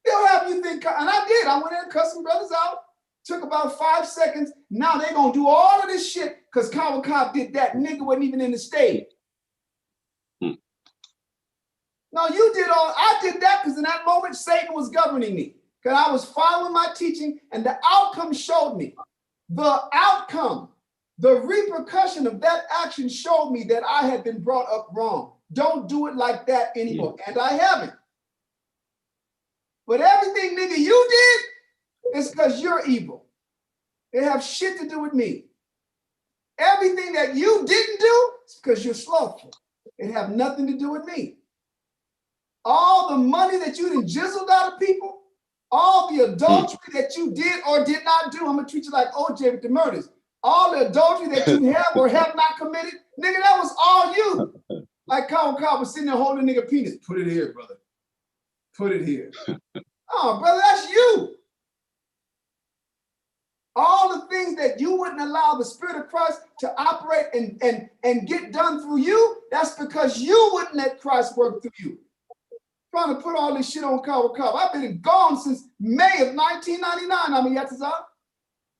They'll have you think, and I did. I went in and cussed some brothers out. Took about 5 seconds. Now they're going to do all of this shit because Kyle Cobb did that. Nigga wasn't even in the stage. No, you did all, I did that because in that moment, Satan was governing me. Because I was following my teaching and the outcome showed me. The outcome, the repercussion of that action showed me that I had been brought up wrong. Don't do it like that anymore. And I haven't. But everything, nigga, you did is because you're evil. It have shit to do with me. Everything that you didn't do is because you're slothful. It have nothing to do with me. All the money that you done jizzled out of people, all the adultery that you did or did not do, I'm gonna treat you like OJ with the murders. All the adultery that you have or have not committed, nigga, that was all you. Like Colin Cobb was sitting there holding a nigga penis. Put it here, brother. Put it here. Oh, brother, that's you. All the things that you wouldn't allow the Spirit of Christ to operate and get done through you, that's because you wouldn't let Christ work through you. Trying to put all this shit on Kyle Cobb. I've been gone since May of 1999. I mean,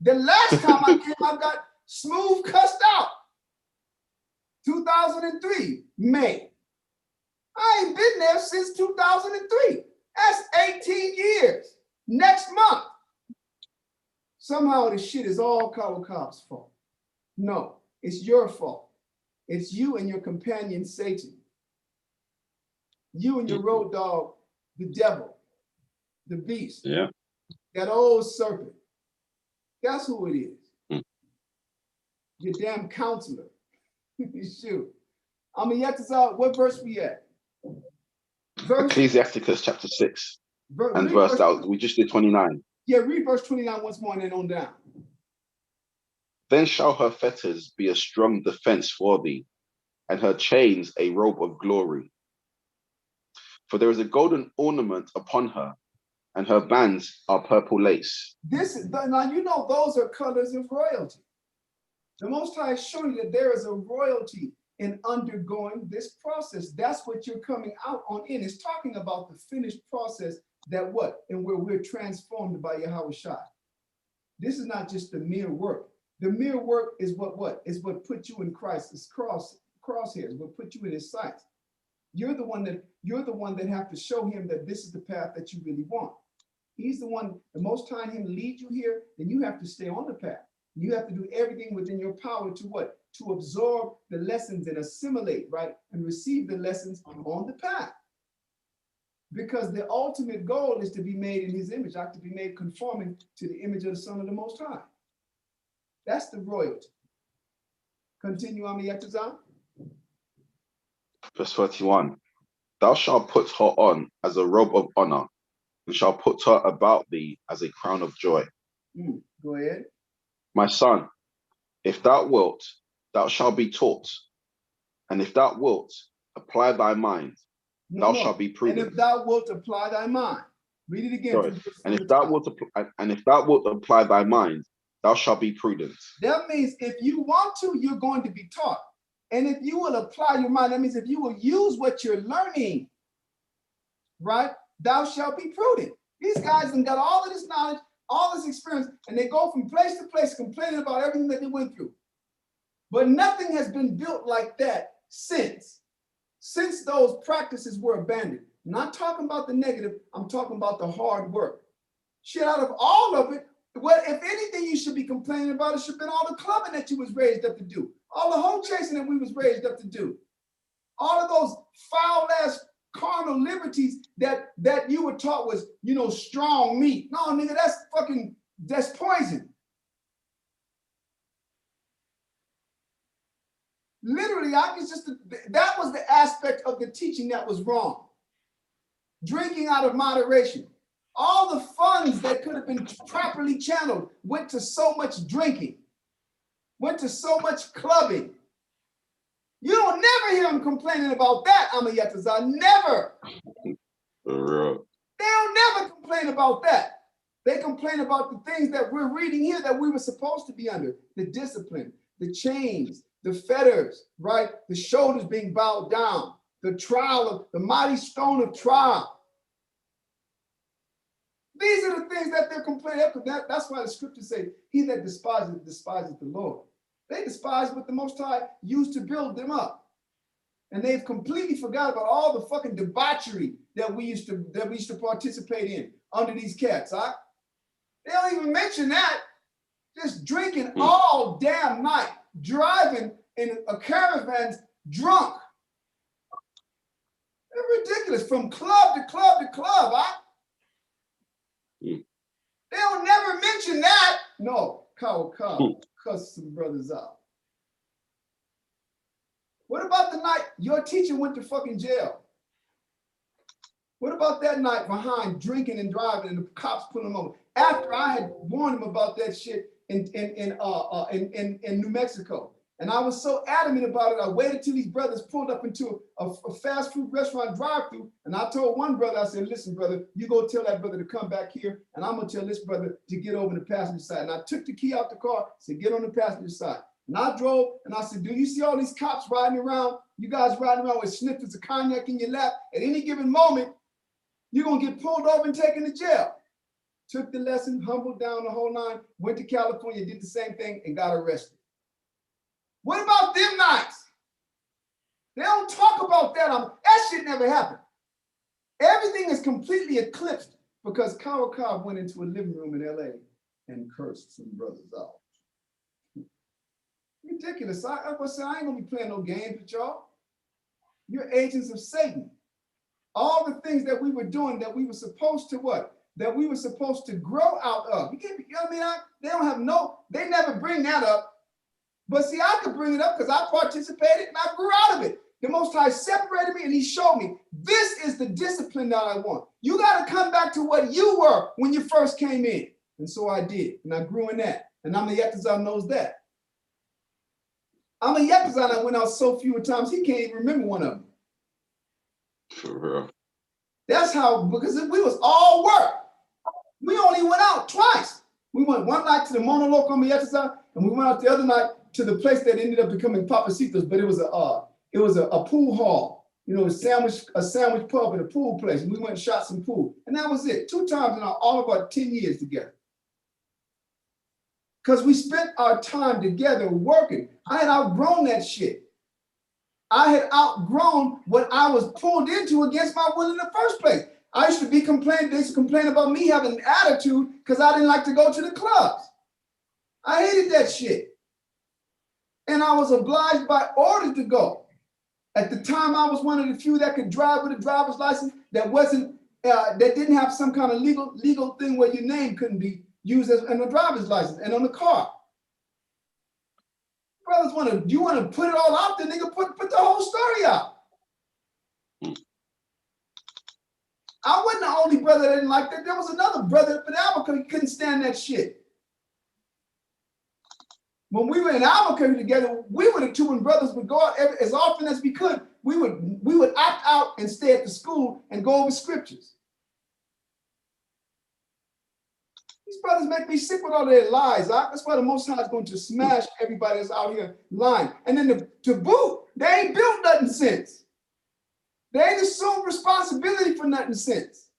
the last time I came, I got smooth cussed out. 2003, May. I ain't been there since 2003. That's 18 years. Next month. Somehow this shit is all Kyle Cobb's fault. No, it's your fault. It's you and your companion, Satan. You and your road dog, the devil, the beast, that old serpent. That's who it is. Your damn counselor. Shoot. I mean, what verse we at? Ecclesiasticus chapter 6 and verse out. We just did 29. Yeah, read verse 29 once more and then on down. Then shall her fetters be a strong defense for thee, and her chains a robe of glory. For there is a golden ornament upon her, and her bands are purple lace. Now you know those are colors of royalty. The Most High is showing you that there is a royalty in undergoing this process. That's what you're coming out on in. It's talking about the finished process that what? And where we're transformed by Yahweh Shai. This is not just the mere work. The mere work is what? Is what put you in Christ's crosshairs, what put you in his sights. You're the one that have to show him that this is the path that you really want. He's the one, the most time him lead you here, then you have to stay on the path. You have to do everything within your power to what? To absorb the lessons and assimilate, right? And receive the lessons on the path. Because the ultimate goal is to be made in his image, not to be made conforming to the image of the Son of the Most High. That's the royalty. Continue on the Yatazan. Verse 31. Thou shalt put her on as a robe of honor, and shalt put her about thee as a crown of joy. Go ahead. My son, if thou wilt, thou shalt be taught. And if thou wilt, apply thy mind, thou shalt be prudent. And if thou wilt apply thy mind. Read it again. Sorry. And if thou wilt apply thy mind, thou shalt be prudent. That means if you want to, you're going to be taught. And if you will apply your mind, that means if you will use what you're learning, right, thou shalt be prudent. These guys have got all of this knowledge, all this experience, and they go from place to place complaining about everything that they went through. But nothing has been built like that since those practices were abandoned. I'm not talking about the negative, I'm talking about the hard work. Shit, out of all of it, well, if anything you should be complaining about, it should have been all the clubbing that you was raised up to do. All the hoe chasing that we was raised up to do. All of those foul-ass carnal liberties that you were taught was, strong meat. No, nigga, that's poison. Literally, that was the aspect of the teaching that was wrong. Drinking out of moderation. All the funds that could have been properly channeled went to so much drinking, went to so much clubbing. You don't never hear them complaining about that, Amayatazah. Never. They don't never complain about that. They complain about the things that we're reading here that we were supposed to be under. The discipline, the chains, the fetters, right? The shoulders being bowed down, the trial of the mighty stone of trial. These are the things that they're complaining. That's why the scriptures say, he that despises the Lord. They despise what the Most High used to build them up. And they've completely forgot about all the fucking debauchery that we used to participate in under these cats. Huh? They don't even mention that. Just drinking all damn night, driving in a caravan drunk. They're ridiculous from club to club to club. Huh? They'll never mention that. No, cow, cuss some brothers out. What about the night your teacher went to fucking jail? What about that night behind drinking and driving and the cops pulling him over? After I had warned him about that shit in New Mexico. And I was so adamant about it, I waited till these brothers pulled up into a fast food restaurant drive-through. And I told one brother, I said, listen, brother, you go tell that brother to come back here. And I'm gonna tell this brother to get over the passenger side. And I took the key out the car, said, get on the passenger side. And I drove and I said, do you see all these cops riding around? You guys riding around with sniffers of cognac in your lap. At any given moment, you're gonna get pulled over and taken to jail. Took the lesson, humbled down the whole nine, went to California, did the same thing and got arrested. What about them nights? They don't talk about that. That shit never happened. Everything is completely eclipsed because Kawakab went into a living room in LA and cursed some brothers out. Ridiculous. I ain't gonna be playing no games with y'all. You're agents of Satan. All the things that we were doing that we were supposed to what? That we were supposed to grow out of. You can't, you know what I mean? They don't have they never bring that up. But see, I could bring it up because I participated and I grew out of it. The Most High separated me and he showed me, this is the discipline that I want. You got to come back to what you were when you first came in. And so I did. And I grew in that. And I'm a Yakuza knows that. I'm a Yakuza that went out so few times, he can't even remember one of them. For real. That's how, because we was all work. We only went out twice. We went one night to the Monoloco on the Yakuza, and we went out the other night to the place that ended up becoming Papacitos, but it was a pool hall, you know, a sandwich pub and a pool place. And we went and shot some pool. And that was it. 2 times in all of our 10 years together. Because we spent our time together working. I had outgrown that shit. I had outgrown what I was pulled into against my will in the first place. I used to be complaining, they used to complain about me having an attitude because I didn't like to go to the clubs. I hated that shit. And I was obliged by order to go. At the time, I was one of the few that could drive with a driver's license that didn't have some kind of legal thing where your name couldn't be used as in a driver's license and on the car. Brothers you want to put it all out there, nigga, put the whole story out. I wasn't the only brother that didn't like that. There was another brother up in Albuquerque who couldn't stand that shit. When we were in Albuquerque together, we were the two and brothers would go out as often as we could. We would opt out and stay at the school and go over scriptures. These brothers make me sick with all their lies. That's why the Most High is going to smash everybody that's out here lying. And then to boot, they ain't built nothing since. They ain't assumed responsibility for nothing since.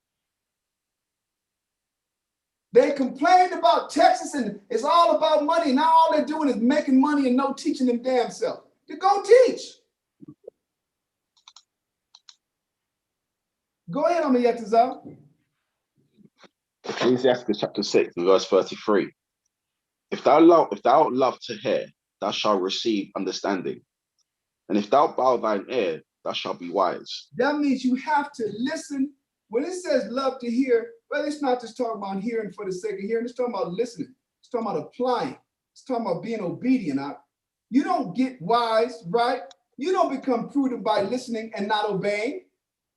They complained about Texas and it's all about money. Now all they're doing is making money and no teaching them damn self. To go teach. Go ahead, Amiyatazal. Ecclesiastes chapter 6 and verse 33. If thou love to hear, thou shalt receive understanding. And if thou bow thine ear, thou shalt be wise. That means you have to listen. When it says love to hear, well, it's not just talking about hearing for the sake of hearing. It's talking about listening. It's talking about applying. It's talking about being obedient. You don't get wise, right? You don't become prudent by listening and not obeying.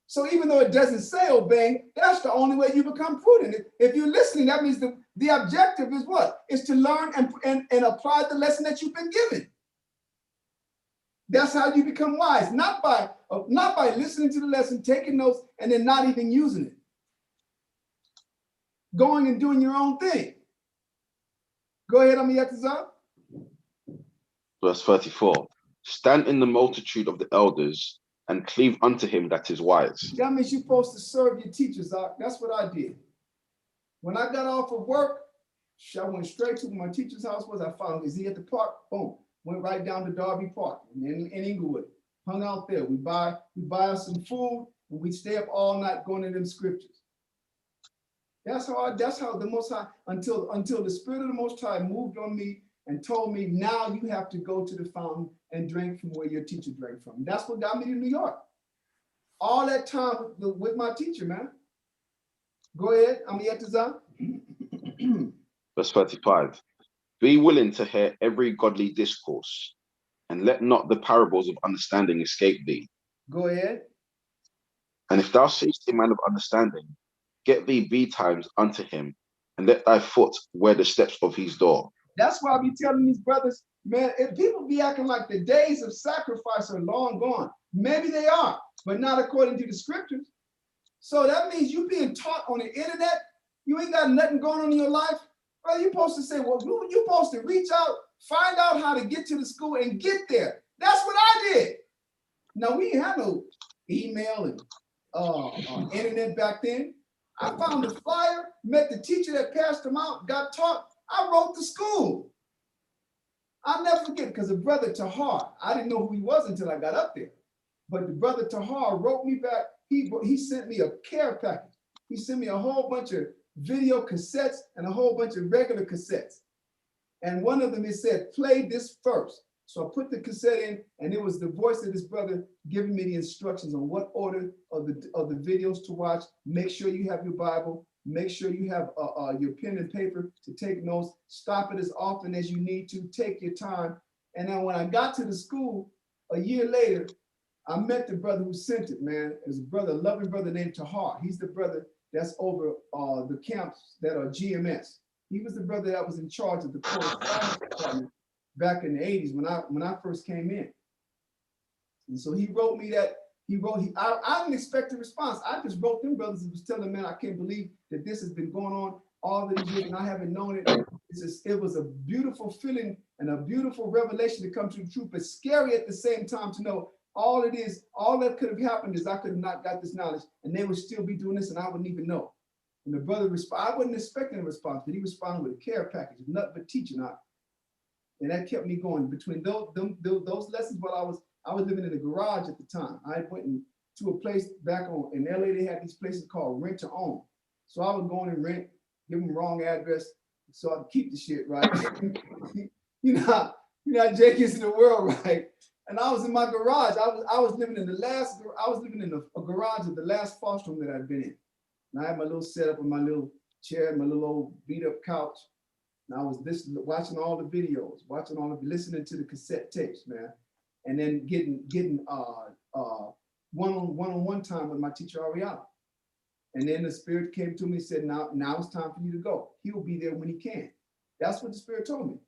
So even though it doesn't say obeying, that's the only way you become prudent. If you're listening, that means the objective is what? Is to learn and apply the lesson that you've been given. That's how you become wise, not by listening to the lesson, taking notes, and then not even using it. Going and doing your own thing. Go ahead, Amiyatazar. Verse 34. Stand in the multitude of the elders and cleave unto him that is wise. That means you're supposed to serve your teachers. That's what I did. When I got off of work, I went straight to where my teacher's house was. I found him. Is he at the park? Boom. Went right down to Darby Park in Inglewood. Hung out there. We buy us some food, and we stay up all night going to them scriptures. That's how the Most High, until the Spirit of the Most High moved on me and told me, now you have to go to the fountain and drink from where your teacher drank from. That's what got me to New York. All that time with my teacher, man. Go ahead. I'm Yetazan. Verse 35. Be willing to hear every godly discourse, and let not the parables of understanding escape thee. Go ahead. And if thou seest a man of understanding, get thee betimes unto him, and let thy foot wear the steps of his door. That's why I be telling these brothers, man, if people be acting like the days of sacrifice are long gone, maybe they are, but not according to the scriptures. So that means you being taught on the internet, you ain't got nothing going on in your life. Well, you're supposed to say, well, you're supposed to reach out, find out how to get to the school and get there. That's what I did. Now, we didn't have no email and internet back then. I found the flyer, met the teacher that passed them out, got taught. I wrote the school. I'll never forget, because the brother Tahar, I didn't know who he was until I got up there. But the brother Tahar wrote me back. He sent me a care package. He sent me a whole bunch of video cassettes and a whole bunch of regular cassettes. And one of them, it said, play this first. So I put the cassette in, and it was the voice of this brother giving me the instructions on what order of the videos to watch. Make sure you have your Bible. Make sure you have your pen and paper to take notes. Stop it as often as you need to. Take your time. And then when I got to the school a year later, I met the brother who sent it, man. It was a brother, a loving brother named Tahar. He's the brother that's over the camps that are GMS. He was the brother that was in charge of the correspondence department back in the 80s when I first came in. And so he wrote me that, I didn't expect a response. I just wrote them brothers and was telling them, man, I can't believe that this has been going on all of these years and I haven't known it. It was a beautiful feeling and a beautiful revelation to come to the truth, but scary at the same time to know all that could have happened is I could have not got this knowledge and they would still be doing this and I wouldn't even know. And the brother I wasn't expecting a response, but he responded with a care package, nothing but teaching. And that kept me going. Between those lessons, while I was living in a garage at the time. I went to a place back in LA. They had these places called rent to own. So I would go in and rent, give them the wrong address, so I could keep the shit right. you know how Jake is in the world, right? And I was in my garage. I was living in a garage of the last foster home that I'd been in. And I had my little setup with my little chair, my little old beat up couch. And I was watching all the videos, listening to the cassette tapes, man. And then getting one-on-one time with my teacher Ariana. And then the Spirit came to me and said, now it's time for you to go. He will be there when he can. That's what the Spirit told me.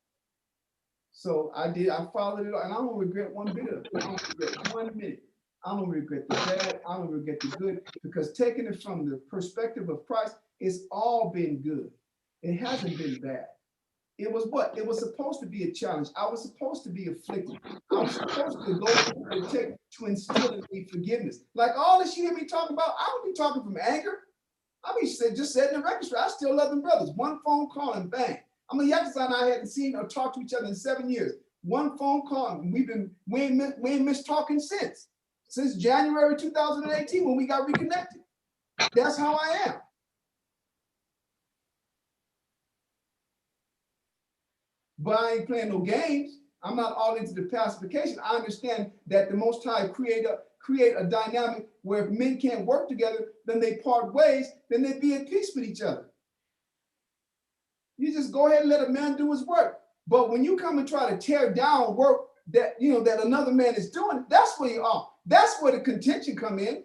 So I did. I followed it, and I don't regret one bit of it. I don't regret 1 minute. I don't regret the bad. I don't regret the good, because taking it from the perspective of Christ, it's all been good. It hasn't been bad. It was what? It was supposed to be a challenge. I was supposed to be afflicted. I was supposed to go and take to instill in me forgiveness. Like all this you hear me talking about, I don't be talking from anger. I mean, just setting the record straight. I still love them brothers. One phone call and bang. I'm a Yakasa and I hadn't seen or talked to each other in 7 years. One phone call and we ain't missed talking since January 2018 when we got reconnected. That's how I am. But I ain't playing no games. I'm not all into the pacification. I understand that the Most High create a dynamic where if men can't work together, then they part ways, then they be at peace with each other. You just go ahead and let a man do his work. But when you come and try to tear down work that that another man is doing, that's where you are. That's where the contention come in.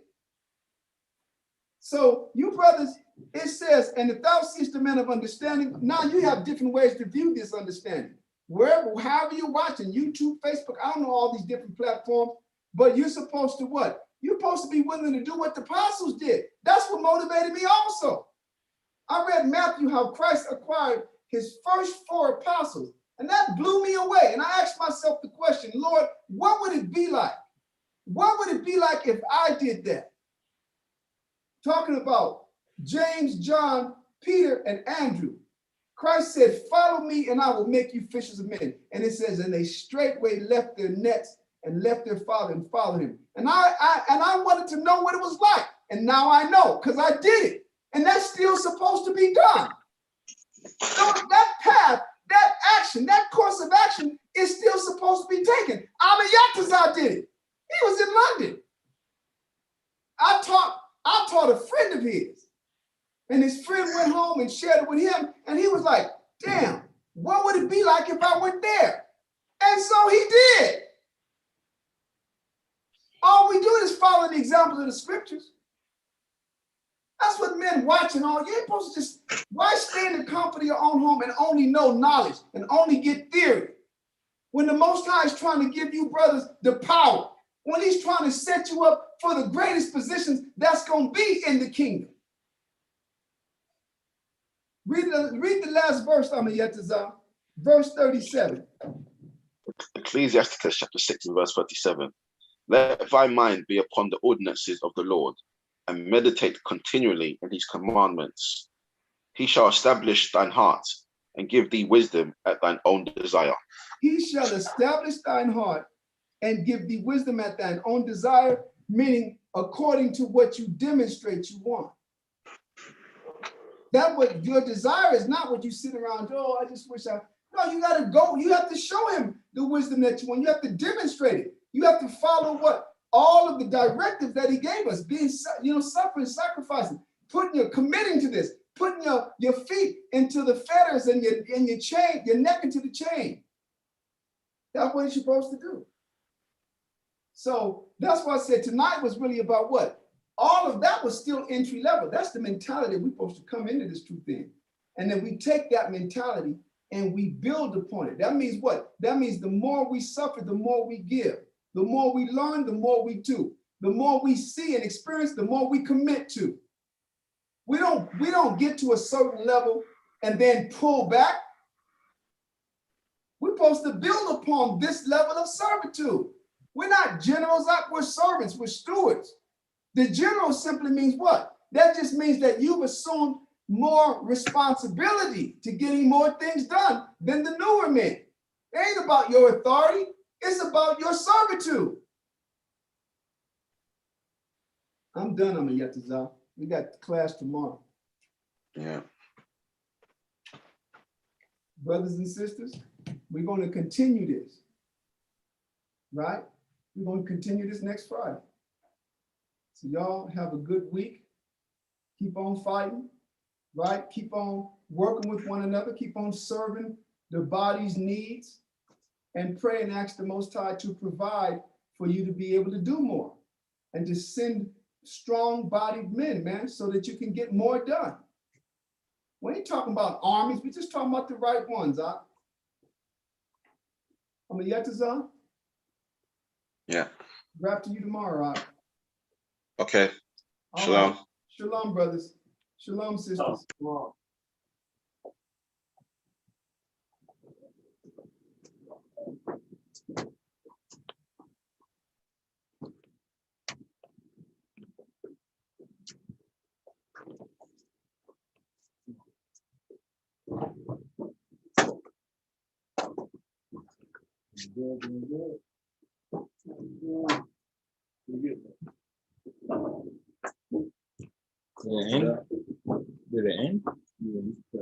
So you brothers, it says, and if thou seest a man of understanding, now you have different ways to view this understanding. However you're watching, YouTube, Facebook, I don't know all these different platforms, but you're supposed to what? You're supposed to be willing to do what the apostles did. That's what motivated me also. I read Matthew, how Christ acquired his first 4 apostles, and that blew me away. And I asked myself the question, Lord, what would it be like? What would it be like if I did that? Talking about James, John, Peter, and Andrew. Christ said, follow me and I will make you fishers of men. And it says, and they straightway left their nets and left their father and followed him. And I wanted to know what it was like. And now I know, because I did it. And that's still supposed to be done. So that path, that action, that course of action is still supposed to be taken. Amayatazar did it. He was in London. I taught a friend of his. And his friend went home and shared it with him. And he was like, damn, what would it be like if I went there? And so he did. All we do is follow the examples of the scriptures. That's what men watching all. You ain't supposed to just, why stay in the comfort of your own home and only know knowledge and only get theory? When the Most High is trying to give you brothers the power, when he's trying to set you up for the greatest positions that's going to be in the kingdom. Read the last verse, Amayatazar, verse 37. Ecclesiasticus chapter 6 and verse 37. Let thy mind be upon the ordinances of the Lord, and meditate continually in his commandments. He shall establish thine heart, and give thee wisdom at thine own desire. He shall establish thine heart, and give thee wisdom at thine own desire, meaning according to what you demonstrate you want. That what your desire is not what you sit around, oh, I just wish I, no, you got to go. You have to show him the wisdom that you want. You have to demonstrate it. You have to follow what? All of the directives that he gave us, being, suffering, sacrificing, committing to this, putting your feet into the fetters and your chain, your neck into the chain. That's what you're supposed to do. So that's why I said tonight was really about what? All of that was still entry level. That's the mentality we're supposed to come into this truth in. And then we take that mentality and we build upon it. That means what? That means the more we suffer, the more we give. The more we learn, the more we do. The more we see and experience, the more we commit to. We don't get to a certain level and then pull back. We're supposed to build upon this level of servitude. We're not generals, we're servants, we're stewards. The general simply means what? That just means that you've assumed more responsibility to getting more things done than the newer men. It ain't about your authority. It's about your servitude. I'm done, Amayatazar. We got class tomorrow. Yeah. Brothers and sisters, we're going to continue this, right? We're going to continue this next Friday. So y'all have a good week. Keep on fighting, right? Keep on working with one another. Keep on serving the body's needs, and pray and ask the Most High to provide for you to be able to do more and to send strong-bodied men, man, so that you can get more done. We ain't talking about armies. We're just talking about the right ones, huh? Amayatazar? Yeah. Wrap to you tomorrow, huh? Okay. All Shalom. right. Shalom, brothers. Shalom, sisters. Wow. Did it end? Did it end? Yeah,